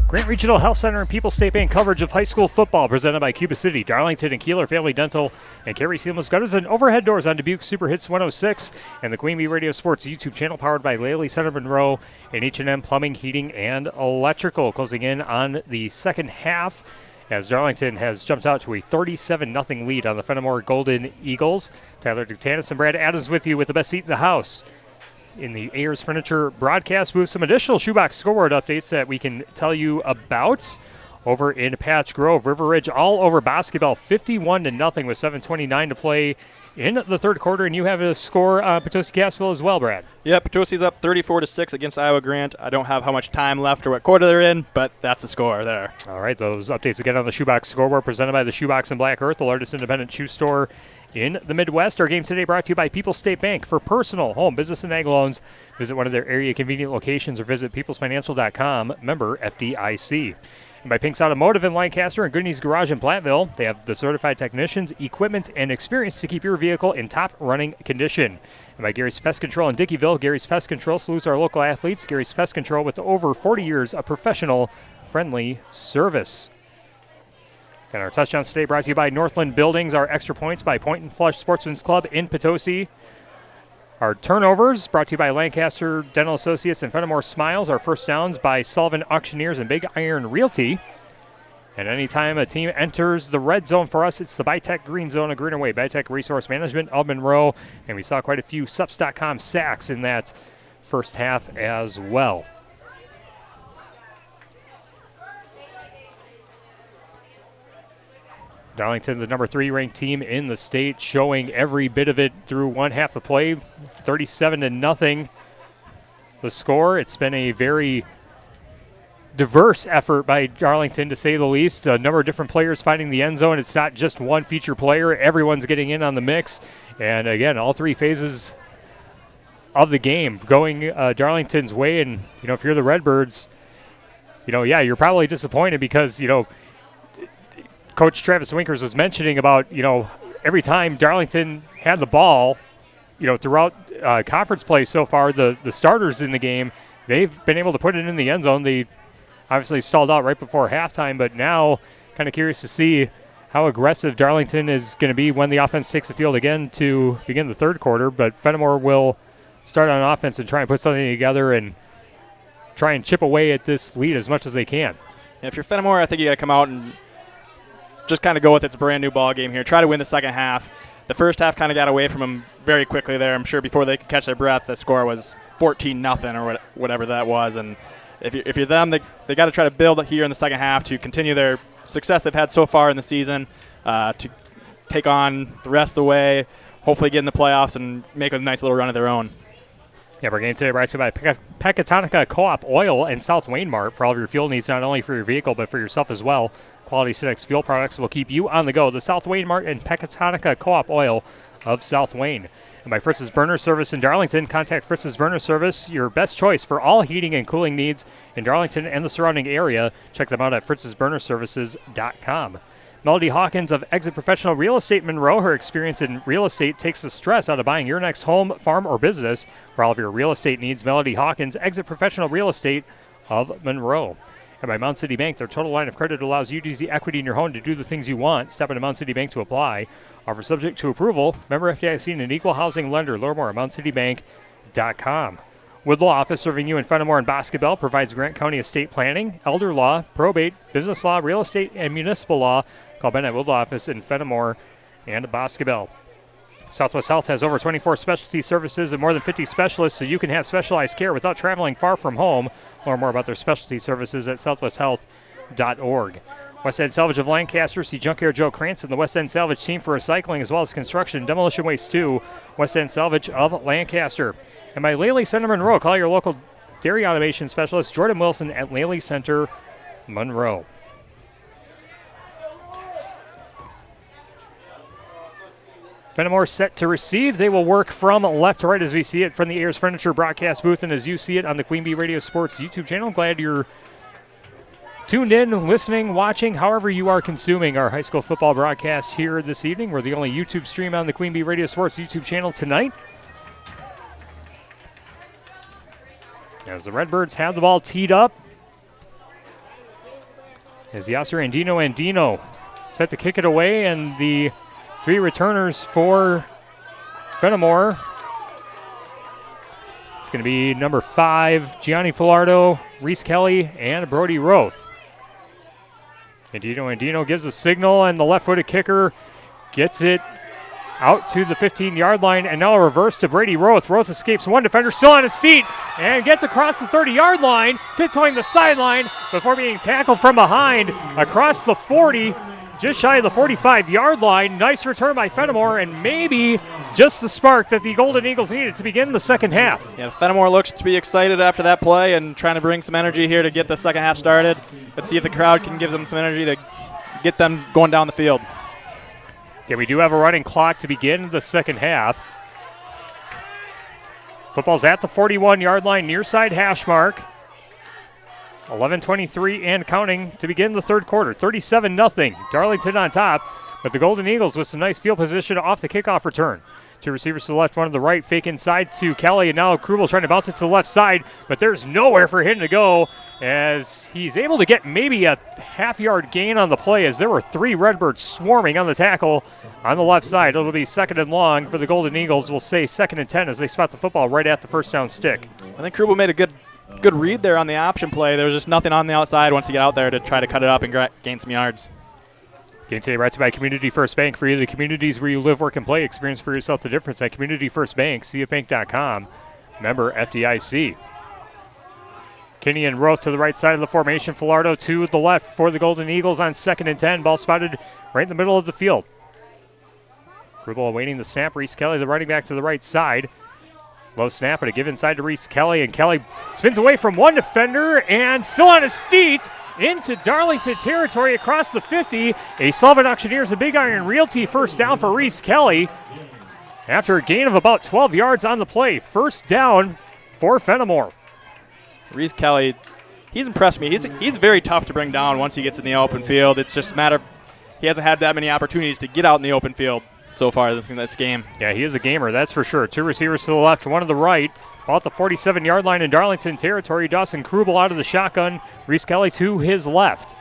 Grant Regional Health Center and People's State Bank coverage of high school football presented by Cuba City, Darlington and Kieler Family Dental, and Carey Seamless Gutters and Overhead Doors on Dubuque Super Hits 106, and the Queen Bee Radio Sports YouTube channel powered by Laley Center Monroe and H&M Plumbing, Heating, and Electrical. Closing in on the second half as Darlington has jumped out to a 37-0 lead on the Fennimore Golden Eagles. Tyler Duktanis and Brad Adams with you with the best seat in the house. In the Ayers Furniture broadcast booth, some additional shoebox scoreboard updates that we can tell you about over in Patch Grove. River Ridge all over basketball, 51-0 with 7:29 to play in the third quarter. And you have a score on Potosi-Cassville as well, Brad. Yeah, Potosi's up 34-6 against Iowa Grant. I don't have how much time left or what quarter they're in, but that's the score there. All right, those updates again on the shoebox scoreboard presented by the Shoebox in Black Earth, the largest independent shoe store in the Midwest. Our game today brought to you by People's State Bank. For personal, home, business, and ag loans, visit one of their area convenient locations or visit peoplesfinancial.com, member FDIC. And by Pink's Automotive in Lancaster and Goodney's Garage in Platteville, they have the certified technicians, equipment, and experience to keep your vehicle in top running condition. And by Gary's Pest Control in Dickeyville, Gary's Pest Control salutes our local athletes. Gary's Pest Control with over 40 years of professional, friendly service. And our touchdowns today brought to you by Northland Buildings, our extra points by Point and Flush Sportsman's Club in Potosi. Our turnovers brought to you by Lancaster Dental Associates and Fennimore Smiles. Our first downs by Sullivan Auctioneers and Big Iron Realty. And anytime a team enters the red zone for us, it's the Bitech Green Zone, a greener way. Bitech Resource Management of Monroe. And we saw quite a few Sups.com sacks in that first half as well. Darlington, the number 3 ranked team in the state, showing every bit of it through one half of play. 37-0 the score. It's been a very diverse effort by Darlington, to say the least. A number of different players finding the end zone. It's not just one feature player. Everyone's getting in on the mix. And again, all three phases of the game going Darlington's way. And, if you're the Redbirds, you're probably disappointed because, Coach Travis Winkers was mentioning about, every time Darlington had the ball, throughout conference play so far, the starters in the game, they've been able to put it in the end zone. They obviously stalled out right before halftime, but now kind of curious to see how aggressive Darlington is going to be when the offense takes the field again to begin the third quarter. But Fennimore will start on offense and try and put something together and try and chip away at this lead as much as they can. If you're Fennimore, I think you got to come out and just kind of go with it's a brand new ball game here. Try to win the second half. The first half kind of got away from them very quickly there. I'm sure before they could catch their breath, the score was 14-0 or whatever that was. And if you're them, they got to try to build here in the second half to continue their success they've had so far in the season, to take on the rest of the way, hopefully get in the playoffs and make a nice little run of their own. Yeah, we're getting today brought to you by Pecatonica Co-op Oil and South Wayne Mart for all of your fuel needs, not only for your vehicle but for yourself as well. Quality Cinex fuel products will keep you on the go. The South Wayne Mart and Pecatonica Co-op Oil of South Wayne. And by Fritz's Burner Service in Darlington, contact Fritz's Burner Service, your best choice for all heating and cooling needs in Darlington and the surrounding area. Check them out at fritzsburnerservices.com. Melody Hawkins of Exit Professional Real Estate Monroe. Her experience in real estate takes the stress out of buying your next home, farm, or business. For all of your real estate needs, Melody Hawkins, Exit Professional Real Estate of Monroe. And by Mount City Bank, their total line of credit allows you to use the equity in your home to do the things you want. Step into Mount City Bank to apply. Offer subject to approval. Member FDIC and an equal housing lender. Learn more at mountcitybank.com. Woodlaw Office, serving you in Fennimore and Boscobel, provides Grant County estate planning, elder law, probate, business law, real estate, and municipal law. Call Ben at Woodlaw Office in Fennimore and Boscobel. Southwest Health has over 24 specialty services and more than 50 specialists, so you can have specialized care without traveling far from home. Learn more about their specialty services at southwesthealth.org. West End Salvage of Lancaster. See Junkyard Joe Cranston, the West End Salvage team, for recycling as well as construction and demolition waste too. West End Salvage of Lancaster. And by Laley Center Monroe. Call your local dairy automation specialist, Jordan Wilson, at Laley Center Monroe. Fennimore set to receive. They will work from left to right as we see it from the Ayers Furniture broadcast booth and as you see it on the Queen Bee Radio Sports YouTube channel. Glad you're tuned in, listening, watching, however you are consuming our high school football broadcast here this evening. We're the only YouTube stream on the Queen Bee Radio Sports YouTube channel tonight. As the Redbirds have the ball teed up, as Yasser Andino set to kick it away, and the three returners for Fennimore. It's going to be number 5, Gianni Filardo, Reese Kelly, and Brody Roth. Andino gives a signal, and the left-footed kicker gets it out to the 15-yard line, and now a reverse to Brady Roth. Roth escapes one defender, still on his feet, and gets across the 30-yard line, tiptoeing the sideline before being tackled from behind across the 40, just shy of the 45-yard line. Nice return by Fennimore, and maybe just the spark that the Golden Eagles needed to begin the second half. Yeah, Fennimore looks to be excited after that play and trying to bring some energy here to get the second half started. Let's see if the crowd can give them some energy to get them going down the field. Okay, we do have a running clock to begin the second half. Football's at the 41-yard line, near side hash mark. 11:23 and counting to begin the third quarter. 37-0. Darlington on top, but the Golden Eagles with some nice field position off the kickoff return. Two receivers to the left, one to the right. Fake inside to Kelly, and now Krubel trying to bounce it to the left side, but there's nowhere for him to go as he's able to get maybe a half-yard gain on the play as there were 3 Redbirds swarming on the tackle on the left side. It'll be 2nd and long for the Golden Eagles. We'll say 2nd and 10 as they spot the football right at the first down stick. I think Krubel made a good read there on the option play. There was just nothing on the outside once he got out there to try to cut it up and gain some yards. Game today brought to you by Community First Bank. For you, the communities where you live, work, and play. Experience for yourself the difference at Community First Bank. CFBank.com. Member FDIC. Kinney and Roth to the right side of the formation. Filardo to the left for the Golden Eagles on 2nd and 10. Ball spotted right in the middle of the field. Krubel awaiting the snap. Reese Kelly, the running back, to the right side. Low snap, and a give inside to Reese Kelly, and Kelly spins away from one defender and still on his feet into Darlington territory across the 50. A Sullivan Auctioneers and Big Iron Realty first down for Reese Kelly after a gain of about 12 yards on the play. First down for Fennimore. Reese Kelly, he's impressed me. He's very tough to bring down once he gets in the open field. It's just a matter of he hasn't had that many opportunities to get out in the open field so far in this game. Yeah, he is a gamer, that's for sure. 2 receivers to the left, one to the right. About the 47-yard line in Darlington territory. Dawson Krubel out of the shotgun. Reese Kelly to his left.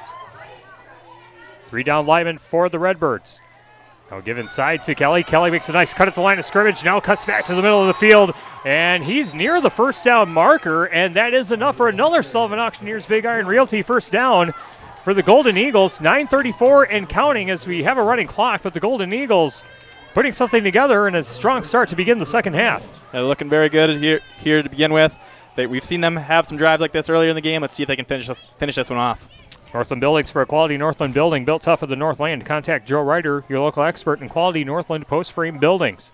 3 down linemen for the Redbirds. Now give inside to Kelly. Kelly makes a nice cut at the line of scrimmage. Now cuts back to the middle of the field. And he's near the first down marker. And that is enough for another Sullivan Auctioneers Big Iron Realty first down for the Golden Eagles. 9:34 and counting as we have a running clock. But the Golden Eagles putting something together and a strong start to begin the second half. They're looking very good here to begin with. We've seen them have some drives like this earlier in the game. Let's see if they can finish this one off. Northland Buildings, for a quality Northland building built tough of the Northland. Contact Joe Ryder, your local expert in quality Northland post-frame buildings.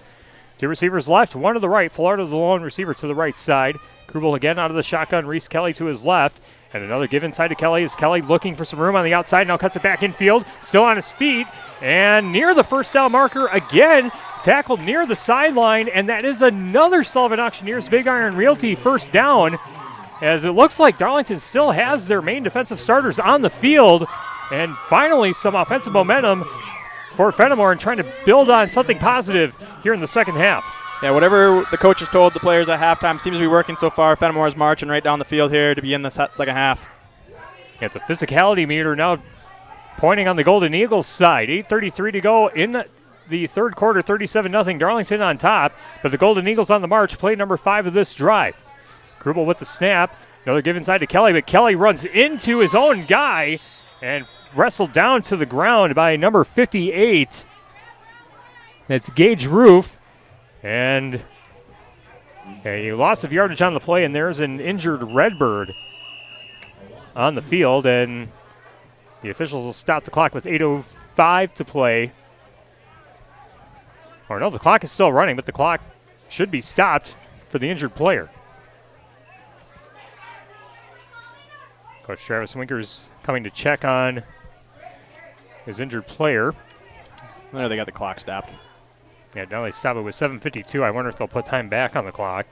2 receivers left, one to the right. Filardo the lone receiver to the right side. Krubel again out of the shotgun. Reese Kelly to his left. And another give inside to Kelly as Kelly looking for some room on the outside. Now cuts it back infield. Still on his feet. And near the first down marker again. Tackled near the sideline. And that is another Sullivan Auctioneers Big Iron Realty first down. As it looks like Darlington still has their main defensive starters on the field. And finally some offensive momentum for Fennimore and trying to build on something positive here in the second half. Yeah, whatever the coaches told the players at halftime seems to be working so far. Fennimore is marching right down the field here to begin the second half. At the physicality meter now pointing on the Golden Eagles side. 8:33 to go in the third quarter. 37-0 Darlington on top. But the Golden Eagles on the march. Play number 5 of this drive. Krubel with the snap. Another give inside to Kelly, but Kelly runs into his own guy and wrestled down to the ground by number 58. That's Gage Roof. And a loss of yardage on the play, and there's an injured Redbird on the field, and the officials will stop the clock with 8:05 to play. Or no, the clock is still running, but the clock should be stopped for the injured player. Coach Travis Winker's coming to check on his injured player. There, they got the clock stopped. Yeah, now they stop it with 7:52. I wonder if they'll put time back on the clock.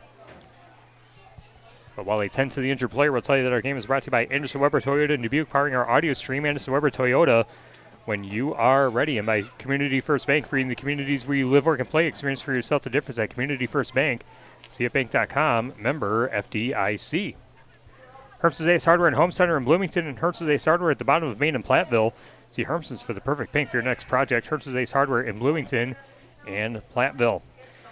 But while they tend to the injured player, we'll tell you that our game is brought to you by Anderson Weber Toyota in Dubuque, powering our audio stream. Anderson Weber Toyota, when you are ready. And by Community First Bank, freeing the communities where you live, work, and play. Experience for yourself the difference at Community First Bank. CFBank.com, member FDIC. Hermson's Ace Hardware and Home Center in Bloomington, and Hermson's Ace Hardware at the bottom of Main and Platteville. See Hermson's for the perfect paint for your next project. Hermson's Ace Hardware in Bloomington and Platteville.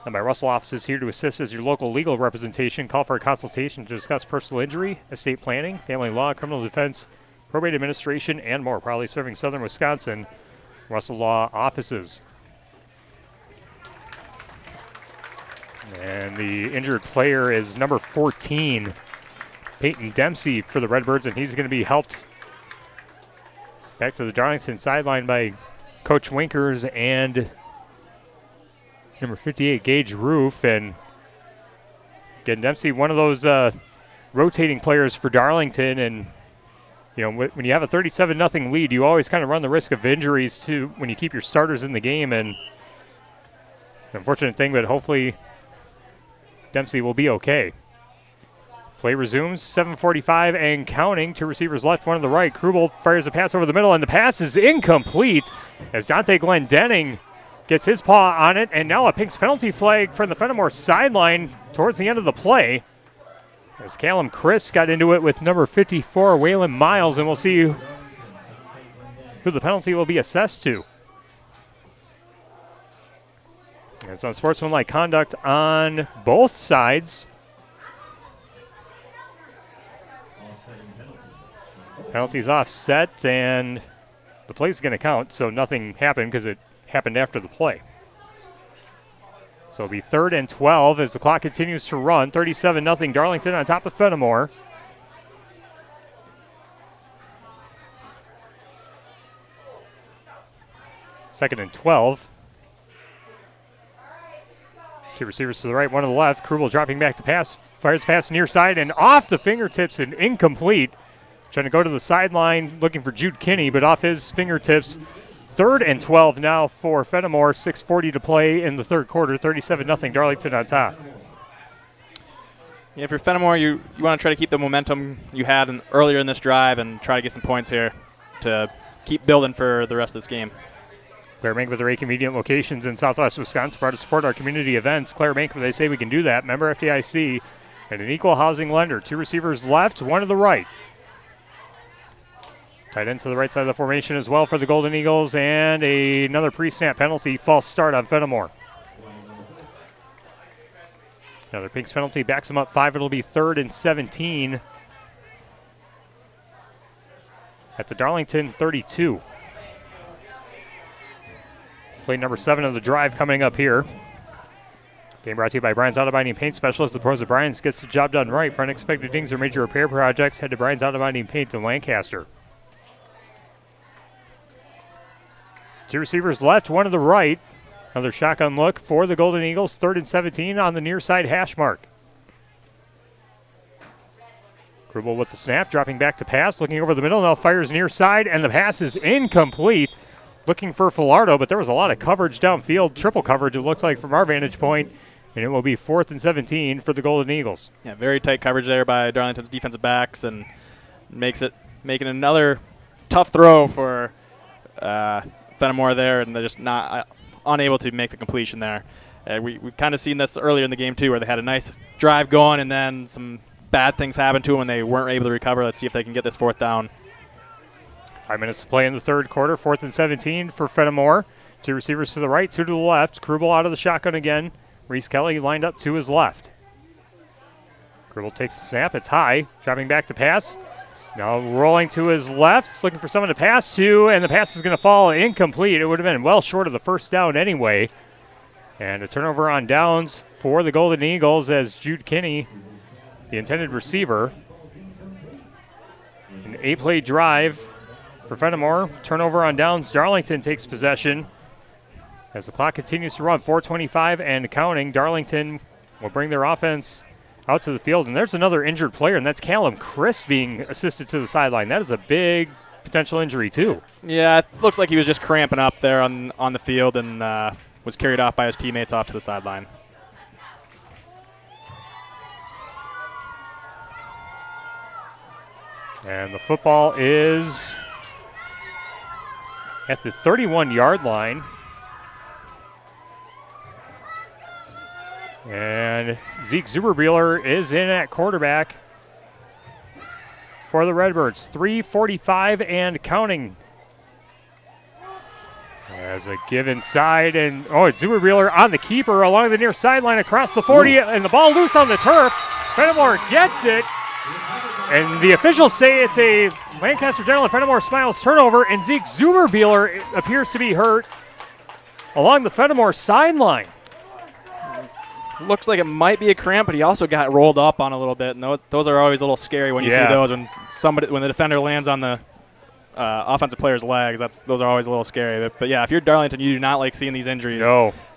And my Russell office is here to assist as your local legal representation. Call for a consultation to discuss personal injury, estate planning, family law, criminal defense, probate administration, and more. Proudly serving Southern Wisconsin. Russell Law offices. And the injured player is number 14, Peyton Dempsey for the Redbirds, and he's going to be helped back to the Darlington sideline by Coach Winkers and number 58, Gage Roof. And again, Dempsey, one of those rotating players for Darlington. And, you know, when you have a 37-0 lead, you always kind of run the risk of injuries, too, when you keep your starters in the game. And unfortunate thing, but hopefully Dempsey will be okay. Play resumes, 7:45 and counting. 2 receivers left, one on the right. Krubel fires a pass over the middle, and the pass is incomplete as Dante Glendenning gets his paw on it, and now a Pink's penalty flag from the Fennimore sideline towards the end of the play. As Callum Chris got into it with number 54, Waylon Miles, and we'll see who the penalty will be assessed to. It's unsportsmanlike conduct on both sides. Penalty's offset, and the play's going to count, so nothing happened because it happened after the play. So it'll be 3rd and 12 as the clock continues to run. 37-0 Darlington on top of Fennimore. Second and 12. Two receivers to the right, one to the left. Krubel dropping back to pass. Fires pass near side and off the fingertips and incomplete. Trying to go to the sideline looking for Jude Kinney, but off his fingertips. 3rd and 12 now for Fennimore. 6:40 to play in the third quarter. 37-0 Darlington on top. Yeah, if you're Fennimore, you want to try to keep the momentum you had earlier in this drive and try to get some points here to keep building for the rest of this game. Claire Bank with their 8 convenient locations in Southwest Wisconsin, proud to support our community events. Claire Bank, they say we can do that. Member FDIC and an equal housing lender. 2 receivers left, 1 to the right. Tight end to the right side of the formation as well for the Golden Eagles, and another pre-snap penalty, false start on Fennimore. Another Pink's penalty backs them up 5. It'll be 3rd and 17 at the Darlington 32. Play number 7 of the drive coming up here. Game brought to you by Brian's Auto Binding Paint Specialist. The pros of Brian's gets the job done right. For unexpected dings or major repair projects, head to Brian's Auto Binding Paint in Lancaster. 2 receivers left, 1 to the right. Another shotgun look for the Golden Eagles. 3rd and 17 on the near side hash mark. Krubel with the snap, dropping back to pass, looking over the middle, now fires near side, and the pass is incomplete. Looking for Filardo, but there was a lot of coverage downfield, triple coverage it looked like from our vantage point, and it will be 4th and 17 for the Golden Eagles. Yeah, very tight coverage there by Darlington's defensive backs, and making another tough throw for Fennimore there, and they're just not unable to make the completion there. We've kind of seen this earlier in the game too, where they had a nice drive going, and then some bad things happened to them, and they weren't able to recover. Let's see if they can get this 4th down. 5 minutes to play in the third quarter. 4th and 17 for Fennimore. 2 receivers to the right, 2 to the left. Krubel out of the shotgun again. Reese Kelly lined up to his left. Krubel takes the snap. It's high. Dropping back to pass. Now rolling to his left, looking for someone to pass to, and the pass is going to fall incomplete. It would have been well short of the first down anyway. And a turnover on downs for the Golden Eagles as Jude Kinney, the intended receiver. An 8-play drive for Fennimore. Turnover on downs. Darlington takes possession. As the clock continues to run, 4:25 and counting. Darlington will bring their offense out to the field, and there's another injured player, and that's Callum Chris being assisted to the sideline. That is a big potential injury, too. Yeah, it looks like he was just cramping up there on the field and was carried off by his teammates off to the sideline. And the football is at the 31-yard line. And Zeke Zuberbuehler is in at quarterback for the Redbirds. 3:45 and counting. As a give inside, and it's Zuberbuehler on the keeper along the near sideline across the 40, and the ball loose on the turf. Fennimore gets it, and the officials say it's a Lancaster General and Fennimore Smiles turnover, and Zeke Zuberbuehler appears to be hurt along the Fennimore sideline. Looks like it might be a cramp, but he also got rolled up on a little bit, and those are always a little scary when you see those. When the defender lands on the offensive player's legs, those are always a little scary. But yeah, if you're Darlington, you do not like seeing these injuries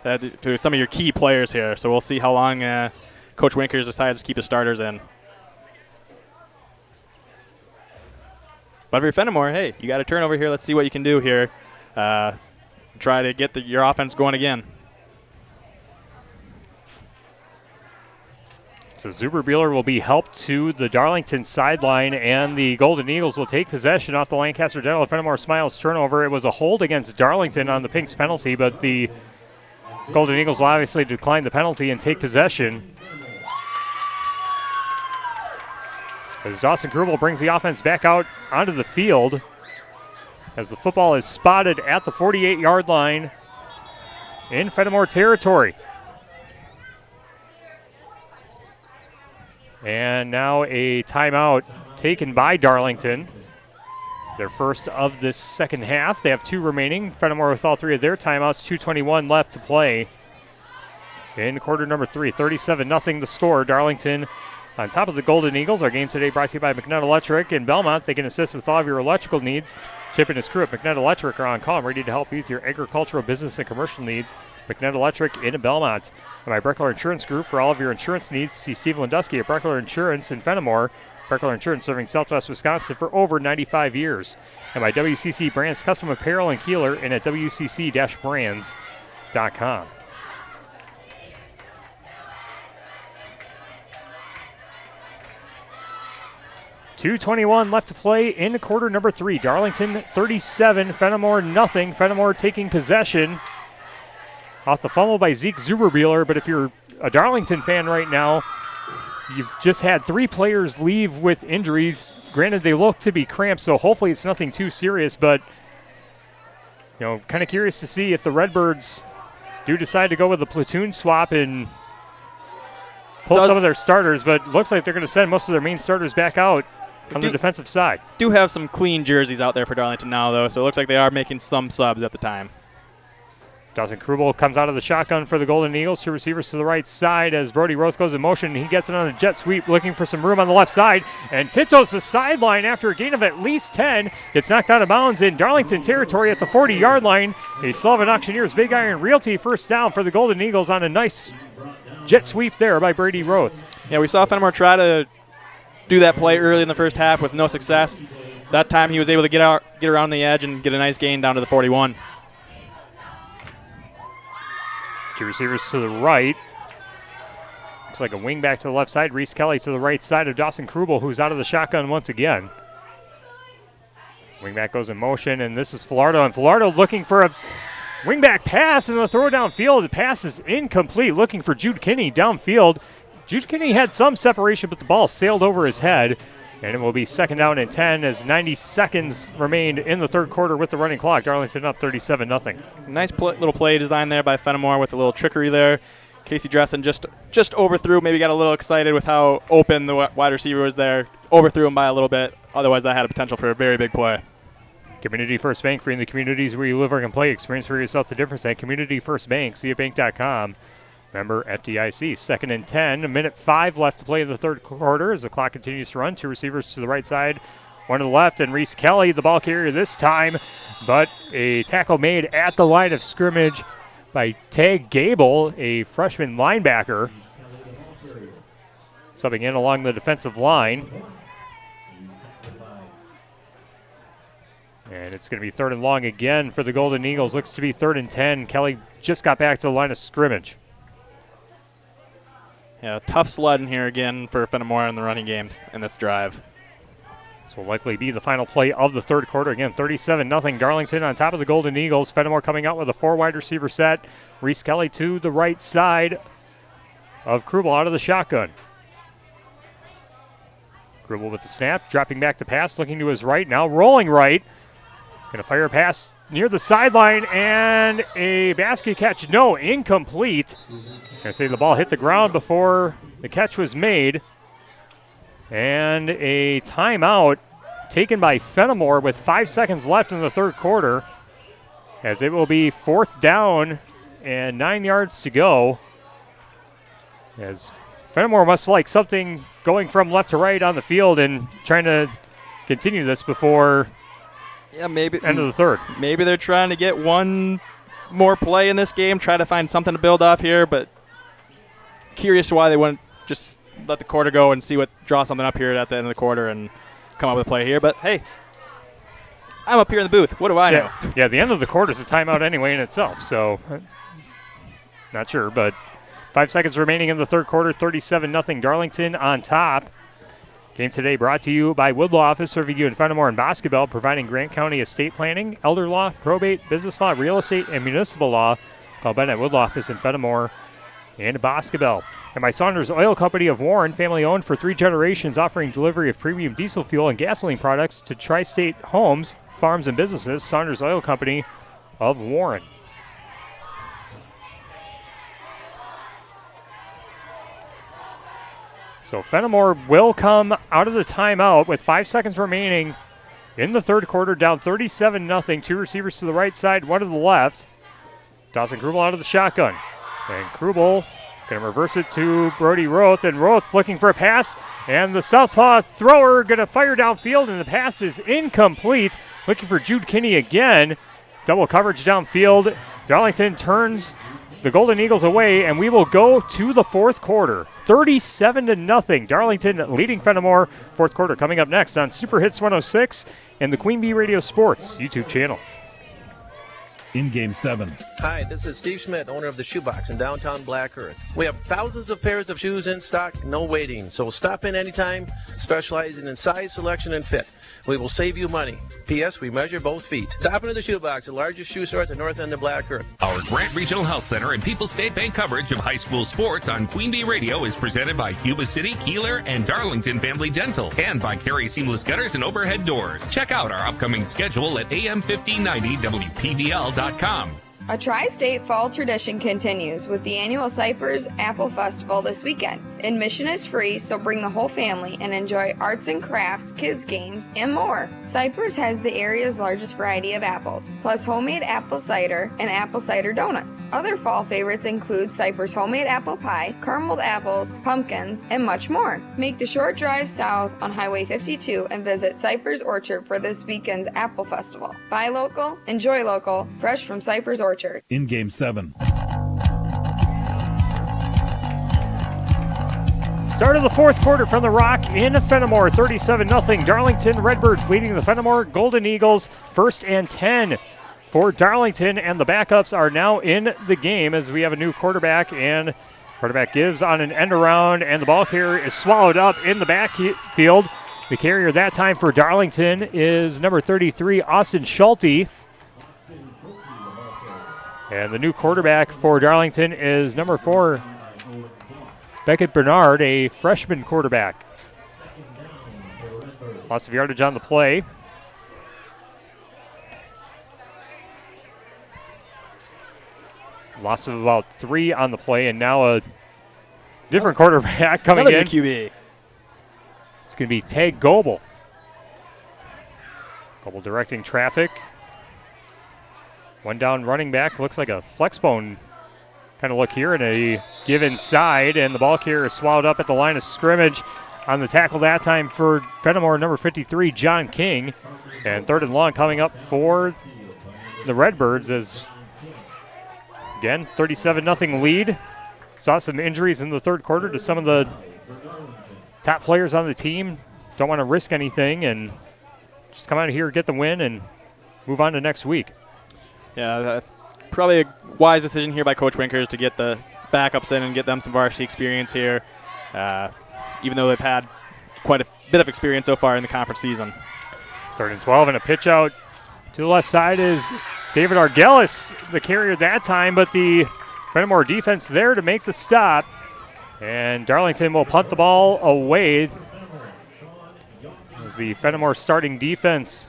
to some of your key players here. So we'll see how long Coach Winkers decides to keep his starters in. But if you're Fennimore, hey, you got a turnover here. Let's see what you can do here. Try to get your offense going again. So Zuberbuehler will be helped to the Darlington sideline, and the Golden Eagles will take possession off the Lancaster General Fennimore Smiles turnover. It was a hold against Darlington on the Pinks penalty, but the Golden Eagles will obviously decline the penalty and take possession. As Dawson Krubel brings the offense back out onto the field. As the football is spotted at the 48-yard line in Fennimore territory. And now a timeout taken by Darlington. Their first of this second half. They have 2 remaining. Fennimore with all 3 of their timeouts. 2:21 left to play in quarter number 3. 37-0 the score. Darlington on top of the Golden Eagles. Our game today brought to you by McNutt Electric in Belmont. They can assist with all of your electrical needs. Chip and his crew at McNutt Electric are on call and ready to help you with your agricultural, business, and commercial needs. McNutt Electric in Belmont. And my Breckler Insurance Group for all of your insurance needs. See Steve Lindusky at Breckler Insurance in Fennimore. Breckler Insurance serving Southwest Wisconsin for over 95 years. And by WCC Brands Custom Apparel in Kieler and at WCC-brands.com. .221 left to play in quarter number 3. Darlington 37, Fennimore nothing. Fennimore taking possession off the fumble by Zeke Zuberbuehler. But if you're a Darlington fan right now, you've just had 3 players leave with injuries. Granted, they look to be cramps, so hopefully it's nothing too serious. But, you know, kind of curious to see if the Redbirds do decide to go with a platoon swap and pull some of their starters. But looks like they're going to send most of their main starters back out on the defensive side. Do have some clean jerseys out there for Darlington now, though, so it looks like they are making some subs at the time. Dawson Krubel comes out of the shotgun for the Golden Eagles. 2 receivers to the right side as Brody Roth goes in motion. He gets it on a jet sweep, looking for some room on the left side, and tiptoes the sideline after a gain of at least 10. Gets knocked out of bounds in Darlington territory at the 40-yard line. A Sullivan Auctioneers Big Iron Realty first down for the Golden Eagles on a nice jet sweep there by Brady Roth. Yeah, we saw Fennimore try to do that play early in the first half with no success. That time he was able to get around the edge and get a nice gain down to the 41. 2 receivers to the right. Looks like a wing back to the left side. Reese Kelly to the right side of Dawson Krubel, who's out of the shotgun once again. Wingback goes in motion, and this is Filardo. And Filardo looking for a wingback pass, and the throw downfield. The pass is incomplete, looking for Jude Kinney downfield. Jude Kinney had some separation, but the ball sailed over his head. And it will be 2nd down and 10 as 90 seconds remained in the third quarter with the running clock. Darlington up 37-0. Nice little play design there by Fennimore with a little trickery there. Casey Dressen just overthrew, maybe got a little excited with how open the wide receiver was there. Overthrew him by a little bit. Otherwise, that had a potential for a very big play. Community First Bank, free in the communities where you live, work, and play. Experience for yourself the difference at Community First Bank. CFBank.com. Member FDIC. 2nd and 10. 1:05 left to play in the third quarter as the clock continues to run. 2 receivers to the right side, 1 to the left, and Reese Kelly, the ball carrier this time. But a tackle made at the line of scrimmage by Tag Gable, a freshman linebacker. Subbing in along the defensive line. And it's going to be 3rd and long again for the Golden Eagles. Looks to be 3rd and 10. Kelly just got back to the line of scrimmage. Yeah, tough sledding here again for Fennimore in the running games in this drive. This will likely be the final play of the third quarter. Again, 37-0. Darlington on top of the Golden Eagles. Fennimore coming out with a 4 wide receiver set. Reese Kelly to the right side of Krubel out of the shotgun. Krubel with the snap, dropping back to pass, looking to his right, now rolling right. Going to fire a pass near the sideline, and a basket catch. No, incomplete. Going to say the ball hit the ground before the catch was made. And a timeout taken by Fennimore with 5 seconds left in the third quarter, as it will be 4th down and 9 yards to go. As Fennimore must like something going from left to right on the field and trying to continue this before maybe end of the third. Maybe they're trying to get one more play in this game, try to find something to build off here, but curious why they wouldn't just let the quarter go and draw something up here at the end of the quarter and come up with a play here. But hey, I'm up here in the booth. What do I know? Yeah, the end of the quarter is a timeout anyway in itself, so not sure. But 5 seconds remaining in the third quarter, 37-0 Darlington on top. Game today brought to you by Woodlaw Office, serving you in Fennimore and Boscobel, providing Grant County estate planning, elder law, probate, business law, real estate, and municipal law. Bennett Woodloffice in Fennimore and Boscobel. And by Saunders Oil Company of Warren, family owned for 3 generations, offering delivery of premium diesel fuel and gasoline products to tri-state homes, farms, and businesses. Saunders Oil Company of Warren. So Fennimore will come out of the timeout with 5 seconds remaining in the third quarter, down 37-0. 2 receivers to the right side, 1 to the left. Dawson Krubel out of the shotgun. And Krubel going to reverse it to Brody Roth. And Roth looking for a pass. And the southpaw thrower going to fire downfield, and the pass is incomplete. Looking for Jude Kinney again. Double coverage downfield. Darlington turns the Golden Eagles away, and we will go to the fourth quarter. 37-0. Darlington leading Fennimore. Fourth quarter coming up next on Super Hits 106 and the Queen Bee Radio Sports YouTube channel. In Game 7. Hi, this is Steve Schmidt, owner of the Shoebox in downtown Black Earth. We have thousands of pairs of shoes in stock, no waiting. So stop in anytime, specializing in size, selection, and fit. We will save you money. P.S. We measure both feet. Stop into the Shoebox, the largest shoe store at the north end of Black Earth. Our Grant Regional Health Center and People's State Bank coverage of high school sports on Queen Bee Radio is presented by Cuba City, Kieler, and Darlington Family Dental, and by Carey Seamless Gutters and Overhead Doors. Check out our upcoming schedule at am1590wpvl.com. A tri-state fall tradition continues with the annual Cypress Apple Festival this weekend. Admission is free, so bring the whole family and enjoy arts and crafts, kids games, and more. Cypress has the area's largest variety of apples, plus homemade apple cider and apple cider donuts. Other fall favorites include Cypress homemade apple pie, carameled apples, pumpkins, and much more. Make the short drive south on Highway 52 and visit Cypress Orchard for this weekend's Apple Festival. Buy local, enjoy local, fresh from Cypress Orchard. In Game 7. Start of the fourth quarter from the Rock in Fennimore, 37-0. Darlington Redbirds leading the Fennimore Golden Eagles. 1st and 10 for Darlington, and the backups are now in the game as we have a new quarterback, and quarterback gives on an end around, and the ball carrier is swallowed up in the backfield. The carrier that time for Darlington is number 33, Austin Schulte. And the new quarterback for Darlington is number 4, Beckett Bernard, a freshman quarterback. Loss of yardage on the play. Loss of about 3 on the play, and now a different quarterback coming in. QB. It's going to be Tag Goebel. Goebel directing traffic. One down running back, looks like a flex bone kind of look here, and a give inside, and the ball carrier is swallowed up at the line of scrimmage on the tackle that time for Fennimore, number 53, John King. And 3rd and long coming up for the Redbirds as, again, 37-0 lead. Saw some injuries in the third quarter to some of the top players on the team. Don't want to risk anything and just come out of here, get the win, and move on to next week. Yeah, probably a wise decision here by Coach Winkers to get the backups in and get them some varsity experience here, even though they've had quite a bit of experience so far in the conference season. 3rd and 12, and a pitch out to the left side is David Argelis, the carrier that time, but the Fennimore defense there to make the stop. And Darlington will punt the ball away as the Fennimore starting defense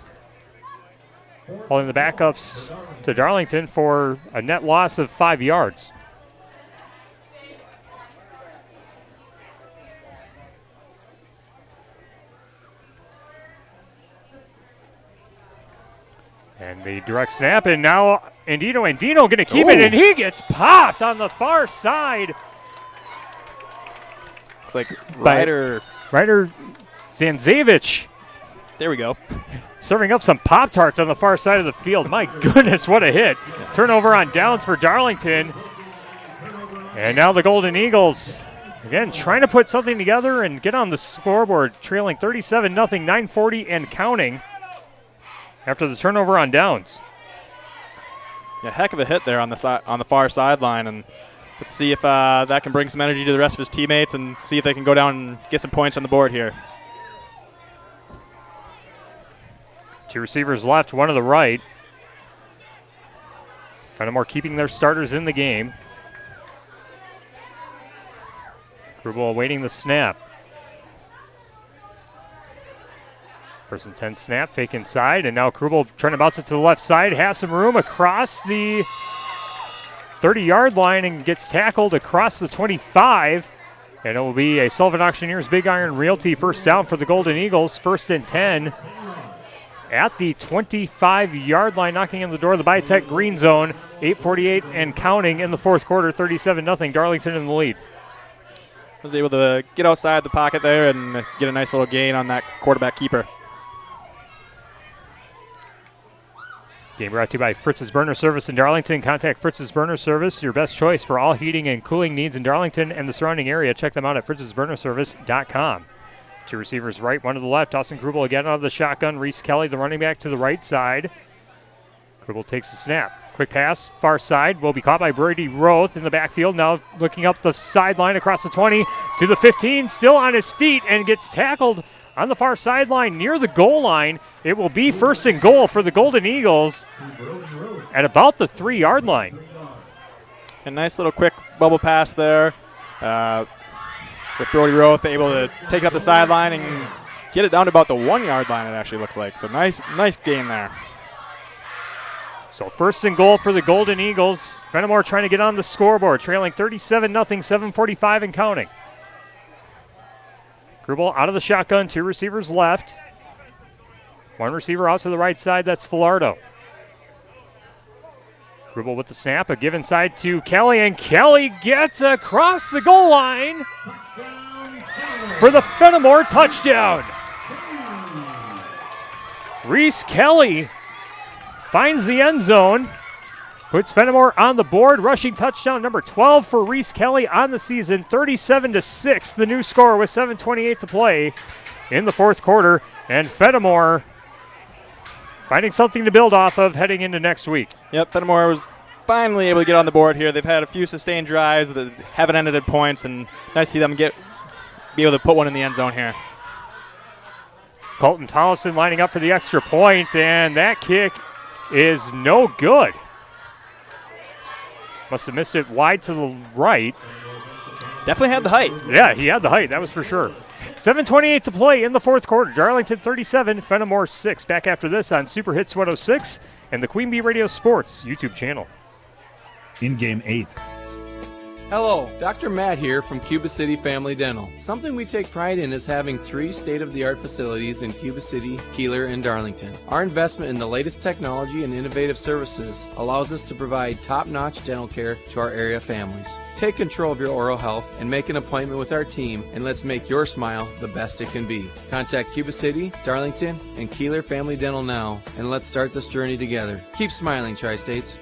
holding the backups to Darlington for a net loss of 5 yards. And the direct snap, and now Andino going to keep it, and he gets popped on the far side. Looks like Ryder Zanzevich. There we go. Serving up some Pop-Tarts on the far side of the field. My goodness, what a hit. Turnover on downs for Darlington. And now the Golden Eagles, again, trying to put something together and get on the scoreboard, trailing 37-0, 9:40 and counting after the turnover on downs. A heck of a hit there on the far sideline, and let's see if that can bring some energy to the rest of his teammates and see if they can go down and get some points on the board here. 2 receivers left, 1 to the right. Fennimore keeping their starters in the game. Krubel awaiting the snap. First and 10 snap, fake inside, and now Krubel trying to bounce it to the left side. Has some room across the 30-yard line and gets tackled across the 25. And it will be a Sullivan Auctioneers Big Iron Realty first down for the Golden Eagles. First and 10 at the 25-yard line, knocking on the door of the Biotech green zone. 8:48 and counting in the fourth quarter, 37-0. Darlington in the lead. Was able to get outside the pocket there and get a nice little gain on that quarterback keeper. Game brought to you by Fritz's Burner Service in Darlington. Contact Fritz's Burner Service, your best choice for all heating and cooling needs in Darlington and the surrounding area. Check them out at fritzsburnerservice.com. Two receivers right, one to the left. Austin Krubel again out of the shotgun. Reese Kelly, the running back, to the right side. Krubel takes the snap. Quick pass, far side, will be caught by Brady Roth in the backfield. Now looking up the sideline across the 20 to the 15, still on his feet and gets tackled on the far sideline near the goal line. It will be first and goal for the Golden Eagles at about the 3-yard line. A nice little quick bubble pass there with Brody Roth able to take up the sideline and get it down to about the 1-yard line, it actually looks like. So nice gain there. So first and goal for the Golden Eagles. Fennimore trying to get on the scoreboard, trailing 37-0, 7:45 and counting. Krubel out of the shotgun, two receivers left. One receiver out to the right side, that's Filardo. Krubel with the snap, a give inside to Kelly, and Kelly gets across the goal line for the Fennimore touchdown. Reese Kelly finds the end zone, puts Fennimore on the board. Rushing touchdown number 12 for Reese Kelly on the season, 37-6. The new score with 7:28 to play in the fourth quarter, and Fennimore finding something to build off of heading into next week. Yep, Fennimore was finally able to get on the board here. They've had a few sustained drives that haven't ended in points, and nice to see them be able to put one in the end zone here. Colton Tollefson lining up for the extra point, and that kick is no good. Must have missed it wide to the right. Definitely had the height. Yeah, he had the height, that was for sure. 7:28 to play in the fourth quarter. Darlington 37, Fennimore 6. Back after this on Super Hits 106 and the Queen Bee Radio Sports YouTube channel. In game 8. Hello, Dr. Matt here from Cuba City Family Dental. Something we take pride in is having 3 state-of-the-art facilities in Cuba City, Kieler, and Darlington. Our investment in the latest technology and innovative services allows us to provide top-notch dental care to our area families. Take control of your oral health and make an appointment with our team, and let's make your smile the best it can be. Contact Cuba City, Darlington, and Kieler Family Dental now, and let's start this journey together. Keep smiling, Tri-States.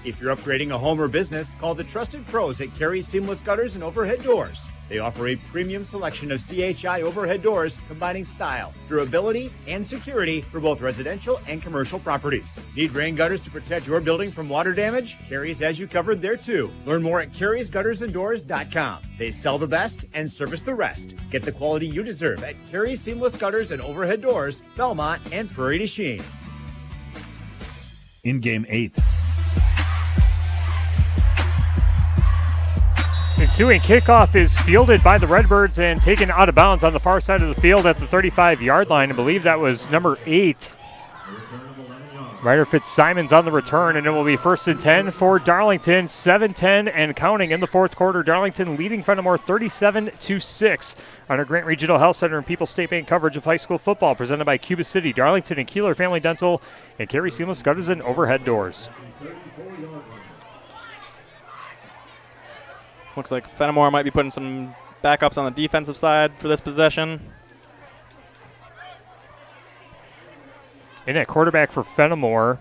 If you're upgrading a home or business, call the trusted pros at Carey Seamless Gutters and Overhead Doors. They offer a premium selection of CHI overhead doors, combining style, durability, and security for both residential and commercial properties. Need rain gutters to protect your building from water damage? Carey's has you covered there too. Learn more at Carey'sGuttersandDoors.com. They sell the best and service the rest. Get the quality you deserve at Carey Seamless Gutters and Overhead Doors, Belmont, and Prairie du Chien. In game 8. Ensuing kickoff is fielded by the Redbirds and taken out of bounds on the far side of the field at the 35-yard line. I believe that was number 8. Ryder Fitzsimons on the return, and it will be first and 10 for Darlington. 7:10 and counting in the fourth quarter. Darlington leading Fennimore 37-6 on our Grant Regional Health Center and People's State Bank coverage of high school football, presented by Cuba City, Darlington, and Kieler Family Dental, and Carey Seamless Gutters and Overhead Doors. Looks like Fennimore might be putting some backups on the defensive side for this possession. And at quarterback for Fennimore,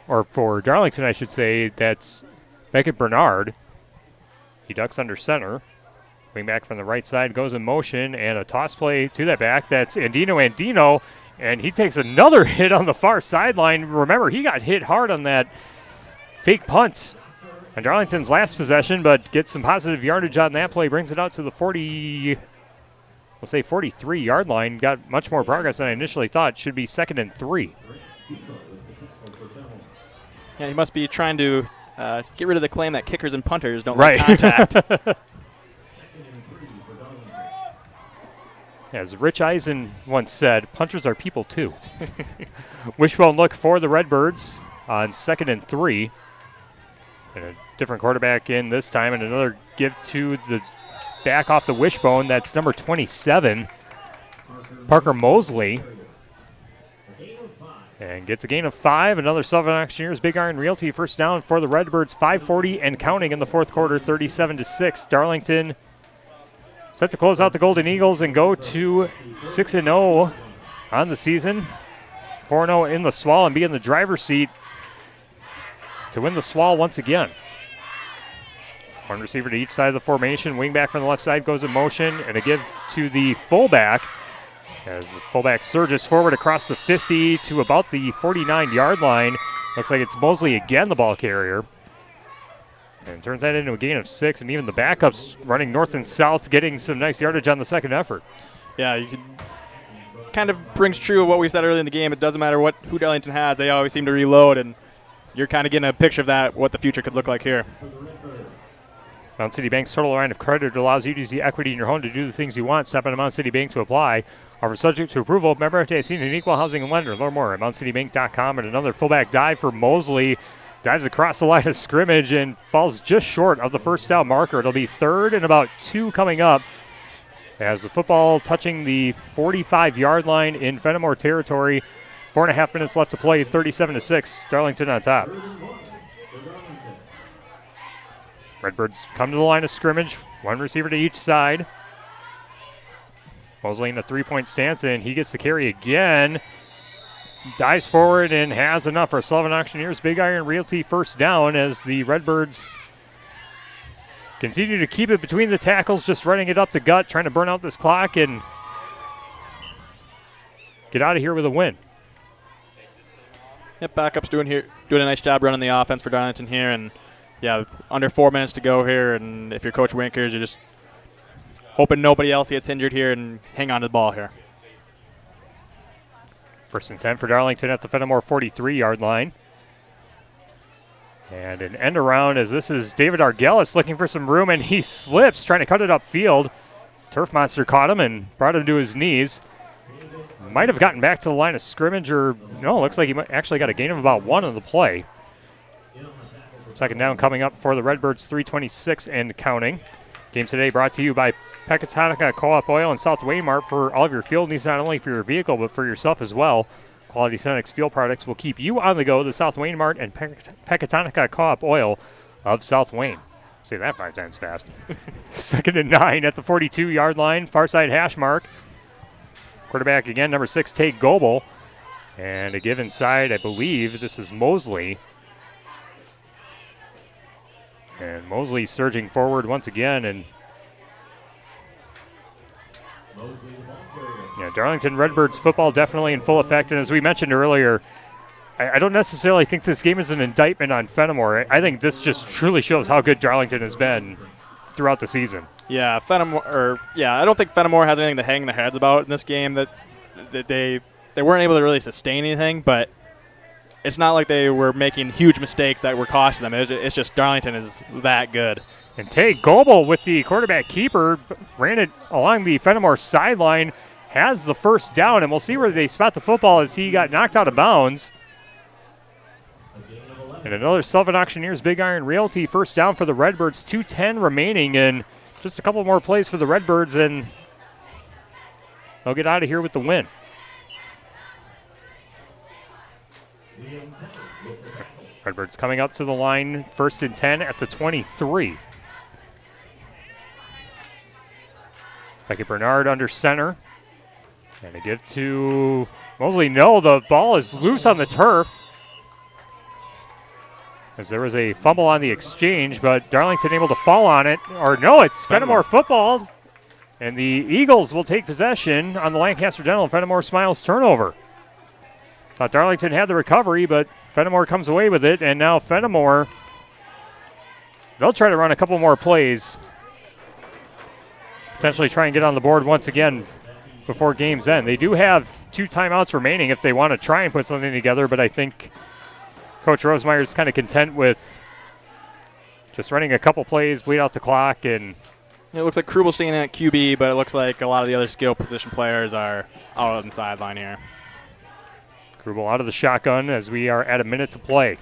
or for Darlington, I should say, that's Beckett Bernard. He ducks under center. Wing back from the right side goes in motion, and a toss play to that back. That's Andino, and he takes another hit on the far sideline. Remember, he got hit hard on that fake punt on Darlington's last possession, but gets some positive yardage on that play, brings it out to the 43-yard line. Got much more progress than I initially thought. Should be 2nd and 3. Yeah, he must be trying to get rid of the claim that kickers and punters don't like contact. As Rich Eisen once said, punters are people too. Wishbone look for the Redbirds on 2nd and 3. And a different quarterback in this time, and another give to the back off the wishbone. That's number 27, Parker Mosley. And gets a gain of 5. Another Southern Auctioneers Big Iron Realty first down for the Redbirds. 5:40 and counting in the fourth quarter, 37-6. Darlington set to close out the Golden Eagles and go to 6-0 on the season. 4-0 in the SWAL and be in the driver's seat to win the SWAL once again. One receiver to each side of the formation. Wingback from the left side goes in motion, and a give to the fullback as the fullback surges forward across the 50 to about the 49-yard line. Looks like it's Mosley again, the ball carrier. And turns that into a gain of 6, and even the backups running north and south, getting some nice yardage on the second effort. Yeah, you can kind of brings true of what we said earlier in the game. It doesn't matter who Darlington has; they always seem to reload, and you're kind of getting a picture of that, what the future could look like here. Mountain City Bank's total line of credit allows you to use the equity in your home to do the things you want. Stop into Mountain City Bank to apply. Offer subject to approval. Member FDIC and equal housing and lender. Learn more at MountainCityBank.com. And another fullback dive for Mosley. Dives across the line of scrimmage and falls just short of the first down marker. It'll be 3rd and about 2 coming up as the football touching the 45-yard line in Fennimore territory. 4.5 minutes left to play, 37-6. Darlington on top. Redbirds come to the line of scrimmage. One receiver to each side. Mosley in a 3-point stance, and he gets the carry again. Dives forward and has enough for Sullivan Auctioneers Big Iron Realty first down as the Redbirds continue to keep it between the tackles, just running it up the gut, trying to burn out this clock and get out of here with a win. Yep, backup's doing a nice job running the offense for Darlington here, and yeah, under 4 minutes to go here, and if you're Coach Winkers, you're just hoping nobody else gets injured here and hang on to the ball here. 1st and 10 for Darlington at the Fennimore 43-yard line. And an end around as this is David Argelis looking for some room, and he slips trying to cut it upfield. Turf Monster caught him and brought him to his knees. Might have gotten back to the line of scrimmage, or no, looks like he actually got a gain of about 1 on the play. 2nd down coming up for the Redbirds, 3:26 and counting. Game today brought to you by Pecatonica Co-op Oil and South Wayne Mart. For all of your fuel needs, not only for your vehicle but for yourself as well. Quality Cenex fuel products will keep you on the go. The South Wayne Mart and Pecatonica Co-op Oil of South Wayne. Say that 5 times fast. 2nd and 9 at the 42-yard line, far side hash mark. Quarterback again, number 6, Tate Goebel. And a give inside, I believe this is Mosley. And Mosley surging forward once again, and yeah, Darlington Redbirds football definitely in full effect. And as we mentioned earlier, I don't necessarily think this game is an indictment on Fennimore. I think this just truly shows how good Darlington has been throughout the season. Yeah, I don't think Fennimore has anything to hang their heads about in this game. That they weren't able to really sustain anything, but it's not like they were making huge mistakes that were costing them. It's just Darlington is that good. And Tate Goebel with the quarterback keeper ran it along the Fennimore sideline, has the first down, and we'll see where they spot the football as he got knocked out of bounds. And another Sullivan Auctioneers Big Iron Realty first down for the Redbirds, 2:10 remaining, and just a couple more plays for the Redbirds, and they'll get out of here with the win. Redbirds coming up to the line, 1st and 10 at the 23. Becky Bernard under center. And a give to Mosley. No, the ball is loose on the turf, as there was a fumble on the exchange, but Darlington able to fall on it. Or no, it's Fennimore football. And the Eagles will take possession on the Lancaster Dental and Fennimore Smiles turnover. Thought Darlington had the recovery, but Fennimore comes away with it, and now Fennimore, they'll try to run a couple more plays. Potentially try and get on the board once again before game's end. They do have 2 timeouts remaining if they want to try and put something together, but I think Coach Rosemeyer's kind of content with just running a couple plays, bleed out the clock, and it looks like Krubel staying at QB, but it looks like a lot of the other skill position players are out on the sideline here. Krubel out of the shotgun as we are at a minute to play.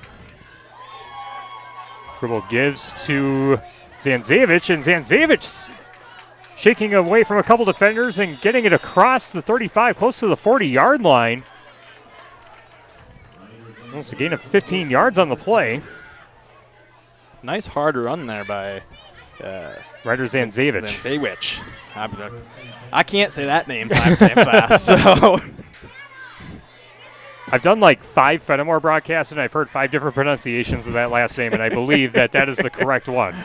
Krubel gives to Zanzevich, and Zanzevich shaking away from a couple defenders and getting it across the 35, close to the 40-yard line. Almost a gain of 15 yards on the play. Nice hard run there by Ryder Zanzevich. Zanzevich. I can't say that name 5 times fast, so. I've done like 5 Fennimore broadcasts, and I've heard 5 different pronunciations of that last name, and I believe that is the correct one.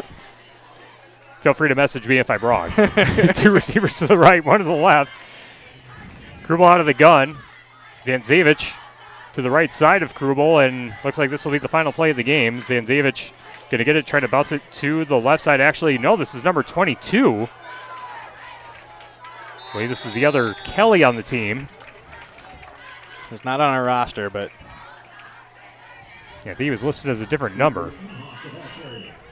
Feel free to message me if I'm wrong. 2 receivers to the right, 1 to the left. Krubel out of the gun. Zanzevich to the right side of Krubel, and looks like this will be the final play of the game. Zanzevich going to get it, trying to bounce it to the left side. Actually, no, this is number 22. I believe this is the other Kelly on the team. It's not on our roster, but yeah, I think he was listed as a different number.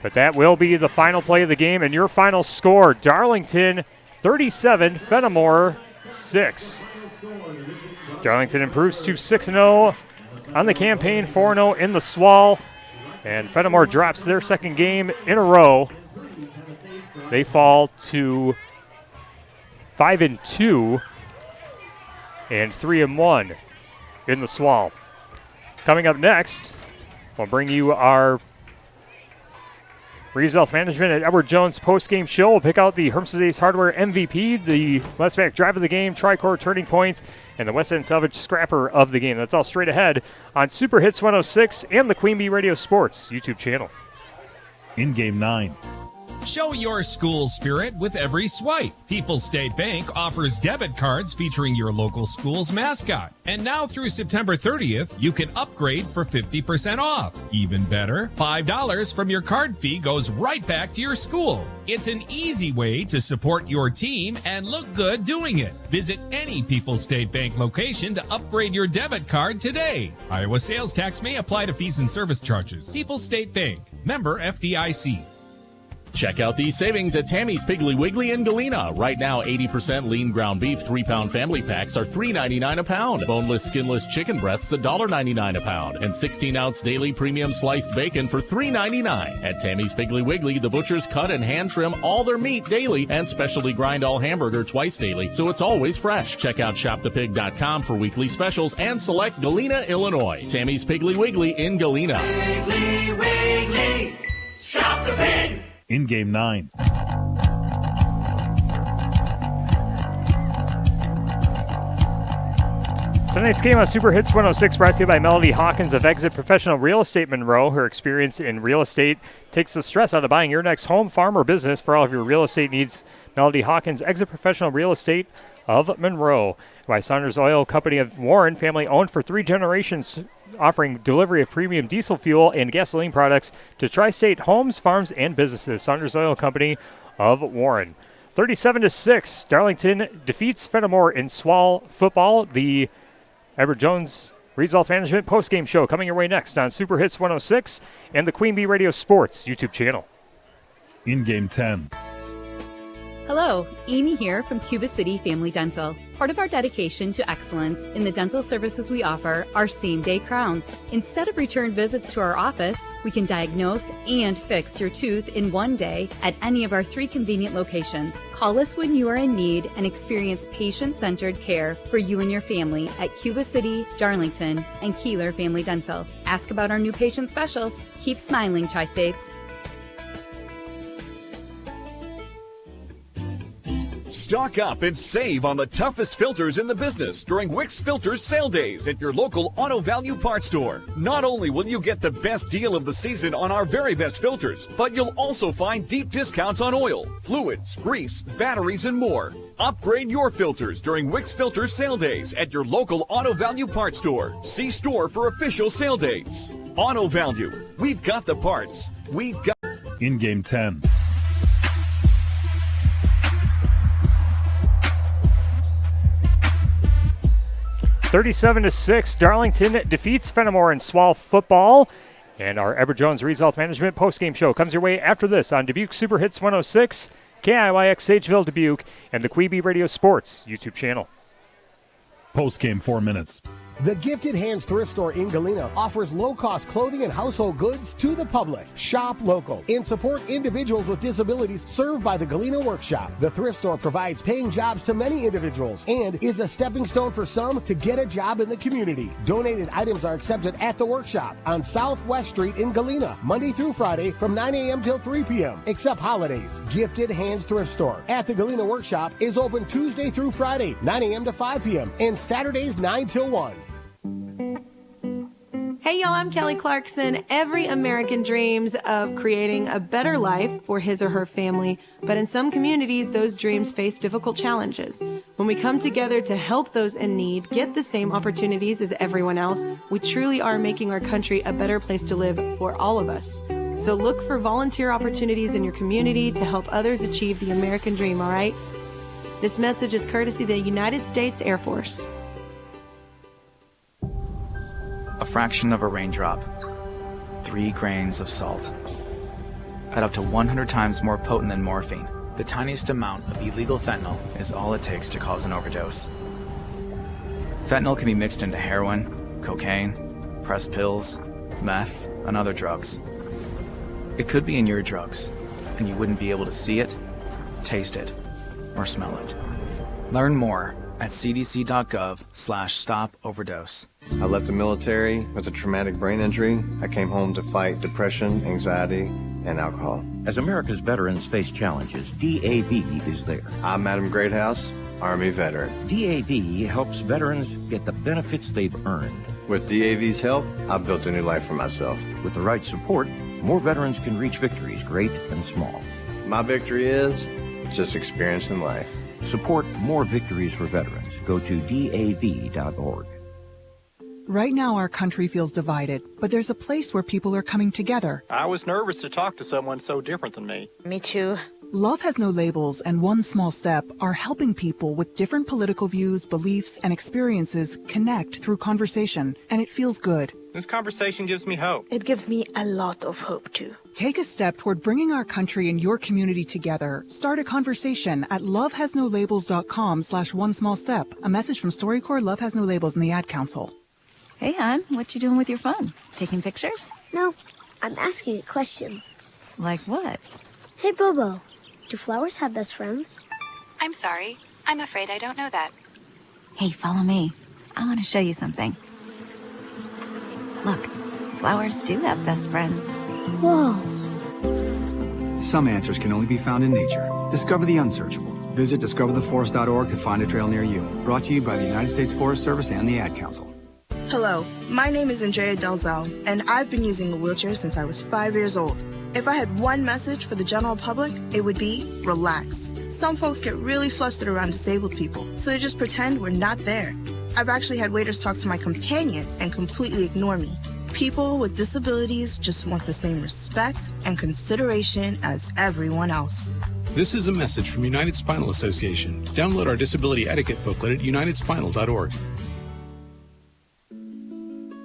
But that will be the final play of the game, and your final score, Darlington 37, Fennimore 6. Darlington improves to 6-0 on the campaign, 4-0 in the SWAL, and Fennimore drops their second game in a row. They fall to 5-2 and 3-1 in the SWAL. Coming up next, we'll bring you our Reeves Wealth Management at Edward Jones post-game show. We'll pick out the Hermses Ace Hardware MVP, the Westback Drive of the Game, Tricor Turning Points, and the West End Salvage Scrapper of the Game. That's all straight ahead on Super Hits 106 and the Queen Bee Radio Sports YouTube channel. In Game 9. Show your school spirit with every swipe. People's State Bank offers debit cards featuring your local school's mascot. And now through September 30th, you can upgrade for 50% off. Even better, $5 from your card fee goes right back to your school. It's an easy way to support your team and look good doing it. Visit any People's State Bank location to upgrade your debit card today. Iowa sales tax may apply to fees and service charges. People's State Bank. Member FDIC. Check out these savings at Tammy's Piggly Wiggly in Galena. Right now, 80% lean ground beef 3-pound family packs are $3.99 a pound. Boneless, skinless chicken breasts $1.99 a pound. And 16-ounce daily premium sliced bacon for $3.99. At Tammy's Piggly Wiggly, the butchers cut and hand trim all their meat daily and specialty grind all hamburger twice daily, so it's always fresh. Check out shopthepig.com for weekly specials and select Galena, Illinois. Tammy's Piggly Wiggly in Galena. Piggly Wiggly, shop the pig. In Game 9. Tonight's game on Super Hits 106 brought to you by Melody Hawkins of Exit Professional Real Estate Monroe. Her experience in real estate takes the stress out of buying your next home, farm, or business. For all of your real estate needs, Melody Hawkins, Exit Professional Real Estate of Monroe. By Saunders Oil Company of Warren, family owned for 3 generations, offering delivery of premium diesel fuel and gasoline products to tri-state homes, farms, and businesses. Saunders Oil Company of Warren. 37-6, Darlington defeats Fennimore in SWAL football. The Edward Jones Reeves Wealth Management postgame show coming your way next on Super Hits 106 and the Queen Bee Radio Sports YouTube channel. In Game 10. Hello, Amy here from Cuba City Family Dental. Part of our dedication to excellence in the dental services we offer are same-day crowns. Instead of return visits to our office, we can diagnose and fix your tooth in one day at any of our 3 convenient locations. Call us when you are in need and experience patient-centered care for you and your family at Cuba City, Darlington, and Kieler Family Dental. Ask about our new patient specials. Keep smiling, Tri-States. Stock up and save on the toughest filters in the business during Wix Filters sale days at your local Auto Value Parts store. Not only will you get the best deal of the season on our very best filters, but you'll also find deep discounts on oil, fluids, grease, batteries, and more. Upgrade your filters during Wix Filters sale days at your local Auto Value Parts store. See store for official sale dates. Auto Value. We've got the parts. We've got... In Game 10. 37-6, Darlington defeats Fennimore in SWAL football. And our Edward Jones Result Management postgame show comes your way after this on Dubuque Super Hits 106, KIYX Sageville Dubuque, and the Queeby Radio Sports YouTube channel. Postgame 4 minutes. The Gifted Hands Thrift Store in Galena offers low-cost clothing and household goods to the public. Shop local and support individuals with disabilities served by the Galena Workshop. The thrift store provides paying jobs to many individuals and is a stepping stone for some to get a job in the community. Donated items are accepted at the workshop on Southwest Street in Galena, Monday through Friday from 9 a.m. till 3 p.m., except holidays. Gifted Hands Thrift Store at the Galena Workshop is open Tuesday through Friday, 9 a.m. to 5 p.m., and Saturdays 9 till 1. Hey y'all, I'm Kelly Clarkson. Every American dreams of creating a better life for his or her family, but in some communities, those dreams face difficult challenges. When we come together to help those in need get the same opportunities as everyone else, we truly are making our country a better place to live for all of us. So look for volunteer opportunities in your community to help others achieve the American dream, all right? This message is courtesy of the United States Air Force. A fraction of a raindrop, 3 grains of salt, at up to 100 times more potent than morphine. The tiniest amount of illegal fentanyl is all it takes to cause an overdose. Fentanyl can be mixed into heroin, cocaine, pressed pills, meth, and other drugs. It could be in your drugs, and you wouldn't be able to see it, taste it, or smell it. Learn more at cdc.gov/stop-overdose. I left the military with a traumatic brain injury. I came home to fight depression, anxiety, and alcohol. As America's veterans face challenges, DAV is there. I'm Adam Greathouse, Army veteran. DAV helps veterans get the benefits they've earned. With DAV's help, I've built a new life for myself. With the right support, more veterans can reach victories, great and small. My victory is just experiencing life. Support more victories for veterans. Go to DAV.org. Right now, our country feels divided, but there's a place where people are coming together. I was nervous to talk to someone so different than me. Me too. Love Has No Labels and One Small Step are helping people with different political views, beliefs, and experiences connect through conversation, and it feels good. This conversation gives me hope. It gives me a lot of hope, too. Take a step toward bringing our country and your community together. Start a conversation at lovehasnolabels.com/onesmallstep. A message from StoryCorps, Love Has No Labels, and the Ad Council. Hey, hon, what you doing with your phone? Taking pictures? No, I'm asking it questions. Like what? Hey, Bobo, do flowers have best friends? I'm sorry. I'm afraid I don't know that. Hey, follow me. I want to show you something. Look, flowers do have best friends. Whoa. Some answers can only be found in nature. Discover the unsearchable. Visit discovertheforest.org to find a trail near you. Brought to you by the United States Forest Service and the Ad Council. Hello, my name is Andrea Delzell, and I've been using a wheelchair since I was 5 years old. If I had one message for the general public, it would be relax. Some folks get really flustered around disabled people, so they just pretend we're not there. I've actually had waiters talk to my companion and completely ignore me. People with disabilities just want the same respect and consideration as everyone else. This is a message from United Spinal Association. Download our disability etiquette booklet at unitedspinal.org.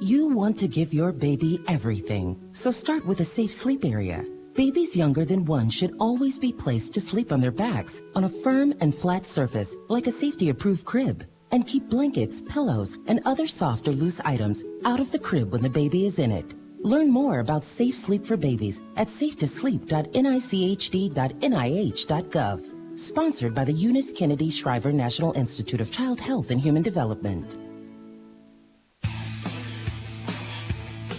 You want to give your baby everything, so start with a safe sleep area. Babies younger than 1 should always be placed to sleep on their backs on a firm and flat surface like a safety-approved crib. And keep blankets, pillows, and other soft or loose items out of the crib when the baby is in it. Learn more about safe sleep for babies at safetoSleep.nichd.nih.gov. Sponsored by the Eunice Kennedy Shriver National Institute of Child Health and Human Development.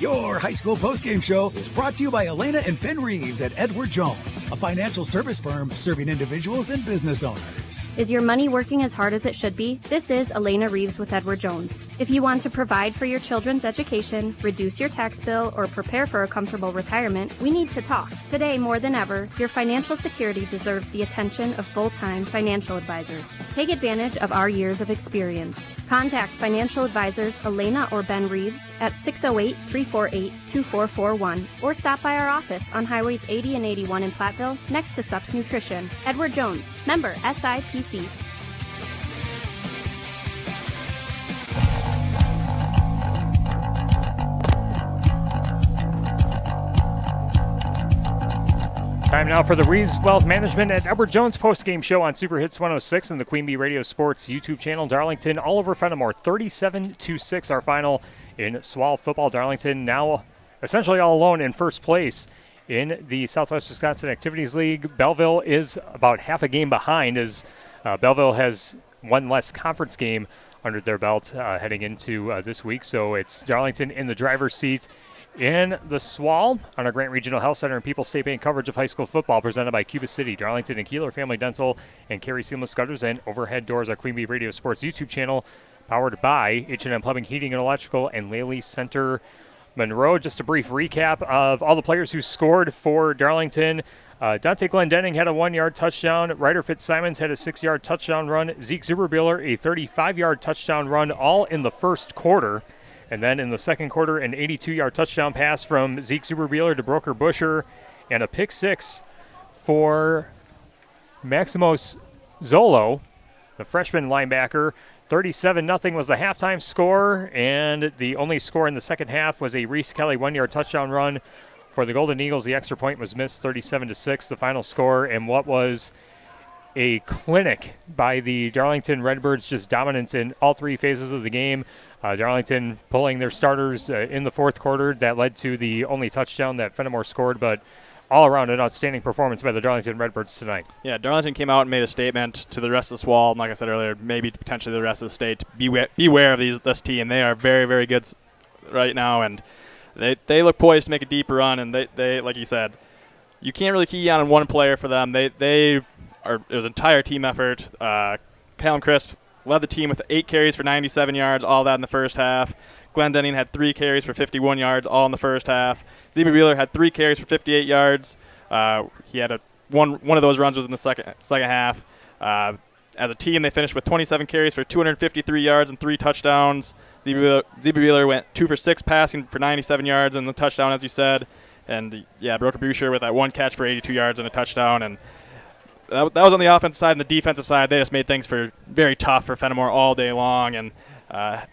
Your high school postgame show is brought to you by Elena and Ben Reeves at Edward Jones, a financial service firm serving individuals and business owners. Is your money working as hard as it should be? This is Elena Reeves with Edward Jones. If you want to provide for your children's education, reduce your tax bill, or prepare for a comfortable retirement, we need to talk. Today, more than ever, your financial security deserves the attention of full-time financial advisors. Take advantage of our years of experience. Contact financial advisors Elena or Ben Reeves at 608-348-2441 or stop by our office on Highways 80 and 81 in Platteville next to Sups Nutrition. Edward Jones, member SIPC. now for the Reeves Wealth Management at Edward Jones postgame show on Super Hits 106 and the Queen Bee Radio Sports YouTube channel. Darlington all over Fennimore, 37-6 our final in SWAL football. Darlington now essentially all alone in first place in the Southwest Wisconsin Activities League. Belleville is about half a game behind as Belleville has one less conference game under their belt heading into this week. So it's Darlington in the driver's seat in the SWAL on our Grant Regional Health Center and People's State Bank coverage of high school football presented by Cuba City, Darlington and Kieler Family Dental, and Carey Seamless Gutters and Overhead Doors, our Queen Bee Radio Sports YouTube channel, powered by H&M Plumbing, Heating, and Electrical, and Laley Center Monroe. Just a brief recap of all the players who scored for Darlington. Dante Glendenning had a 1-yard touchdown. Ryder Fitzsimons had a 6-yard touchdown run. Zeke Zuberbuehler a 35-yard touchdown run, all in the first quarter. And then in the second quarter, an 82-yard touchdown pass from Zeke Zuberbuehler to Broker Busher, and a pick six for Maximos Zolo, the freshman linebacker. 37-0 was the halftime score, and the only score in the second half was a Reese Kelly 1-yard touchdown run for the Golden Eagles. The extra point was missed, 37-6, the final score, and what was a clinic by the Darlington Redbirds, just dominance in all three phases of the game. Darlington pulling their starters in the fourth quarter. That led to the only touchdown that Fennimore scored, but all around an outstanding performance by the Darlington Redbirds tonight. Yeah, Darlington came out and made a statement to the rest of the SWAL, and like I said earlier, maybe potentially the rest of the state. Beware of this team. They are very, very good right now, and they look poised to make a deep run, and they like you said, you can't really key on one player for them. It was an entire team effort. Callum Christ led the team with 8 carries for 97 yards, all that in the first half. Glendenning had 3 carries for 51 yards, all in the first half. Zeba Wheeler had 3 carries for 58 yards. He had one of those runs was in the second half. As a team, they finished with 27 carries for 253 yards and 3 touchdowns. Zeba Wheeler went 2 for 6 passing for 97 yards and the touchdown, as you said. And, Broker Boucher with that 1 catch for 82 yards and a touchdown. And that was on the offensive side. And the defensive side, they just made things very tough for Fennimore all day long, and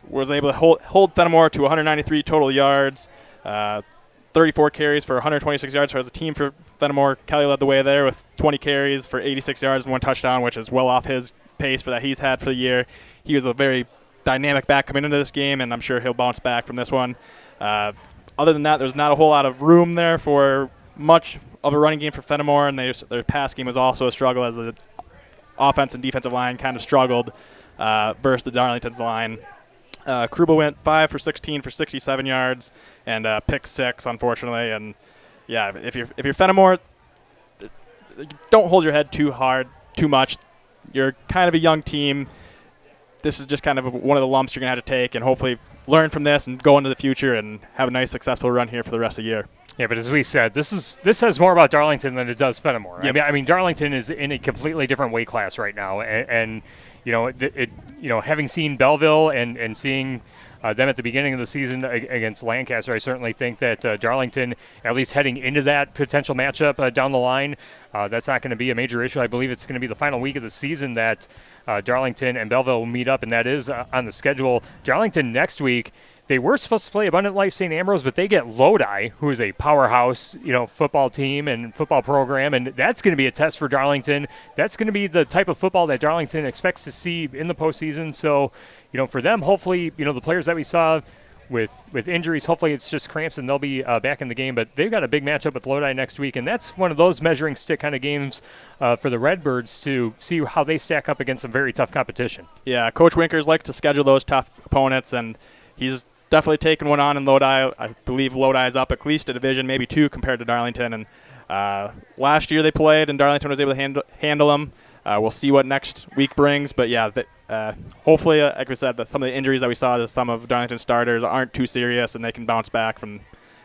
was able to hold Fennimore to 193 total yards, 34 carries for 126 yards. So as a team for Fennimore, Kelly led the way there with 20 carries for 86 yards and 1 touchdown, which is well off his pace that he's had for the year. He was a very dynamic back coming into this game, and I'm sure he'll bounce back from this one. Other than that, there's not a whole lot of room there for much of a running game for Fennimore, and their pass game was also a struggle as the offense and defensive line kind of struggled versus the Darlington's line. Cuba went 5 for 16 for 67 yards and pick 6, unfortunately. And if you're Fennimore, don't hold your head too much. You're kind of a young team. This is just kind of one of the lumps you're gonna have to take, and hopefully learn from this and go into the future and have a nice successful run here for the rest of the year. Yeah, but as we said, this says more about Darlington than it does Fennimore. Yep. I mean, Darlington is in a completely different weight class right now, and having seen Belleville and seeing them at the beginning of the season against Lancaster, I certainly think that Darlington, at least heading into that potential matchup down the line, that's not going to be a major issue. I believe it's going to be the final week of the season that Darlington and Belleville will meet up, and that is on the schedule. Darlington next week. They were supposed to play Abundant Life St. Ambrose, but they get Lodi, who is a powerhouse, football team and football program, and that's going to be a test for Darlington. That's going to be the type of football that Darlington expects to see in the postseason. So, for them, hopefully, the players that we saw with injuries, hopefully it's just cramps and they'll be back in the game. But they've got a big matchup with Lodi next week, and that's one of those measuring stick kind of games for the Redbirds to see how they stack up against some very tough competition. Yeah, Coach Winkers likes to schedule those tough opponents, and he's definitely taken one on in Lodi. I believe Lodi is up at least a division, maybe 2 compared to Darlington. And last year they played, and Darlington was able to handle them. We'll see what next week brings. But, hopefully, like we said, some of the injuries that we saw to some of Darlington's starters aren't too serious, and they can bounce back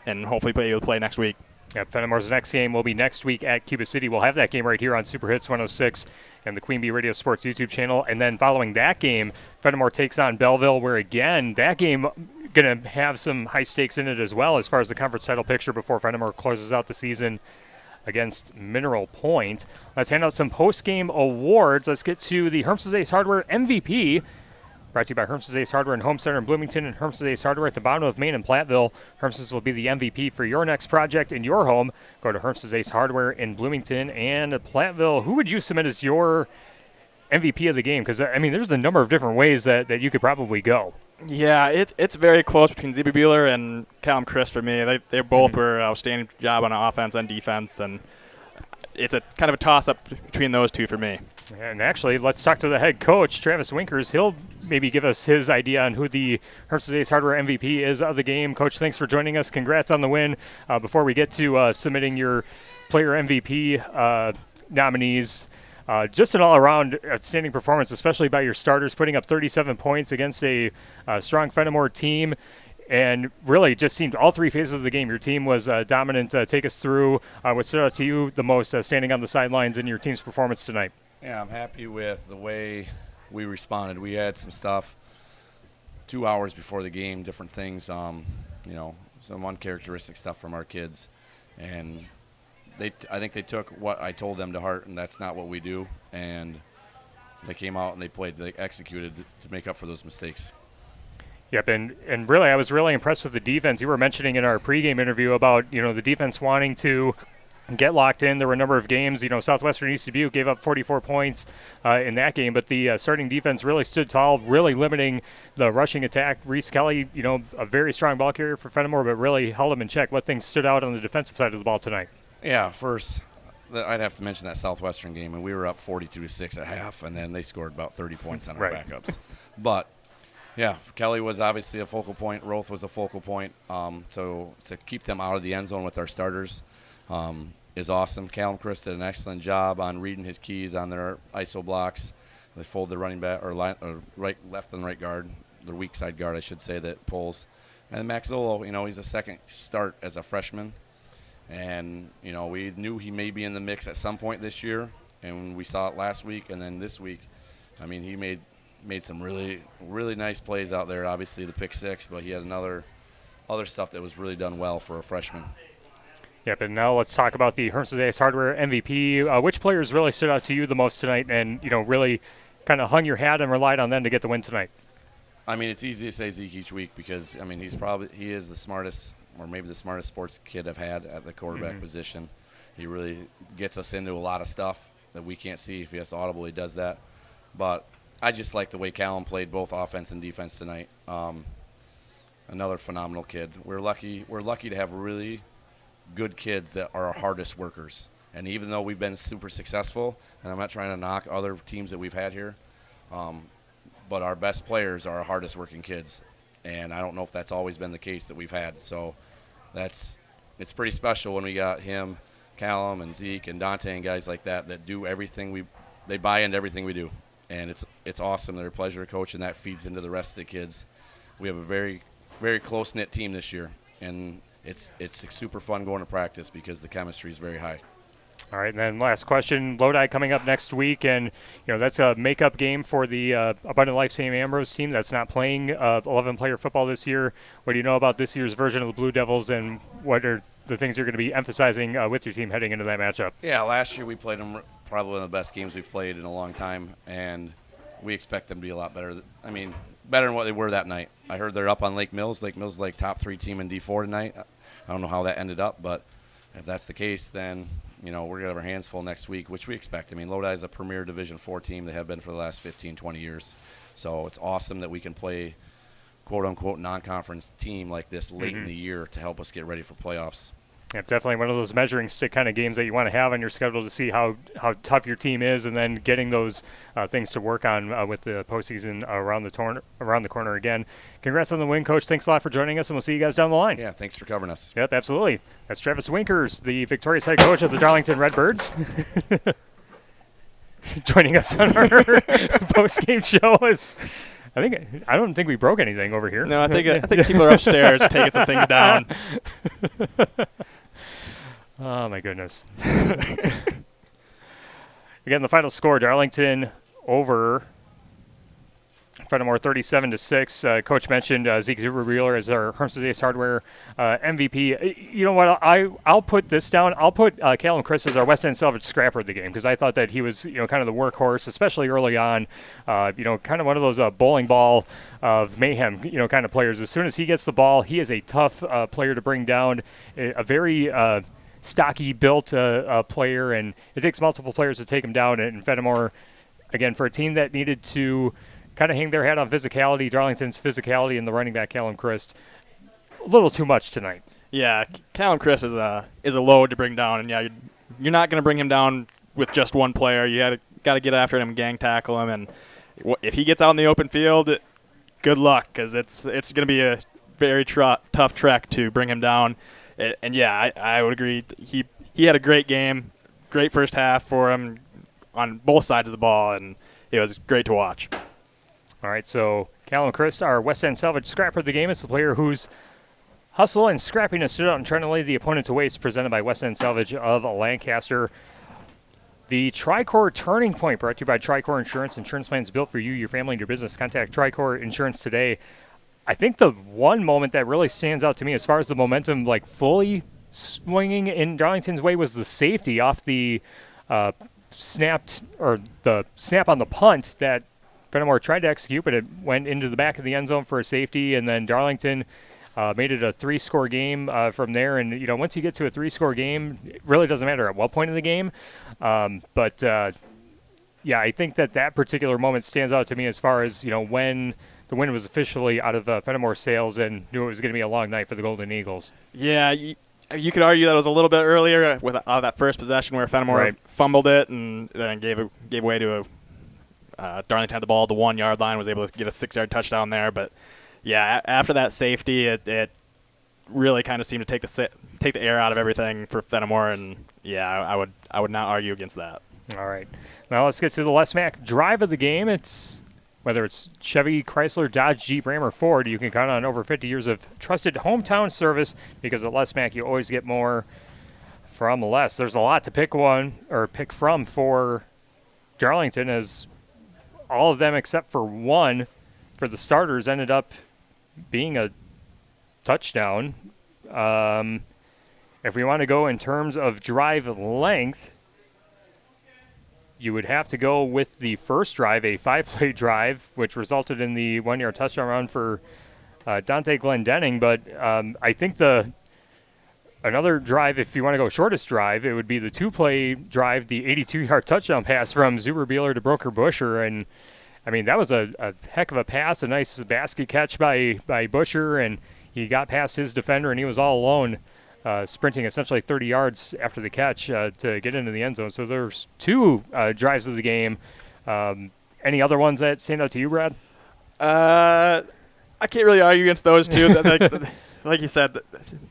and hopefully be able to play next week. Yeah, Fennimore's next game will be next week at Cuba City. We'll have that game right here on Super Hits 106 and the Queen Bee Radio Sports YouTube channel. And then following that game, Fennimore takes on Belleville, where, again, that game going to have some high stakes in it as well as far as the conference title picture before Fennimore closes out the season against Mineral Point. Let's hand out some post-game awards. Let's get to the Hermses Ace Hardware MVP. Brought to you by Herms's Ace Hardware and Home Center in Bloomington and Herms's Ace Hardware at the bottom of Main and Platteville. Herms's will be the MVP for your next project in your home. Go to Herms's Ace Hardware in Bloomington and Platteville. Who would you submit as your MVP of the game? Because, I mean, there's a number of different ways that you could probably go. Yeah, it's very close between Zebby Bueller and Callum Christ for me. They both were outstanding job on offense and defense, and it's a kind of a toss-up between those two for me. And actually, let's talk to the head coach, Travis Winkers. He'll maybe give us his idea on who the Herms's Ace Hardware MVP is of the game. Coach, thanks for joining us. Congrats on the win. Before we get to submitting your player MVP nominees, just an all-around outstanding performance, especially by your starters, putting up 37 points against a strong Fennimore team. And really just seemed all three phases of the game. Your team was dominant. Take us through what stood out to you the most standing on the sidelines in your team's performance tonight. Yeah, I'm happy with the way we responded. We had some stuff 2 hours before the game, different things, some uncharacteristic stuff from our kids. And I think they took what I told them to heart, and that's not what we do. And they came out and they executed to make up for those mistakes. Yep, and really, I was really impressed with the defense. You were mentioning in our pregame interview about, the defense wanting to get locked in. There were a number of games, Southwestern East Dubuque gave up 44 points in that game, but the starting defense really stood tall, really limiting the rushing attack. Reese Kelly, a very strong ball carrier for Fennimore, but really held them in check. What things stood out on the defensive side of the ball tonight? Yeah, first, I'd have to mention that Southwestern game, and we were up 42-6 at half, and then they scored about 30 points on our backups. But yeah, Kelly was obviously a focal point. Roth was a focal point. So to keep them out of the end zone with our starters is awesome. Callum Christ did an excellent job on reading his keys on their ISO blocks. They fold the running back or left and right guard, their weak side guard, I should say, that pulls. And Max Zolo, he's a second start as a freshman. And, we knew he may be in the mix at some point this year. And we saw it last week and then this week. I mean, he made some really, really nice plays out there. Obviously the pick six, but he had other stuff that was really done well for a freshman. Yep, and now let's talk about the Herms's Ace Hardware MVP. Which players really stood out to you the most tonight and, really kind of hung your hat and relied on them to get the win tonight? I mean, it's easy to say Zeke each week because, I mean, he is the smartest or maybe the smartest sports kid I've had at the quarterback position. He really gets us into a lot of stuff that we can't see. If he has to audible, he does that. But I just like the way Callum played both offense and defense tonight. Another phenomenal kid. We're lucky to have really good kids that are our hardest workers. And even though we've been super successful, and I'm not trying to knock other teams that we've had here, but our best players are our hardest working kids. And I don't know if that's always been the case that we've had. So it's pretty special when we got him, Callum, and Zeke, and Dante, and guys like that do everything they buy into everything we do. And it's awesome. They're a pleasure to coach, and that feeds into the rest of the kids. We have a very, very close-knit team this year, and it's super fun going to practice because the chemistry is very high. All right, and then last question, Lodi coming up next week, and that's a makeup game for the Abundant Life St. Ambrose team that's not playing 11-player football this year. What do you know about this year's version of the Blue Devils, and what are the things you're going to be emphasizing with your team heading into that matchup? Yeah, last year we played them probably one of the best games we've played in a long time, and we expect them to be a lot better. I mean, better than what they were that night. I heard they're up on Lake Mills. Lake Mills is like top 3 team in D4 tonight. I don't know how that ended up, but if that's the case, then we're going to have our hands full next week, which we expect. I mean, Lodi is a premier Division IV team. They have been for the last 15, 20 years. So it's awesome that we can play quote-unquote non-conference team like this late in the year to help us get ready for playoffs. Yeah, definitely one of those measuring stick kind of games that you want to have on your schedule to see how tough your team is, and then getting those things to work on with the postseason around the corner again. Congrats on the win, Coach. Thanks a lot for joining us, and we'll see you guys down the line. Yeah, thanks for covering us. Yep, absolutely. That's Travis Winkers, the victorious head coach of the Darlington Redbirds. Joining us on our post-game show is... I don't think we broke anything over here. No, I think people are upstairs taking some things down. Oh my goodness. Again, the final score: Darlington over Fennimore 37-6. Coach mentioned Zeke Zuberbuehler as our Herm's Ace Hardware MVP. You know what? I'll put this down. I'll put Callum Chris as our West End Salvage scrapper of the game because I thought that he was, kind of the workhorse, especially early on. Kind of one of those bowling ball of mayhem, kind of players. As soon as he gets the ball, he is a tough player to bring down. A very stocky built player, and it takes multiple players to take him down. And Fennimore, again, for a team that needed to kind of hang their hat on physicality, Darlington's physicality, and the running back Callum Christ, a little too much tonight. Yeah, Callum Christ is a load to bring down, and yeah, you're not going to bring him down with just one player. You got to get after him, gang tackle him, and if he gets out in the open field, good luck, because it's going to be a very tough trek to bring him down. And yeah, I would agree. He had a great game, great first half for him on both sides of the ball, and it was great to watch. All right, so Callum Christ, our West End Salvage scrapper of the game, is the player whose hustle and scrappiness stood out in trying to lay the opponent to waste, presented by West End Salvage of Lancaster. The Tricor Turning Point, brought to you by Tricor Insurance. Insurance plans built for you, your family, and your business. Contact Tricor Insurance today. I think the one moment that really stands out to me as far as the momentum fully swinging in Darlington's way was the safety off the snap on the punt that Fennimore tried to execute, but it went into the back of the end zone for a safety, and then Darlington made it a 3-score game from there. And, once you get to a 3-score game, it really doesn't matter at what point in the game. But I think that particular moment stands out to me as far as, when the wind was officially out of Fennimore's sails and knew it was going to be a long night for the Golden Eagles. Yeah, you could argue that it was a little bit earlier with that first possession where Fennimore fumbled it and then gave way to Darlington had the ball at the 1-yard line, was able to get a 6-yard touchdown there. But, yeah, after that safety, it really kind of seemed to take the air out of everything for Fennimore, and, yeah, I would not argue against that. All right. Now let's get to the Les Mack drive of the game. Whether it's Chevy, Chrysler, Dodge, Jeep, Ram, or Ford, you can count on over 50 years of trusted hometown service because at Les Mack you always get more from less. There's a lot to pick from for Darlington, as all of them except for one for the starters ended up being a touchdown. If we want to go in terms of drive length, you would have to go with the first drive, a 5-play drive, which resulted in the 1-yard touchdown run for Dante Glendenning. But I think another drive, if you want to go shortest drive, it would be the 2-play drive, the 82-yard touchdown pass from Zuberbuehler to Broker Busher. And, I mean, that was a heck of a pass, a nice basket catch by Busher, and he got past his defender, and he was all alone, sprinting essentially 30 yards after the catch to get into the end zone. So there's 2 drives of the game. Any other ones that stand out to you, Brad? I can't really argue against those 2. Like you said,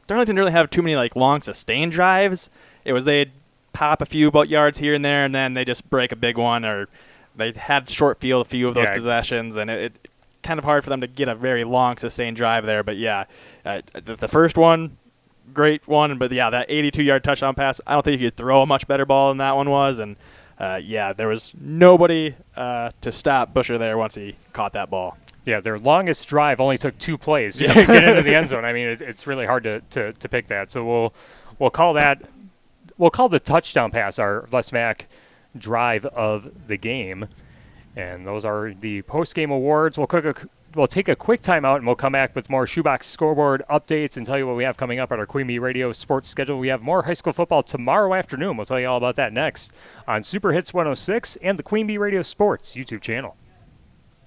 Darlington didn't really have too many long sustained drives. It was they'd pop a few yards here and there, and then they just break a big one, or they had short field a few of those possessions, and it kind of hard for them to get a very long sustained drive there. But yeah, the first one, great one, but yeah, that 82-yard touchdown pass, I don't think you could throw a much better ball than that one was, and there was nobody to stop Busher there once he caught that ball. Yeah, their longest drive only took 2 plays to get into the end zone. I mean, it's really hard to pick that. So we'll call the touchdown pass our Les Mack drive of the game, and those are the post-game awards. We'll take a quick timeout, and we'll come back with more Shoebox Scoreboard updates and tell you what we have coming up at our Queen Bee Radio sports schedule. We have more high school football tomorrow afternoon. We'll tell you all about that next on Super Hits 106 and the Queen Bee Radio Sports YouTube channel.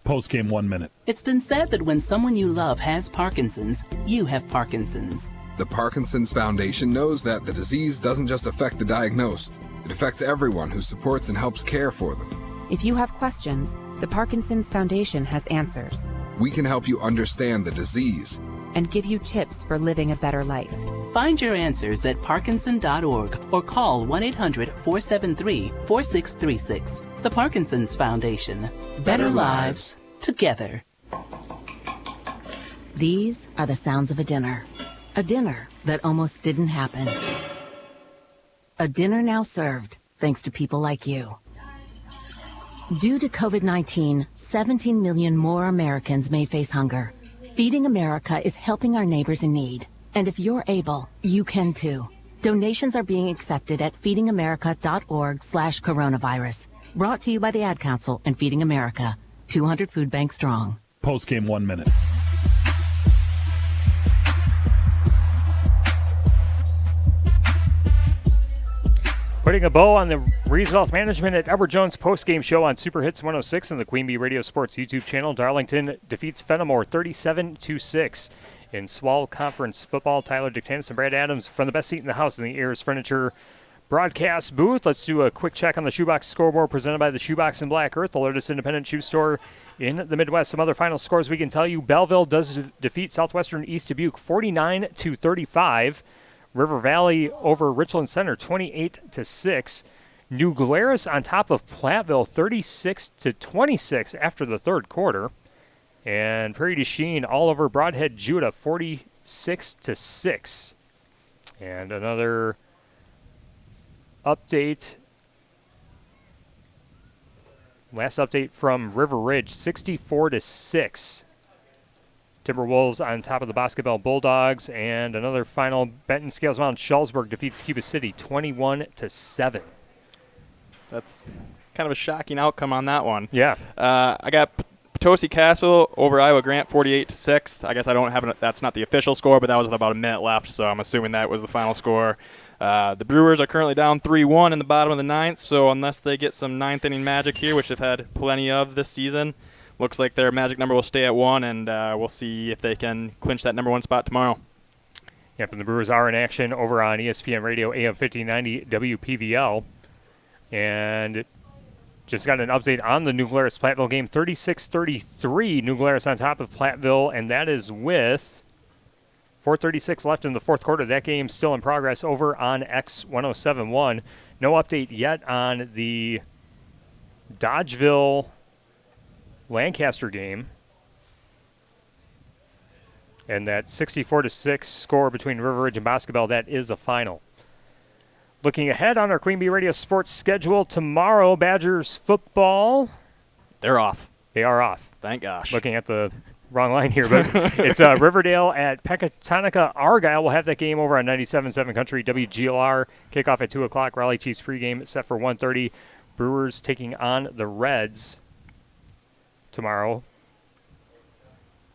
Postgame 1 minute. It's been said that when someone you love has Parkinson's, you have Parkinson's. The Parkinson's Foundation knows that the disease doesn't just affect the diagnosed. It affects everyone who supports and helps care for them. If you have questions, the Parkinson's Foundation has answers. We can help you understand the disease and give you tips for living a better life. Find your answers at Parkinson.org or call 1-800-473-4636. The Parkinson's Foundation. Better lives together. These are the sounds of a dinner. A dinner that almost didn't happen. A dinner now served, thanks to people like you. Due to COVID-19, 17 million more Americans may face hunger. Feeding America is helping our neighbors in need. And if you're able, you can too. Donations are being accepted at feedingamerica.org/coronavirus. Brought to you by the Ad Council and Feeding America, 200 food banks strong. Postgame 1 minute. Putting a bow on the Reeves Wealth Management at Edward Jones postgame show on Super Hits 106 and the Queen Bee Radio Sports YouTube channel. Darlington defeats Fennimore 37-6 in Swall Conference football. Tyler Dictanis and Brad Adams from the best seat in the house in the Ayers Furniture broadcast booth. Let's do a quick check on the Shoebox scoreboard presented by the Shoebox in Black Earth, the largest independent shoe store in the Midwest. Some other final scores we can tell you. Belleville does defeat Southwestern East Dubuque 49-35. River Valley over Richland Center 28-6. New Glarus on top of Platteville 36-26 after the third quarter. And Prairie du Chien all over Broadhead Judah 46-6. And another update. Last update from River Ridge 64-6. Timberwolves on top of the Boscobel Bulldogs, and another final. Benton Scales Mountain Schallsburg defeats Cuba City 21-7. That's kind of a shocking outcome on that one. Yeah. I got Potosi Castle over Iowa Grant 48-6. I guess I don't have that's not the official score, but that was with about a minute left, so I'm assuming that was the final score. The Brewers are currently down 3-1 in the bottom of the ninth, so unless they get some ninth inning magic here, which they've had plenty of this season, looks like their magic number will stay at 1, and we'll see if they can clinch that number 1 spot tomorrow. Yep, and the Brewers are in action over on ESPN Radio AM 1590 WPVL. And just got an update on the New Glarus-Platteville game. 36-33, New Glarus on top of Platteville, and that is with 4:36 left in the fourth quarter. That game still in progress over on X1071. No update yet on the Dodgeville Lancaster game, and that 64-6 score between River Ridge and Boscobel, that is a final. Looking ahead on our Queen Bee Radio Sports schedule tomorrow, Badgers football. They're off. They are off. Thank gosh. Looking at the wrong line here, but it's Riverdale at Pecatonica. Argyle will have that game over on 97.7 Country WGLR. Kickoff at 2 o'clock. Raleigh Chiefs pregame set for 1:30. Brewers taking on the Reds tomorrow,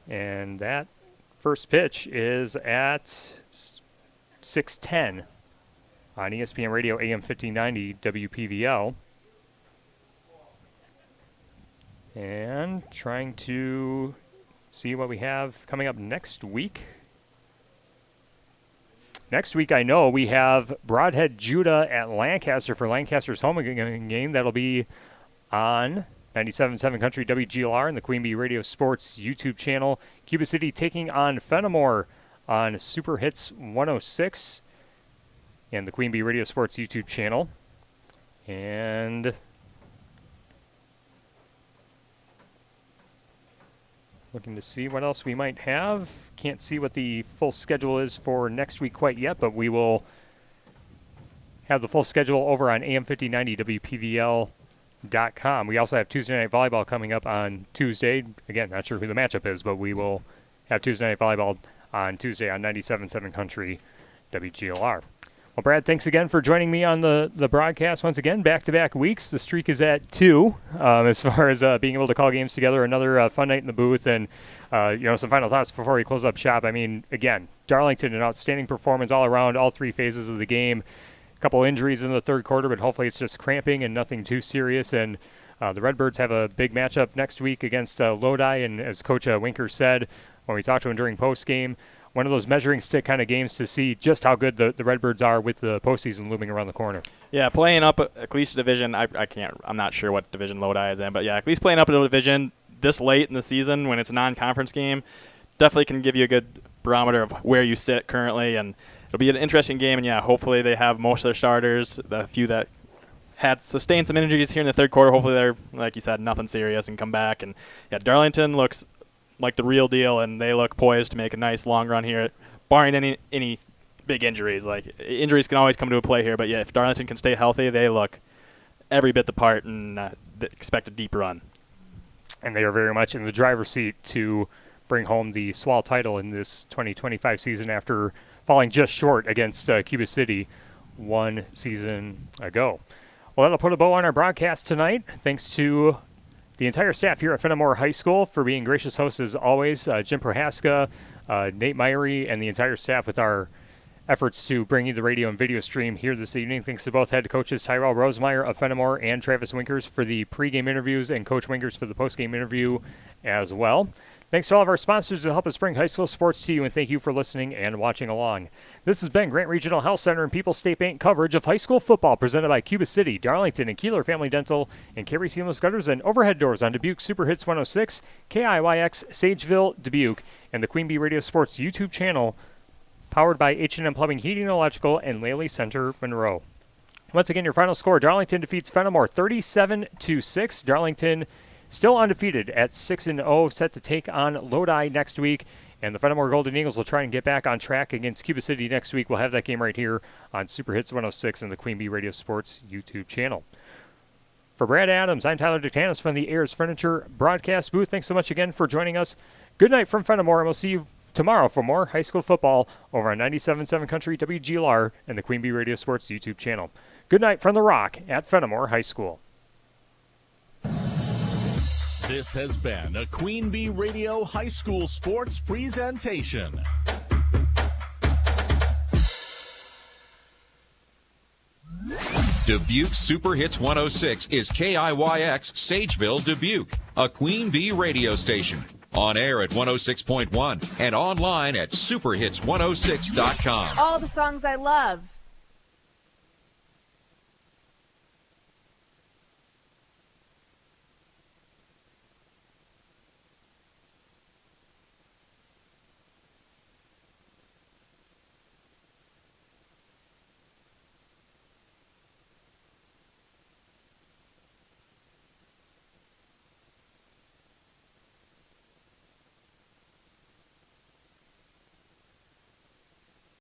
and that first pitch is at 6:10 on ESPN Radio AM 1590 WPVL. And trying to see what we have coming up next week. Next week, I know we have Broadhead Judah at Lancaster for Lancaster's home game. That'll be on 97.7 Country WGLR and the Queen Bee Radio Sports YouTube channel. Cuba City taking on Fennimore on Super Hits 106 and the Queen Bee Radio Sports YouTube channel. And looking to see what else we might have. Can't see what the full schedule is for next week quite yet, but we will have the full schedule over on AM 1590 WPVL.com. We also have Tuesday Night Volleyball coming up on Tuesday. Again, not sure who the matchup is, but we will have Tuesday Night Volleyball on Tuesday on 97.7 Country WGLR. Well, Brad, thanks again for joining me on the broadcast once again. Back-to-back weeks. The streak is at 2 as far as being able to call games together. Another fun night in the booth, and some final thoughts before we close up shop. I mean, again, Darlington, an outstanding performance all around, all three phases of the game. A couple injuries in the third quarter, but hopefully it's just cramping and nothing too serious. And the Redbirds have a big matchup next week against Lodi, and as Coach Winker said when we talked to him during postgame, one of those measuring stick kind of games to see just how good the Redbirds are with the postseason looming around the corner. Yeah, playing up at least a division. I'm not sure what division Lodi is in, but yeah, at least playing up a division this late in the season when it's a non-conference game definitely can give you a good barometer of where you sit currently, and it'll be an interesting game. And yeah, hopefully they have most of their starters. The few that had sustained some injuries here in the third quarter, hopefully they're, like you said, nothing serious and come back. And yeah, Darlington looks like the real deal, and they look poised to make a nice long run here, barring any big injuries. Like, injuries can always come to a play here, but yeah, if Darlington can stay healthy, they look every bit the part, and expect a deep run. And they are very much in the driver's seat to bring home the SWAL title in this 2025 season after falling just short against Cuba City one season ago. Well, that'll put a bow on our broadcast tonight. Thanks to the entire staff here at Fennimore High School for being gracious hosts as always. Jim Prohaska, Nate Myrie, and the entire staff with our efforts to bring you the radio and video stream here this evening. Thanks to both head coaches Tyrell Rosemeyer of Fennimore and Travis Winkers for the pregame interviews and Coach Winkers for the postgame interview as well. Thanks to all of our sponsors that help us bring high school sports to you, and thank you for listening and watching along. This has been Grant Regional Health Center and People's State Bank coverage of high school football presented by Cuba City, Darlington, and Kieler Family Dental, and Carey Seamless Gutters and Overhead Doors on Dubuque Super Hits 106, KIYX, Sageville, Dubuque, and the Queen Bee Radio Sports YouTube channel, powered by H&M Plumbing, Heating, and Electrical, and Laley Center, Monroe. Once again, your final score, Darlington defeats Fennimore 37-6. Darlington still undefeated at 6-0, set to take on Lodi next week. And the Fennimore Golden Eagles will try and get back on track against Cuba City next week. We'll have that game right here on Super Hits 106 and the Queen Bee Radio Sports YouTube channel. For Brad Adams, I'm Tyler DeTanis from the Ayers Furniture broadcast booth. Thanks so much again for joining us. Good night from Fennimore, and we'll see you tomorrow for more high school football over on 97.7 Country WGLR and the Queen Bee Radio Sports YouTube channel. Good night from the Rock at Fennimore High School. This has been a Queen Bee Radio High School Sports presentation. Dubuque Super Hits 106 is KIYX Sageville, Dubuque, a Queen Bee radio station. On air at 106.1 and online at superhits106.com. All the songs I love.